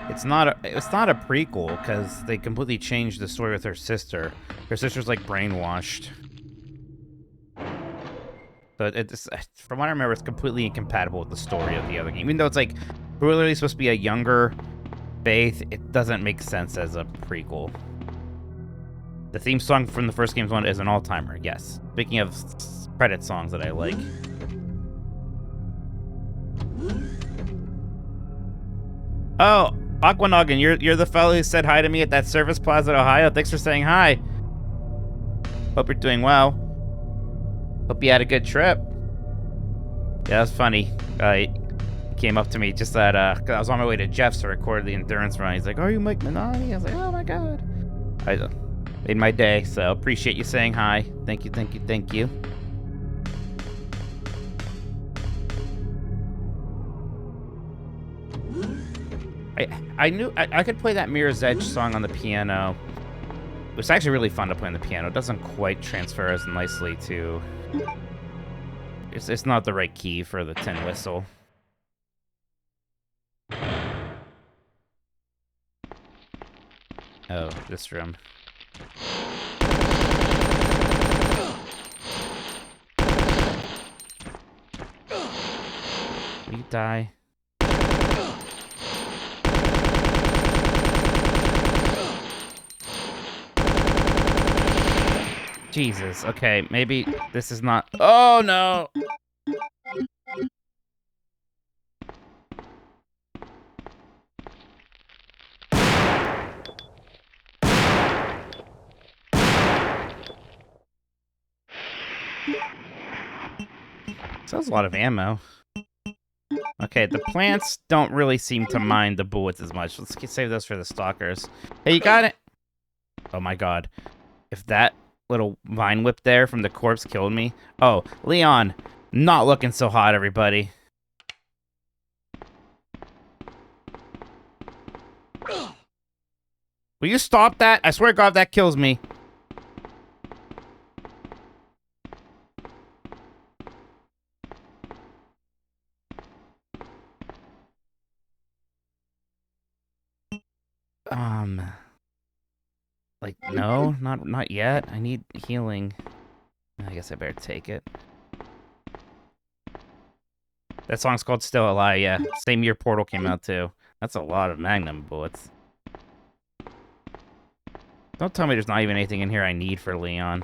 It's not a prequel because they completely changed the story with her sister. Her sister's like brainwashed. But it's, from what I remember, it's completely incompatible with the story of the other game. Even though it's like really supposed to be a younger Faith, it doesn't make sense as a prequel. The theme song from the first game's one is an all-timer, yes. Speaking of credit songs that I like. Oh, Aquanoggin, you're the fellow who said hi to me at that Service Plaza in Ohio. Thanks for saying hi. Hope you're doing well. Hope you had a good trip. Yeah, that's funny. He came up to me just at, 'cause I was on my way to Jeff's to record the endurance run. He's like, "Are you Mike Minotti?" I was like, "Oh my god." I made my day, so appreciate you saying hi. Thank you, thank you, thank you. I knew I could play that Mirror's Edge song on the piano. It's actually really fun to play on the piano. It doesn't quite transfer as nicely to... It's not the right key for the tin whistle. Oh, this room. Will you die? Jesus, okay, maybe this is not... Oh, no! So that's a lot of ammo. Okay, the plants don't really seem to mind the bullets as much. Let's save those for the stalkers. Hey, you got it? Oh my god. If that little vine whip there from the corpse killed me... Oh, Leon, not looking so hot, everybody. Will you stop that? I swear to God, that kills me. Like, no, not yet. I need healing. I guess I better take it. That song's called Still Alive, yeah. Same year Portal came out, too. That's a lot of Magnum bullets. Don't tell me there's not even anything in here I need for Leon.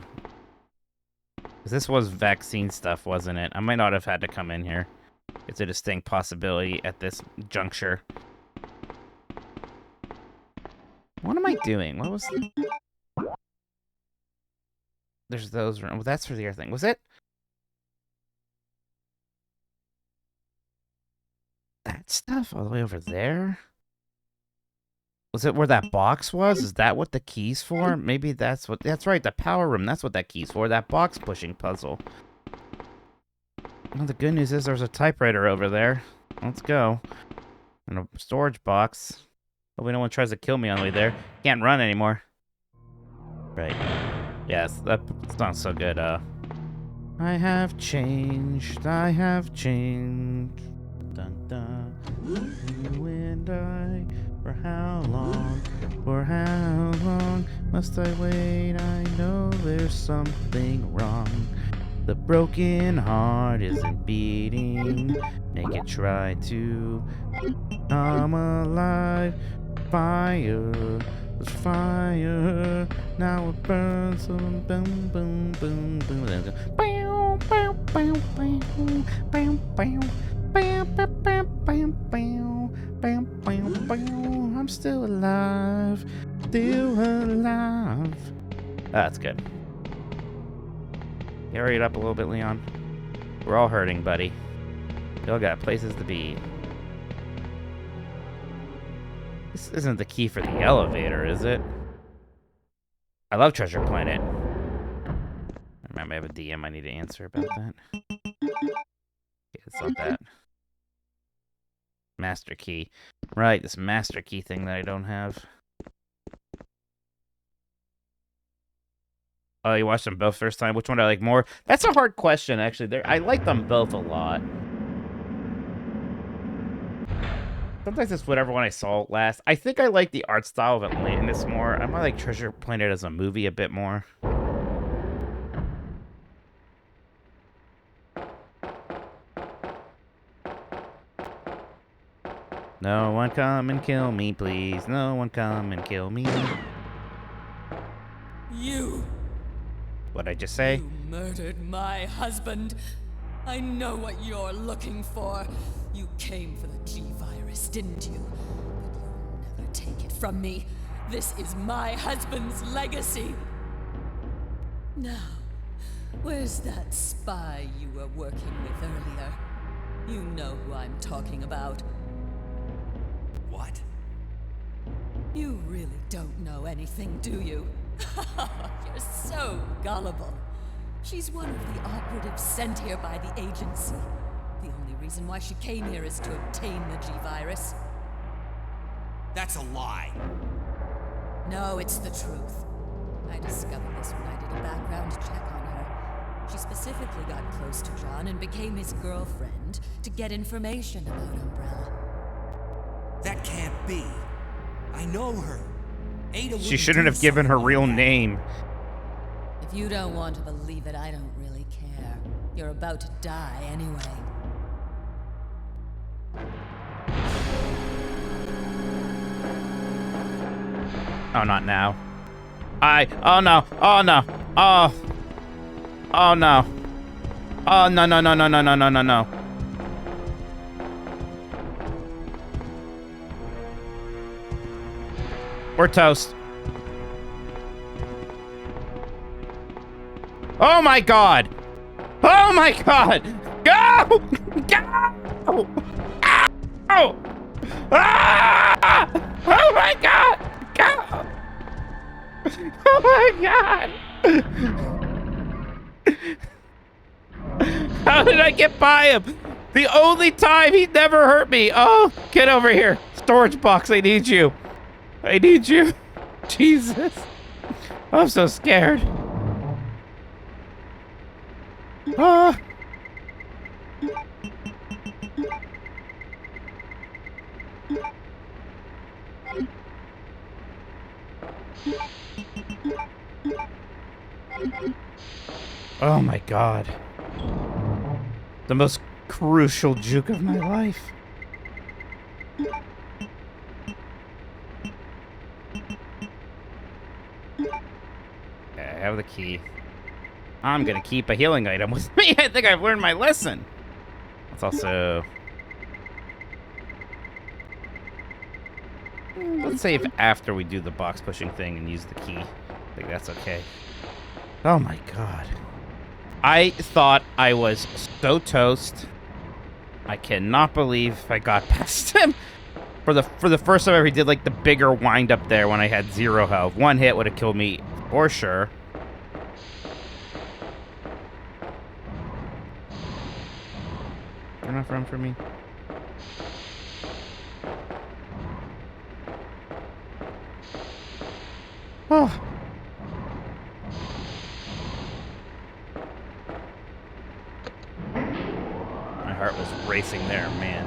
Because this was vaccine stuff, wasn't it? I might not have had to come in here. It's a distinct possibility at this juncture. What am I doing? What was... There's those... Well, that's for the other thing. Was it... That stuff all the way over there? Was it where that box was? Is that what the key's for? Maybe that's what... That's right, the power room. That's what that key's for. That box pushing puzzle. Well, the good news is there's a typewriter over there. Let's go. And a storage box. Hopefully no one tries to kill me on the way there. Can't run anymore. Right. Yes, that sounds so good. I have changed. I have changed. Dun, dun. You and I. For how long? For how long must I wait? I know there's something wrong. The broken heart isn't beating. Make it try to come alive. Fire, there's fire. Now it burns. Boom, boom, boom, boom, boom. Bam, bam, bam, bam, bam, bam, bam, bam, bam, bam, bam, bam, bam. I'm still alive, still alive. That's good. Hurry it up a little bit, Leon. We're all hurting, buddy. We all got places to be. This isn't the key for the elevator, is it? I love Treasure Planet. I remember I have a DM I need to answer about that. Okay, it's not that. Master key. Right, this master key thing that I don't have. Oh, you watched them both first time? Which one do I like more? That's a hard question, actually. I like them both a lot. Sometimes it's whatever one I saw last. I think I like the art style of Atlantis more. I might like Treasure Planet as a movie a bit more. No one come and kill me, please. No one come and kill me. You! What'd I just say? You murdered my husband. I know what you're looking for. You came for the G-Virus, didn't you? But you'll never take it from me. This is my husband's legacy. Now, where's that spy you were working with earlier? You know who I'm talking about. What? You really don't know anything, do you? You're so gullible. She's one of the operatives sent here by the agency. The only reason why she came here is to obtain the G-Virus. That's a lie. No, it's the truth. I discovered this when I did a background check on her. She specifically got close to John and became his girlfriend to get information about Umbrella. That can't be. I know her. Ada She wouldn't shouldn't do have given her something real like that. name. If you don't want to believe it, I don't really care. You're about to die anyway. Oh, not now. Oh no. Oh no. Oh. Oh no. Oh no no no no no no no no no. We're toast. Oh my god. Oh my god. Go! Go! Ow! Ah! Oh my god! Go! Oh my god! How did I get by him? The only time he never hurt me. Oh, get over here. Storage box, I need you. I need you. Jesus. I'm so scared. Ah. Oh my god. The most crucial juke of my life. Okay, I have the key. I'm gonna keep a healing item with me. I think I've learned my lesson. Let's also... Let's save after we do the box pushing thing and use the key. I think that's okay. Oh my god. I thought I was so toast. I cannot believe I got past him. For the first time ever, he did like the bigger wind up there when I had 0 health. One hit would have killed me for sure. Turn off run for me. Oh. My heart was racing there, man.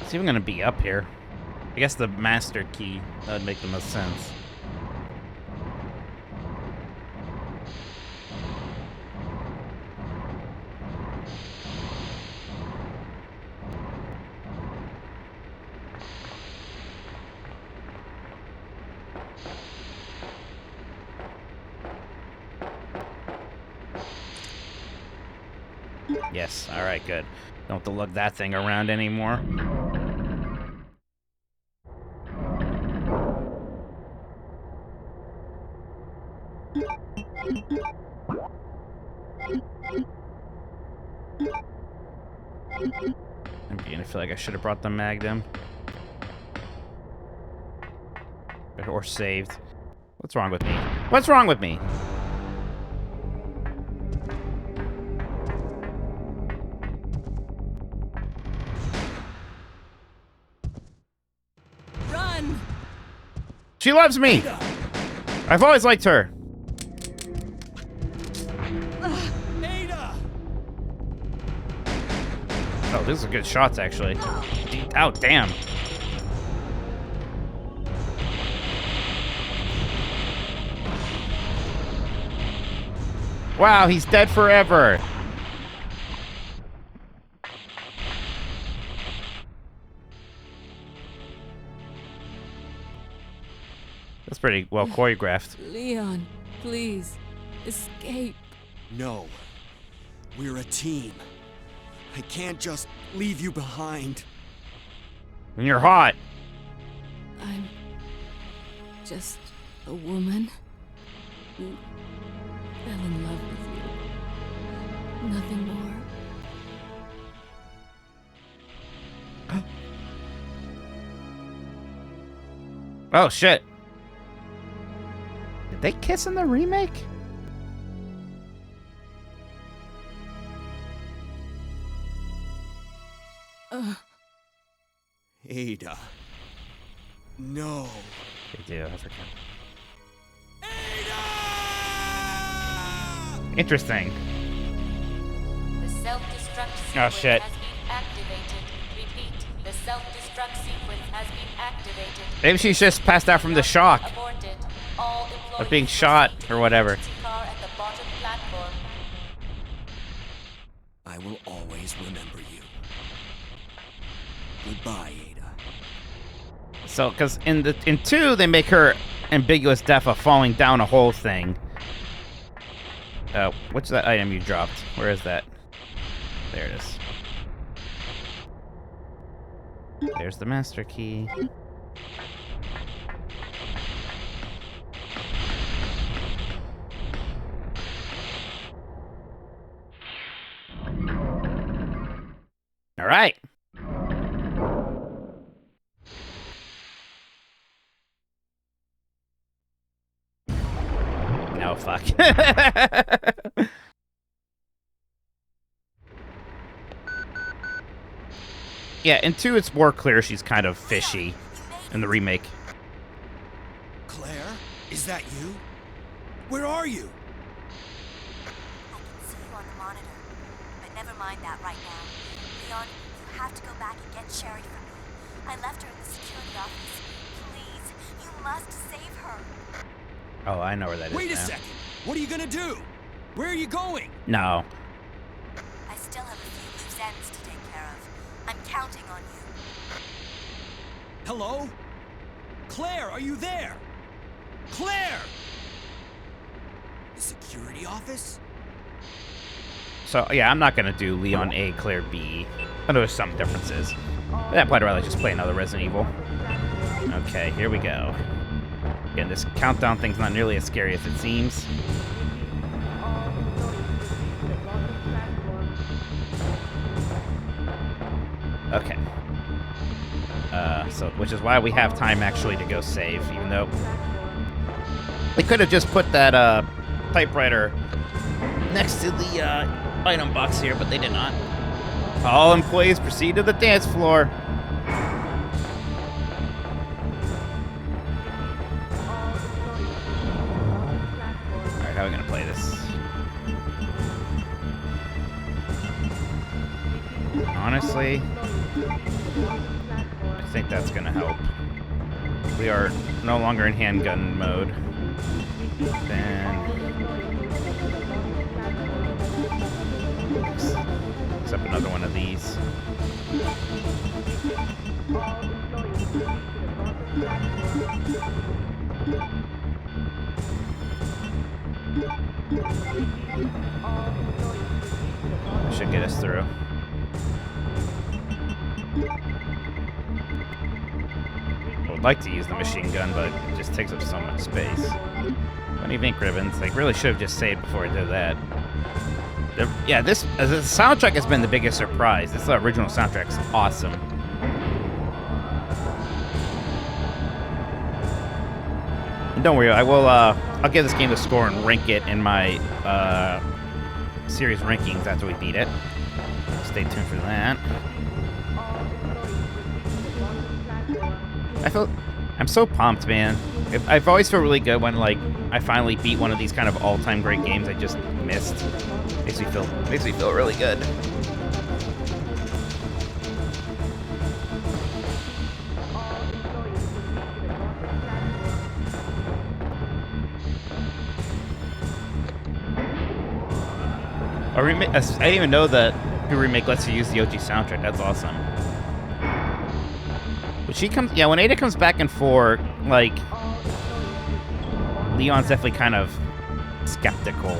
It's even gonna be up here. I guess the master key, that would make the most sense. Yes, alright, good. Don't have to lug that thing around anymore. I'm beginning to feel like I should have brought the Magnum. Or saved. What's wrong with me? What's wrong with me? Run! She loves me! I've always liked her. Ada! Oh, these are good shots, actually. Oh, damn. Wow, he's dead forever. That's pretty well choreographed. Leon, please, escape. No. We're a team. I can't just leave you behind. And you're hot. I'm just a woman who fell in love with you. Nothing more. Oh, shit. Did they kiss in the remake? Ada. No. They do, I forgot. Ada! Interesting. The self-destruct sequence Oh, shit. has been activated. Repeat, the self-destruct sequence has been activated. Maybe she's just passed out from the shock Aborted. All of being employees shot proceed to or whatever. the car at the bottom platform. I will always remember you. Goodbye, Ada. So, because in 2, they make her ambiguous death of falling down a whole thing. What's that item you dropped? Where is that? There it is. There's the master key. All right. No, fuck. Yeah, in 2 it's more clear she's kind of fishy in the remake. Claire? Is that you? Where are you? I can see you on the monitor, but never mind that right now. Leon, you have to go back and get Sherry for me. I left her in the security office. Please, you must save her. Oh, I know where that is Wait a now. second. What are you gonna do? Where are you going? No. I still have a few loose ends to take care of. I'm counting on you. Hello? Claire, are you there? Claire! The security office? So, yeah, I'm not going to do Leon A, Claire B. I know there's some differences. At that point, I'd rather just play another Resident Evil. Okay, here we go. Again, this countdown thing's not nearly as scary as it seems. Okay. So, which is why we have time actually to go save, even though they could have just put that typewriter next to the item box here, but they did not. All employees proceed to the dance floor. Alright, how are we gonna play this? Honestly, I think that's gonna help. We are no longer in handgun mode. Then except another one of these. should get us through. I would like to use the machine gun, but it just takes up so much space. 20 ink ribbons. Like, really should have just saved before I did that. Yeah, the soundtrack has been the biggest surprise. This original soundtrack's awesome. And don't worry, I'll give this game a score and rank it in my series rankings after we beat it. Stay tuned for that. I'm so pumped, man. I've always felt really good when, like, I finally beat one of these kind of all-time great games I just missed. Makes me feel really good. I didn't even know that the remake lets you use the OG soundtrack. That's awesome. But when Ada comes back and forth, like, Leon's definitely kind of skeptical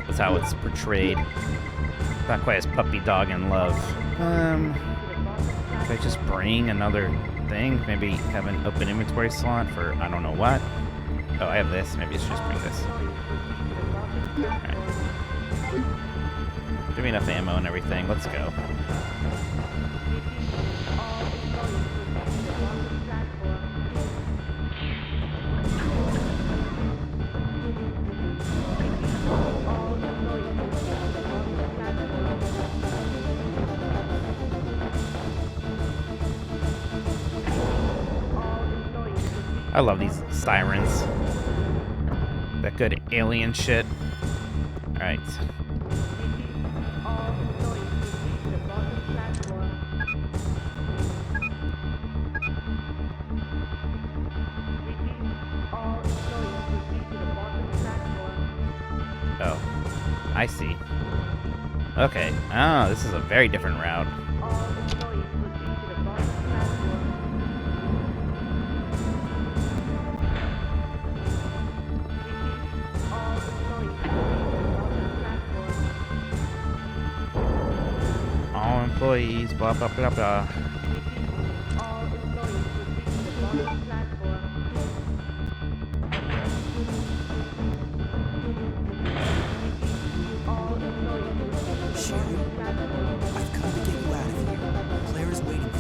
with how it's portrayed. Not quite as puppy dog in love. Could I just bring another thing? Maybe have an open inventory slot for I don't know what. Oh, I have this. Maybe I should just bring this. Alright. Give me enough ammo and everything. Let's go. I love these sirens. That good alien shit. Alright. Oh. I see. Okay. Oh, this is a very different route. Employees, blah blah blah blah. Sherry, I've come to get you out of here. Claire is waiting for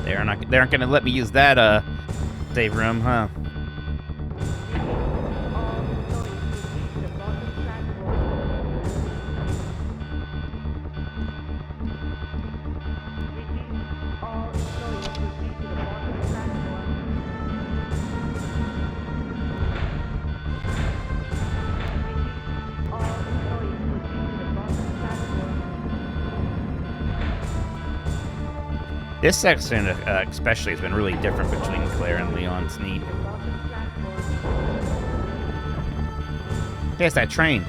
you. They aren't gonna let me use that save room, huh? This section, especially, has been really different between Claire and Leon. It's neat. There's that train.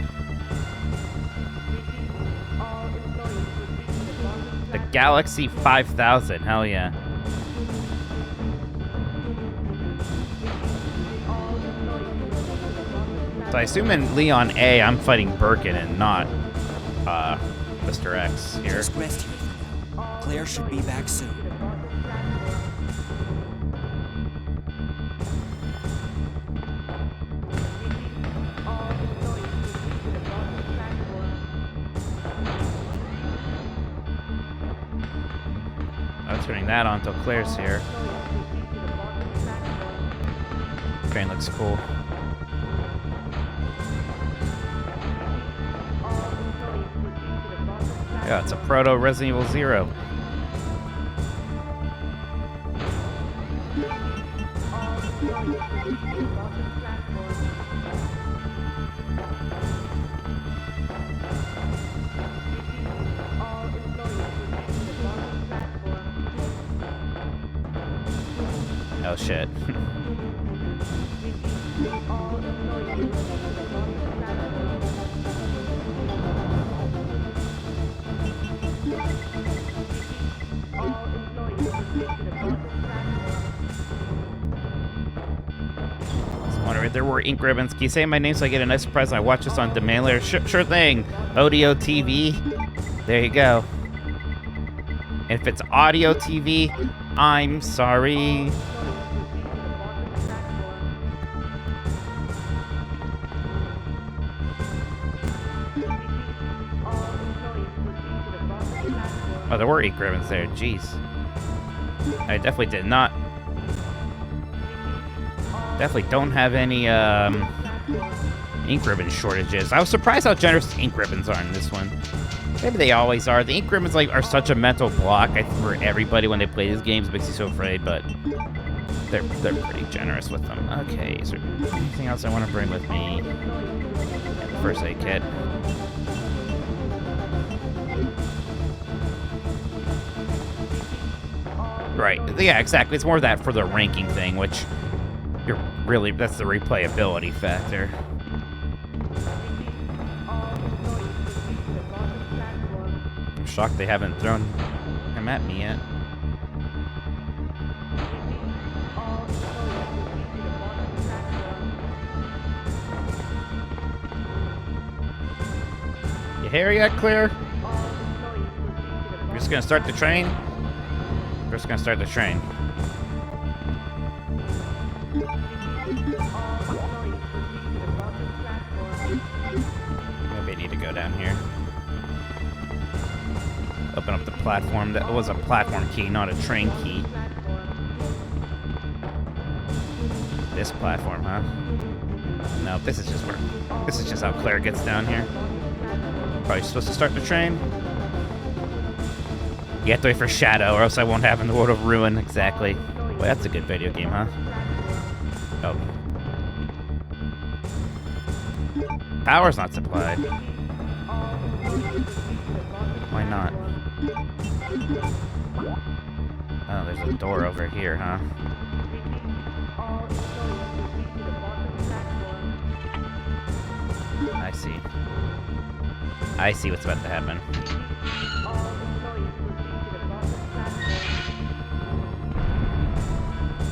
The Galaxy 5000. Hell yeah. So I assume in Leon A, I'm fighting Birkin and not Mr. X here. Just rest here for now. Claire should be back soon. I'm turning that on until Claire's here. Train looks cool. Yeah, it's a proto Resident Evil 0. Oh shit. there were ink ribbons. Can you say my name so I get a nice surprise when I watch this on demand later? Sure thing. Audio TV. There you go. And if it's audio TV, I'm sorry. Oh, there were ink ribbons there. Jeez. I definitely did not. Definitely don't have any ink ribbon shortages. I was surprised how generous ink ribbons are in this one. Maybe they always are. The ink ribbons are such a mental block for everybody when they play these games. It makes you so afraid, but they're pretty generous with them. Okay, is there anything else I want to bring with me? First aid kit. Right. Yeah, exactly. It's more of that for the ranking thing, which that's the replayability factor. I'm shocked they haven't thrown him at me yet. You here yet, Claire? We're just gonna start the train? We're just gonna start the train. Maybe I need to go down here. Open up the platform. That was a platform key, not a train key. This platform, huh? No, this is just how Claire gets down here. Probably supposed to start the train. You have to wait for Shadow, or else I won't have in the World of Ruin. Exactly. Boy, that's a good video game, huh? Oh. Power's not supplied. Why not? Oh, there's a door over here, huh? I see. I see what's about to happen.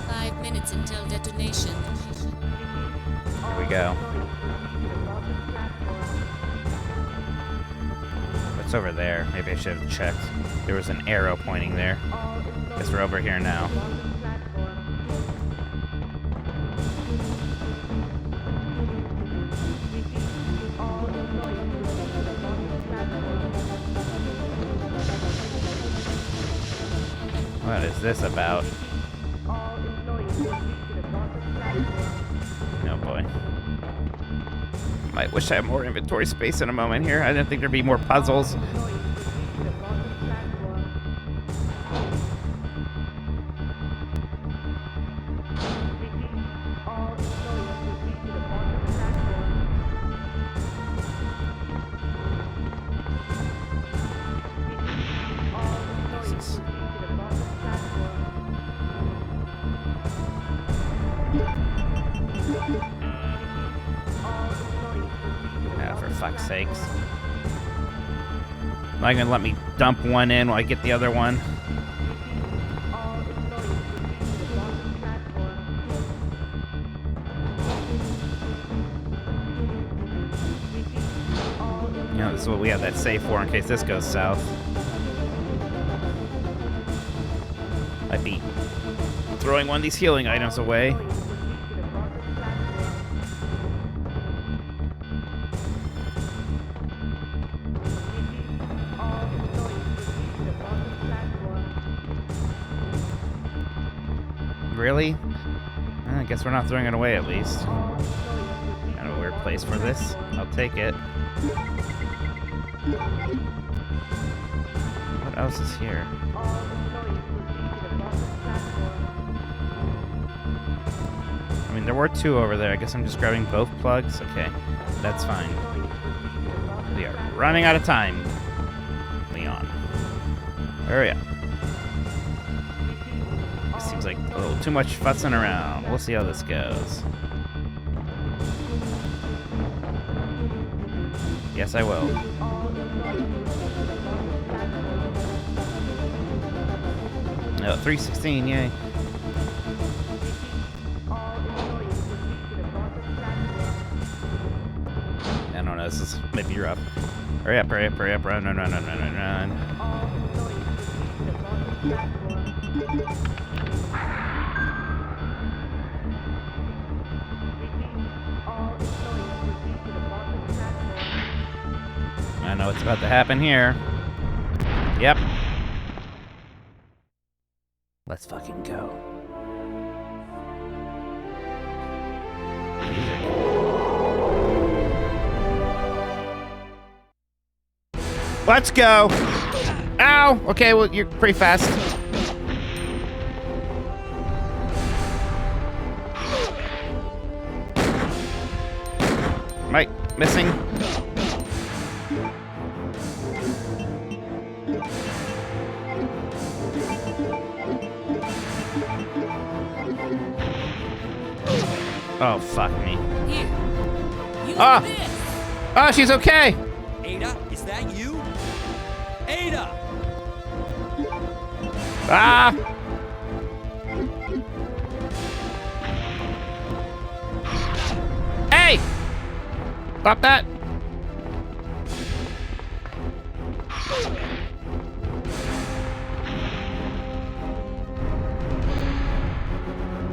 5 minutes until detonation. Here we go. What's over there? Maybe I should have checked. There was an arrow pointing there. Guess we're over here now. What is this about? Oh boy. Might wish I had more inventory space in a moment here. I didn't think there'd be more puzzles. Fuck's sakes. Not gonna let me dump one in while I get the other one. You know, this is what we have that save for in case this goes south. I'd be throwing one of these healing items away. Really? I guess we're not throwing it away at least. Kind of a weird place for this. I'll take it. What else is here? I mean, there were two over there. I guess I'm just grabbing both plugs. Okay, that's fine. We are running out of time, Leon. Hurry up. Seems like a little too much fussing around. We'll see how this goes. Yes, I will. Oh, 316, yay. you're up. Hurry up, hurry up, hurry up. Run, run, run, run, run, run, run. I know what's about to happen here. Yep. Let's fucking go. Let's go. Ow. Okay, well, you're pretty fast. Right, missing. Oh, fuck me. Here. You Ah! this. Oh, she's okay. Ada, is that you? Ada! Ah! Hey! Stop that.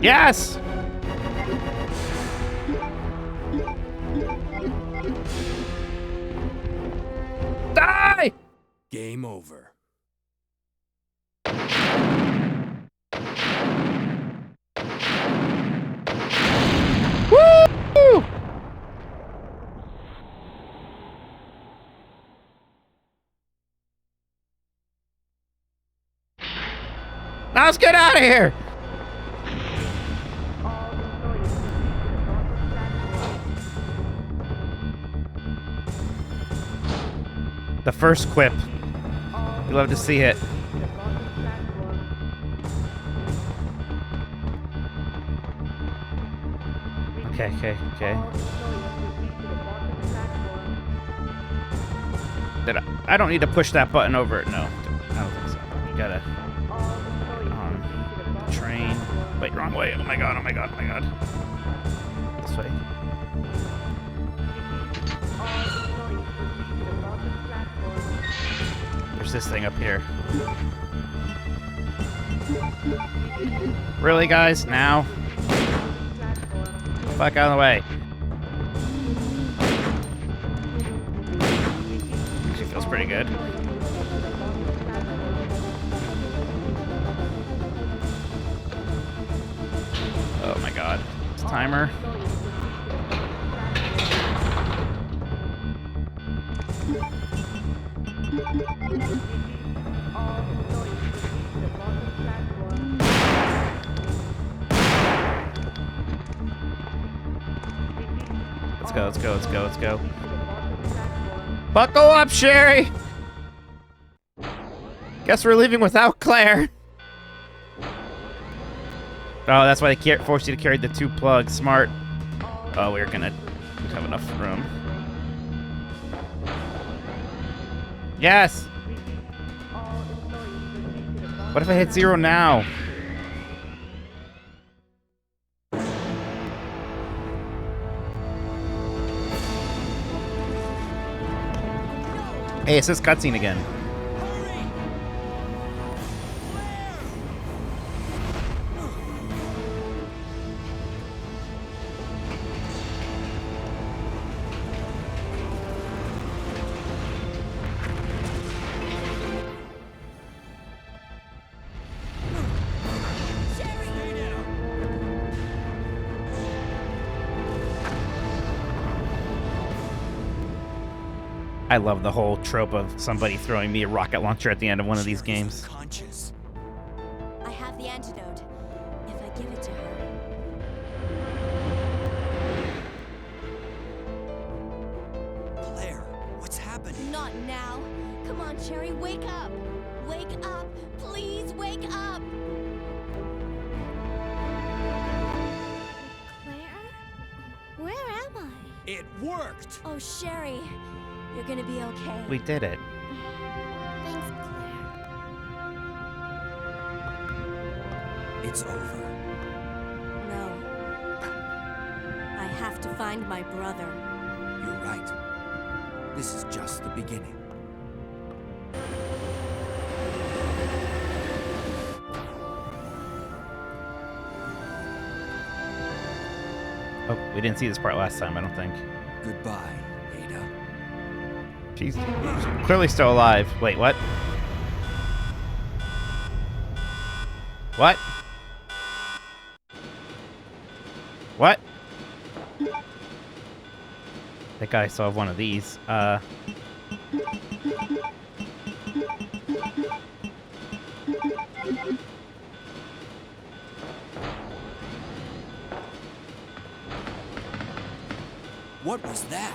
Yes! Die! Game over. Woo! Now let's get out of here! The first quip. You love to see it. Okay, okay, okay. I don't need to push that button over. No, I don't think so. You gotta get on the train. Wait, wrong way. Oh my god, oh my god, oh my god. This way. There's this thing up here. Really, guys? Now? Fuck out of the way. Actually feels pretty good. Oh my god. It's timer. Let's go, let's go, let's go, let's go. Buckle up, Sherry! Guess we're leaving without Claire. Oh, that's why they forced you to carry the 2 plugs. Smart. Oh, we're gonna have enough room. Yes! What if I hit 0 now? Hey, it says cutscene again. I love the whole trope of somebody throwing me a rocket launcher at the end of one of these games. Conscious. I have the antidote. If I give it to her. Claire, what's happening? Not now. Come on, Cherry, wake up. Wake up. Please wake up. Claire? Where am I? It worked! Oh, Sherry. You're gonna be okay. We did it. Thanks, Claire. It's over. No. I have to find my brother. You're right. This is just the beginning. Oh, we didn't see this part last time, I don't think. Goodbye, Ada. She's clearly still alive. Wait, what? What? What? That guy still have one of these. What was that?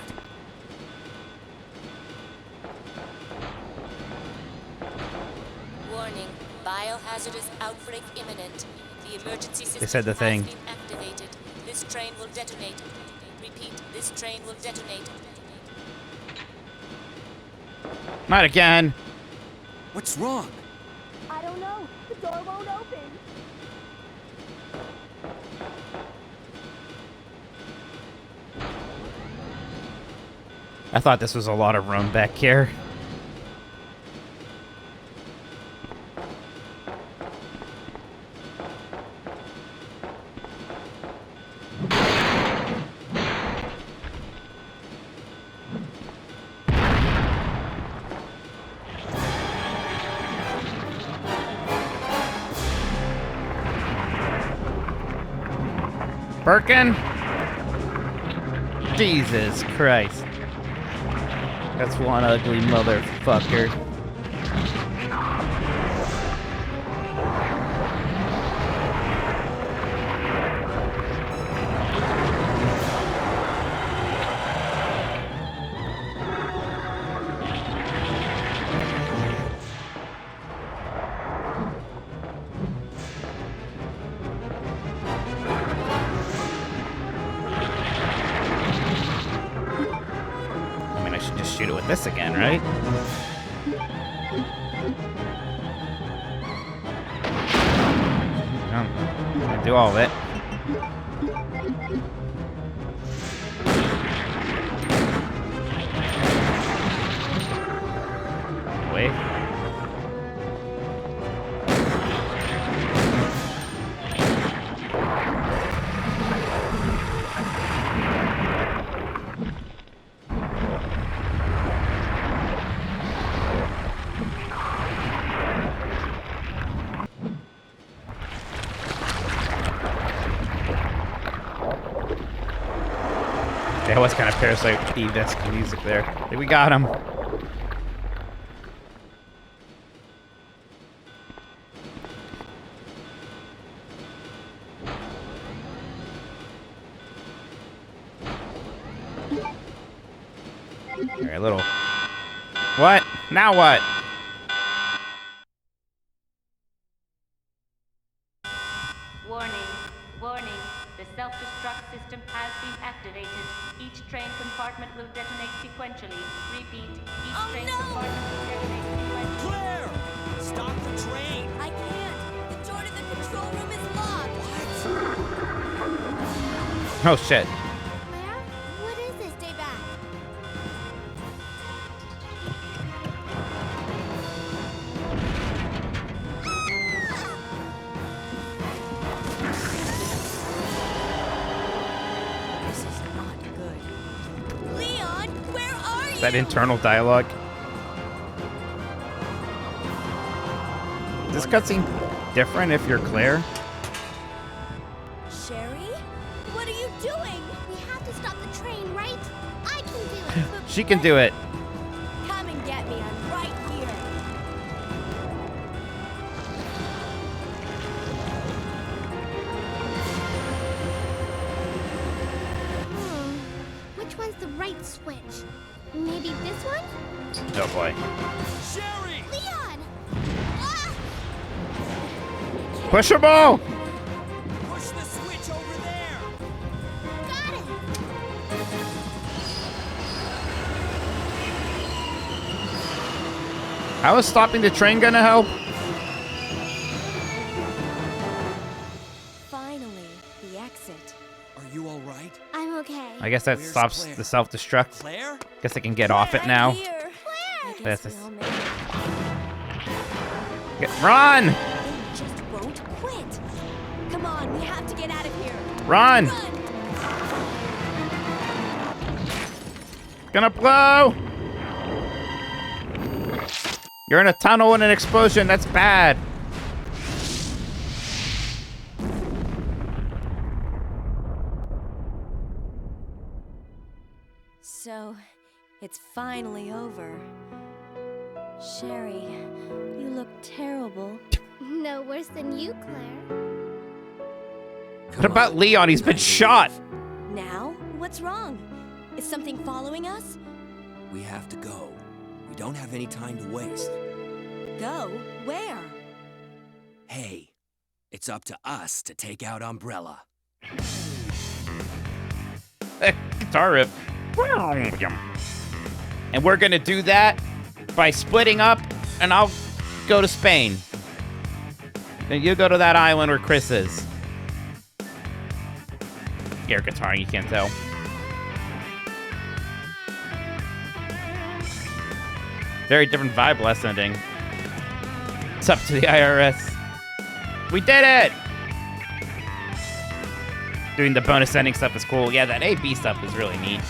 Warning. Biohazardous outbreak imminent. The emergency system They said the has thing. been activated. This train will detonate. Repeat, this train will detonate. Not again. What's wrong? I don't know. The door won't open. I thought this was a lot of room back here. Birkin? Jesus Christ. That's one ugly motherfucker. Shoot it with this again, right? I'll do all of it. Wait. That was kind of Parasite Eve-esque music there. I think we got him. Alright, little... What? Now what? Warning. Warning. The self-destruct system has been activated. Each train compartment will detonate sequentially. Repeat. Each train compartment will detonate sequentially. Claire! Stop the train! I can't. The door to the control room is locked. Oh shit. Claire? What is this? Stay back. This is not good. Leon, where are you? Is that internal dialogue? Is this cutscene different if you're Claire? Sherry? What are you doing? We have to stop the train, right? I can do it. but She can do it. Come and get me. I'm right here. Which one's the right switch? Maybe this one? Oh boy. Sherry! Leon! Ah! Pushable! Push the switch over there! Got it! How is stopping the train gonna help? Finally, the exit. Are you all right? I'm okay. I guess that Where's stops Claire? the self-destruct. Claire? Guess I can get off it now. Here. I That's guess a- we all made it. Run! They just won't quit. Come on, we have to get out of here. Run! Run! Gonna blow! You're in a tunnel and an explosion. That's bad. So, it's finally over. Sherry, you look terrible. No worse than you, Claire. What about Leon? He's been shot. Now? What's wrong? Is something following us? We have to go. We don't have any time to waste. Go? Where? Hey, it's up to us to take out Umbrella. Guitar riff. And we're gonna do that by splitting up, and I'll go to Spain. And you go to that island where Chris is. Air guitar, you can't tell. Very different vibe last ending. It's up to the IRS. We did it! Doing the bonus ending stuff is cool. Yeah, that A-B stuff is really neat.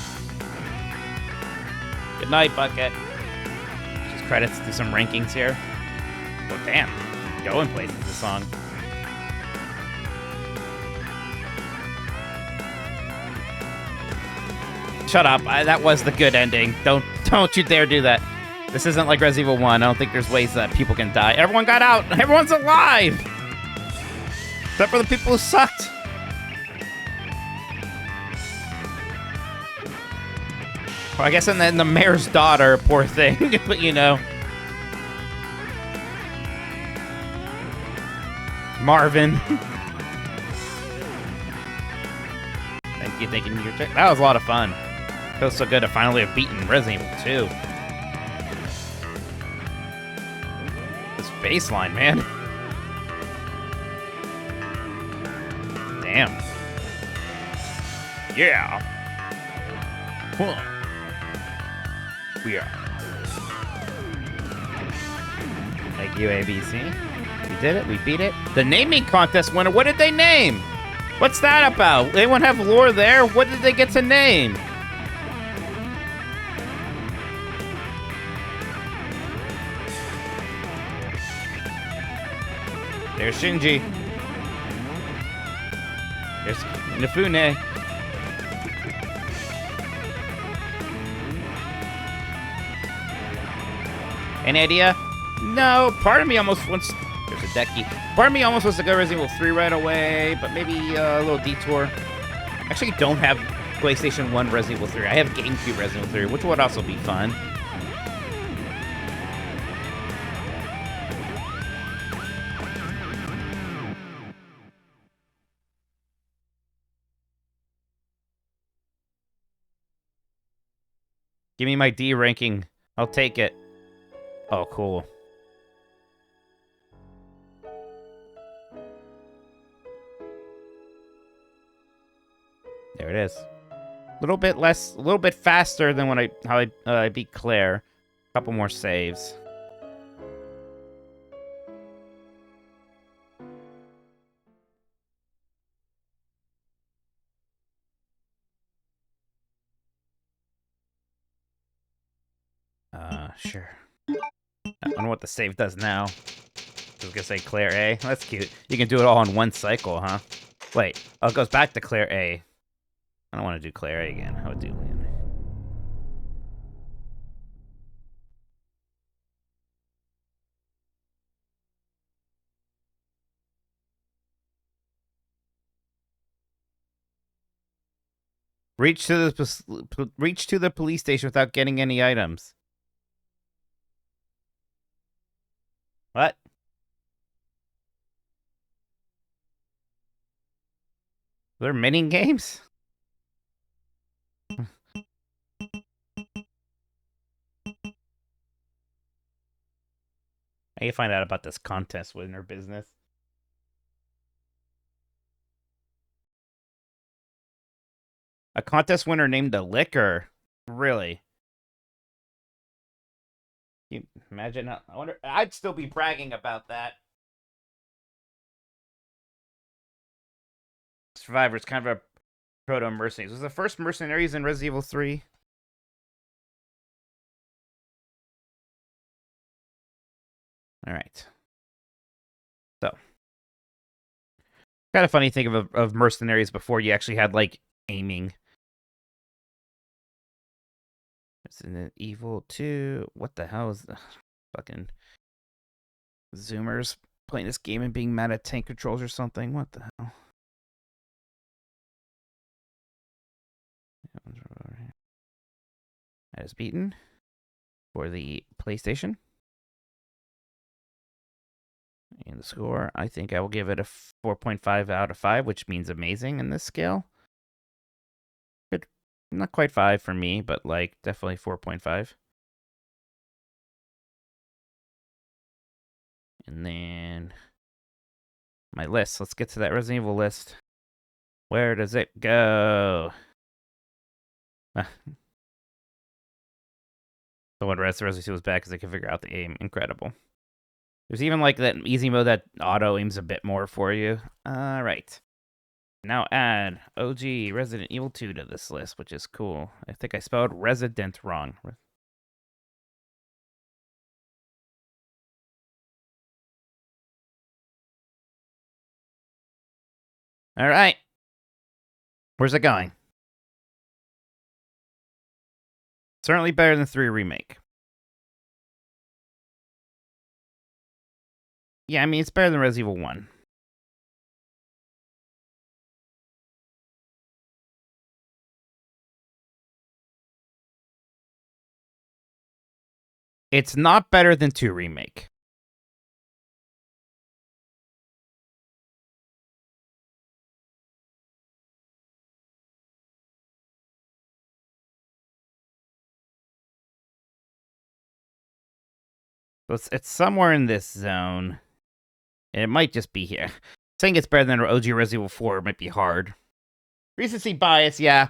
Good night, Bucket. Just credits to some rankings here. Oh, damn. Going places, this song. Shut up. That was the good ending. Don't you dare do that. This isn't like Resident Evil 1. I don't think there's ways that people can die. Everyone got out. Everyone's alive. Except for the people who sucked. Well, I guess and then the mayor's daughter, poor thing. But you know. Marvin. Thank you. That was a lot of fun. Feels so good to finally have beaten Resident Evil 2. This baseline, man. Damn. Yeah. Huh. We are. Thank you, ABC. We did it. We beat it. The naming contest winner. What did they name? What's that about? Anyone have lore there? What did they get to name? There's Shinji. There's Nifune. Any idea? No, part of me almost wants... There's a decky. Part of me almost wants to go Resident Evil 3 right away, but maybe a little detour. I actually don't have PlayStation 1 Resident Evil 3. I have GameCube Resident Evil 3, which would also be fun. Give me my D ranking. I'll take it. Oh, cool. There it is. A little bit less, a little bit faster than when I beat Claire. A couple more saves. Sure. I wonder what the save does now. I was gonna say Claire A. That's cute. You can do it all in one cycle, huh? Wait. Oh, it goes back to Claire A. I don't want to do Claire A again. I would do Leon. Reach to the police station without getting any items. What? They're mini games? I need to find out about this contest winner business. A contest winner named a liquor. Really? Can you imagine? I wonder. I'd still be bragging about that. Survivor's kind of a proto mercenaries. Was the first mercenaries in Resident Evil 3? All right. So, kind of funny think of mercenaries before you actually had like aiming. Resident Evil 2. What the hell is the fucking Zoomers playing this game and being mad at tank controls or something? What the hell? That is beaten for the PlayStation. And the score, I think I will give it a 4.5 out of 5, which means amazing in this scale. Good. Not quite 5 for me, but like definitely 4.5. And then my list. Let's get to that Resident Evil list. Where does it go? The one Resident Evil was bad because I could figure out the aim. Incredible. There's even like that easy mode that auto aims a bit more for you. All right. Now add OG Resident Evil 2 to this list, which is cool. I think I spelled resident wrong. All right. Where's it going? Certainly better than 3 Remake. Yeah, I mean, it's better than Resident Evil 1. It's not better than 2 Remake. It's somewhere in this zone. It might just be here. Saying it's better than OG Resident Evil 4 might be hard. Recency bias, yeah.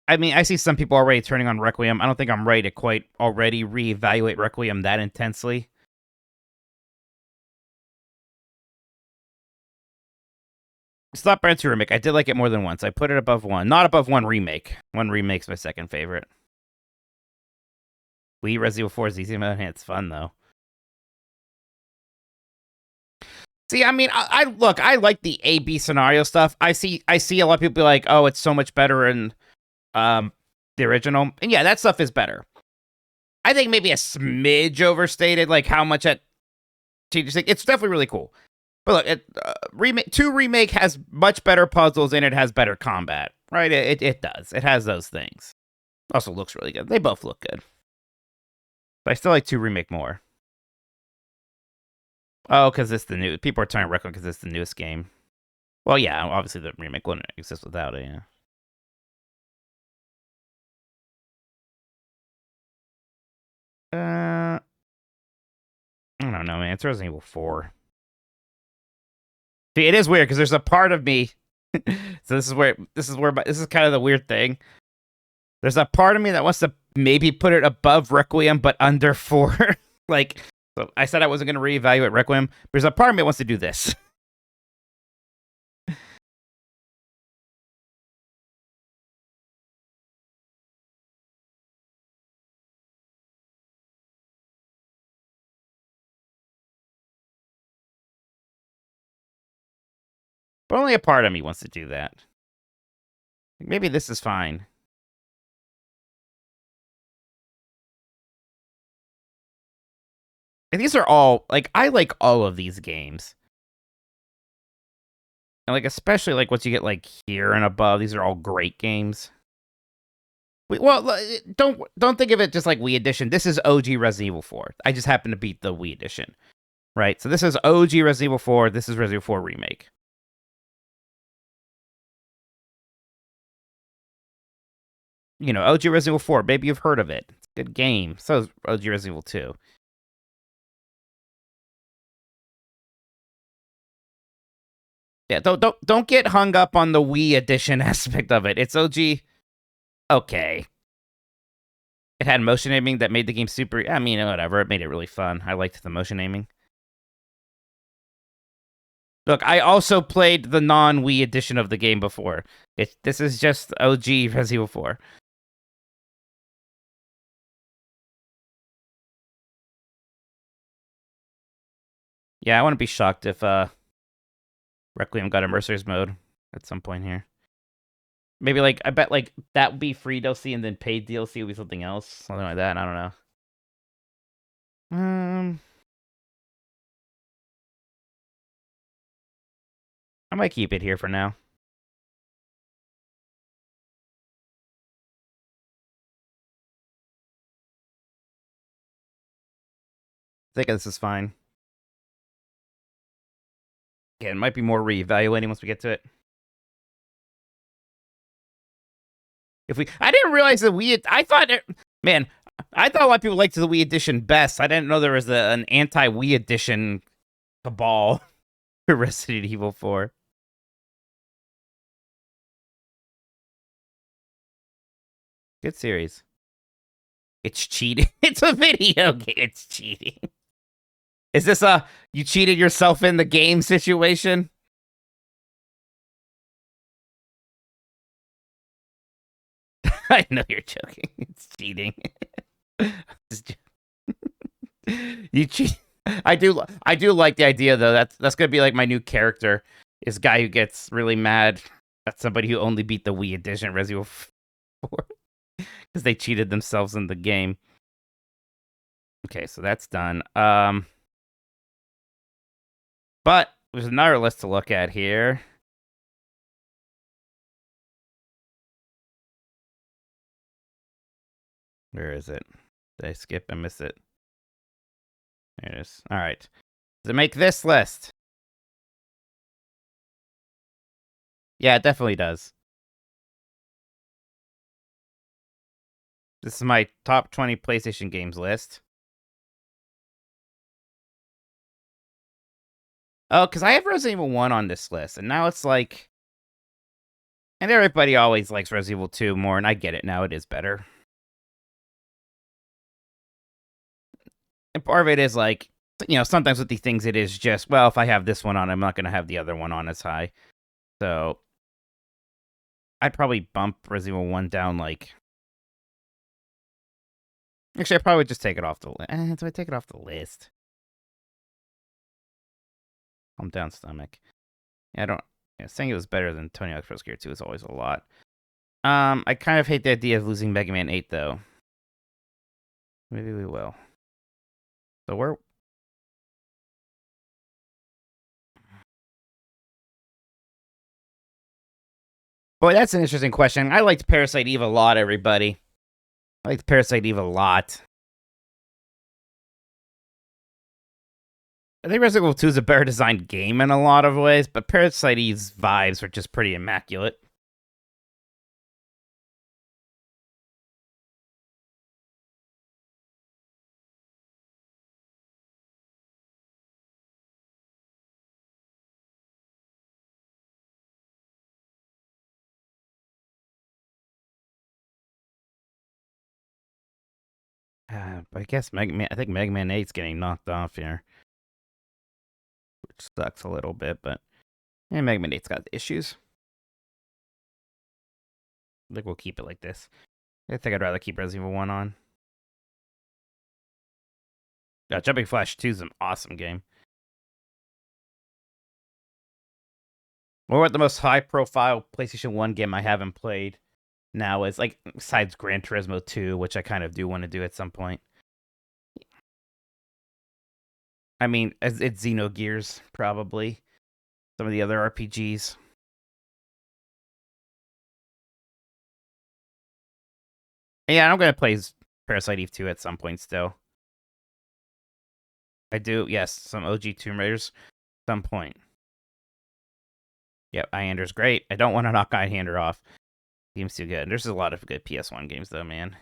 I mean, I see some people already turning on Requiem. I don't think I'm ready to quite already reevaluate Requiem that intensely. It's not better than 2 Remake. I did like it more than once. I put it above 1. Not above 1 Remake. 1 Remake's my second favorite. Wii Resident Evil 4 is easy mode. It's fun, though. See, I mean, I look, I like the A-B scenario stuff. I see a lot of people be like, oh, it's so much better in the original. And yeah, that stuff is better. I think maybe a smidge overstated, like how much it changes. It's definitely really cool. But look, 2 Remake has much better puzzles and it has better combat, right? It does. It has those things. Also looks really good. They both look good. But I still like 2 Remake more. Oh, because it's the new... People are turning Requiem because it's the newest game. Well, yeah, obviously the remake wouldn't exist without it, yeah. I don't know, man. It's Resident Evil 4. See, it is weird because there's a part of me... so this is kind of the weird thing. There's a part of me that wants to maybe put it above Requiem, but under 4. Like... So I said I wasn't going to reevaluate Requiem. But there's a part of me that wants to do this. But only a part of me wants to do that. Maybe this is fine. And these are all, like, I like all of these games. And, like, especially, like, once you get, like, here and above, these are all great games. Well, don't think of it just like Wii Edition. This is OG Resident Evil 4. I just happen to beat the Wii Edition. Right? So this is OG Resident Evil 4. This is Resident Evil 4 Remake. You know, OG Resident Evil 4. Maybe you've heard of it. It's a good game. So is OG Resident Evil 2. Yeah, don't get hung up on the Wii edition aspect of it. It's OG. Okay. It had motion aiming that made the game super. I mean, whatever. It made it really fun. I liked the motion aiming. Look, I also played the non-Wii edition of the game before. This is just OG Resident Evil 4. Yeah, I wouldn't be shocked if Requiem got a Mercer's mode at some point here. Maybe like I bet like that would be free DLC and then paid DLC would be something else, something like that. I don't know. I might keep it here for now. I think this is fine. Yeah, it might be more reevaluating once we get to it. I didn't realize that I thought a lot of people liked the Wii edition best. I didn't know there was an anti-Wii edition cabal for Resident Evil 4. Good series. It's cheating. It's a video game. It's cheating. Is this a you cheated yourself in the game situation? I know you're joking. It's cheating. You cheat. I do like the idea though. That's gonna be like my new character. Is guy who gets really mad at somebody who only beat the Wii edition Resident Evil 4 because they cheated themselves in the game. Okay, so that's done. But there's another list to look at here. Where is it? Did I skip and miss it? There it is. All right. Does it make this list? Yeah, it definitely does. This is my top 20 PlayStation games list. Oh, because I have Resident Evil 1 on this list, and now it's like... And everybody always likes Resident Evil 2 more, and I get it now. It is better. And part of it is like, you know, sometimes with these things it is just, well, if I have this one on, I'm not going to have the other one on as high. So, I'd probably bump Resident Evil 1 down like... Actually, I probably just take it off the list. Do I take it off the list? Calm down, stomach. Yeah, saying it was better than Tony Hawk's Pro Skater 2 is always a lot. I kind of hate the idea of losing Mega Man 8, though. Maybe we will. So we're... Boy, that's an interesting question. I liked Parasite Eve a lot, everybody. I liked Parasite Eve a lot. I think Resident Evil 2 is a better designed game in a lot of ways, but Parasite Eve's vibes are just pretty immaculate. But I guess Mega Man 8's getting knocked off here. Which sucks a little bit, but... Yeah, Mega Man 8's got issues. I think we'll keep it like this. I think I'd rather keep Resident Evil 1 on. Yeah, Jumping Flash 2 is an awesome game. Or what the most high-profile PlayStation 1 game I haven't played now is, like, besides Gran Turismo 2, which I kind of do want to do at some point. I mean, it's Xenogears, probably. Some of the other RPGs. Yeah, I'm going to play Parasite Eve 2 at some point still. I do, yes, some OG Tomb Raiders at some point. Yep, Iander's great. I don't want to knock Iander off. Game's too good. There's a lot of good PS1 games, though, man.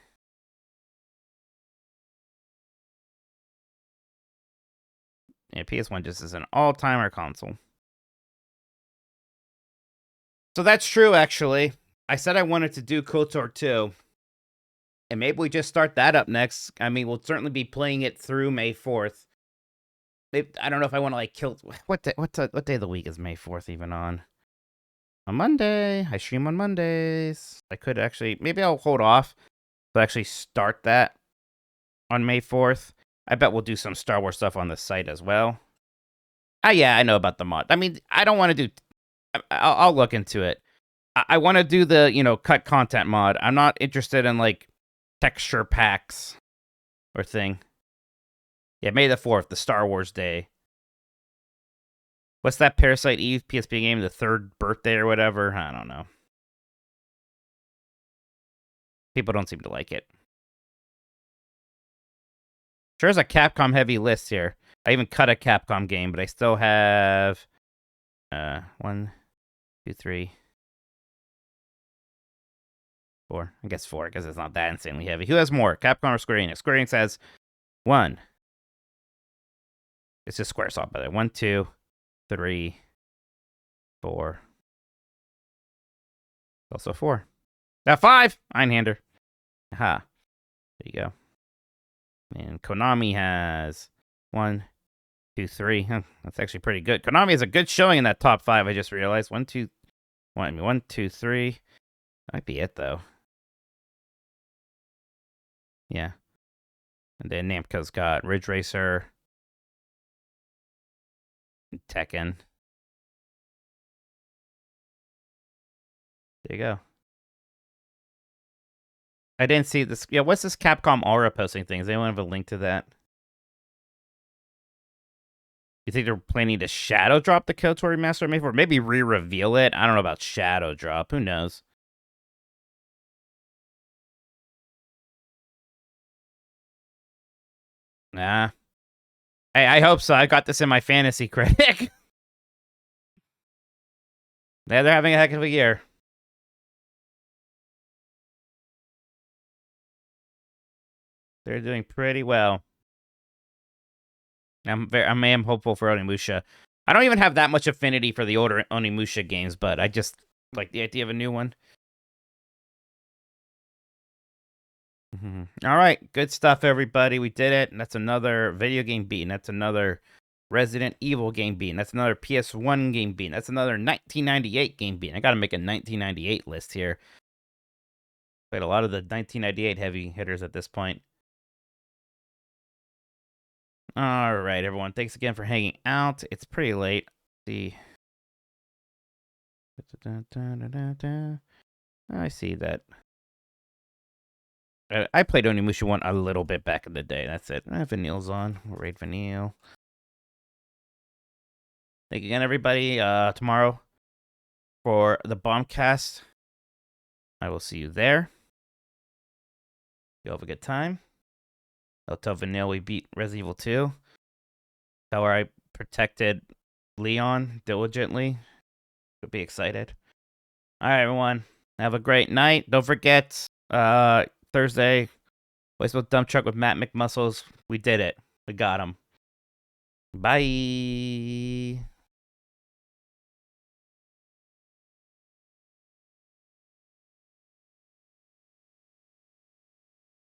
Yeah, PS1 just is an all-timer console. So that's true, actually. I said I wanted to do KOTOR 2. And maybe we just start that up next. I mean, we'll certainly be playing it through May 4th. I don't know if I want to, like, kill... What day of the week is May 4th even on? On Monday. I stream on Mondays. I could actually... Maybe I'll hold off to actually start that on May 4th. I bet we'll do some Star Wars stuff on the site as well. Yeah, I know about the mod. I mean, I don't want to do... I'll look into it. I want to do the, cut content mod. I'm not interested in, like, texture packs or thing. Yeah, May the 4th, the Star Wars Day. What's that Parasite Eve PSP game? The third birthday or whatever? I don't know. People don't seem to like it. Sure is a Capcom heavy list here. I even cut a Capcom game, but I still have 1, 2, 3, 4. I guess 4, because it's not that insanely heavy. Who has more? Capcom or Square Enix? Square Enix has 1. It's just Squaresoft, by the way. 1, 2, 3, 4. Also 4. Now 5! Einhander. Aha. There you go. And Konami has 1, 2, 3. Huh, that's actually pretty good. Konami has a good showing in that top 5, I just realized. 1, 2, 3. Might be it, though. Yeah. And then Namco's got Ridge Racer, Tekken. There you go. I didn't see this. Yeah, what's this Capcom Aura posting thing? Does anyone have a link to that? You think they're planning to shadow drop the KOTOR remaster maybe, or maybe re-reveal it? I don't know about shadow drop. Who knows? Nah. Hey, I hope so. I got this in my fantasy critic. Yeah, they're having a heck of a year. They're doing pretty well. I am hopeful for Onimusha. I don't even have that much affinity for the older Onimusha games, but I just like the idea of a new one. All right, good stuff, everybody. We did it. And that's another video game beat. And that's another Resident Evil game beat. And that's another PS1 game beat. And that's another 1998 game beat. I got to make a 1998 list here. Played a lot of the 1998 heavy hitters at this point. All right, everyone. Thanks again for hanging out. It's pretty late. Let's see. I see that. I played Onimusha 1 a little bit back in the day. That's it. Vanille's on. We'll raid Vanille. Thank you again, everybody. Tomorrow for the Bombcast. I will see you there. You'll have a good time. I'll tell Vanille we beat Resident Evil 2. Tell her I protected Leon diligently. She'll be excited. All right, everyone. Have a great night. Don't forget, Thursday, Voicemail Dump Truck with Matt McMuscles. We did it. We got him. Bye.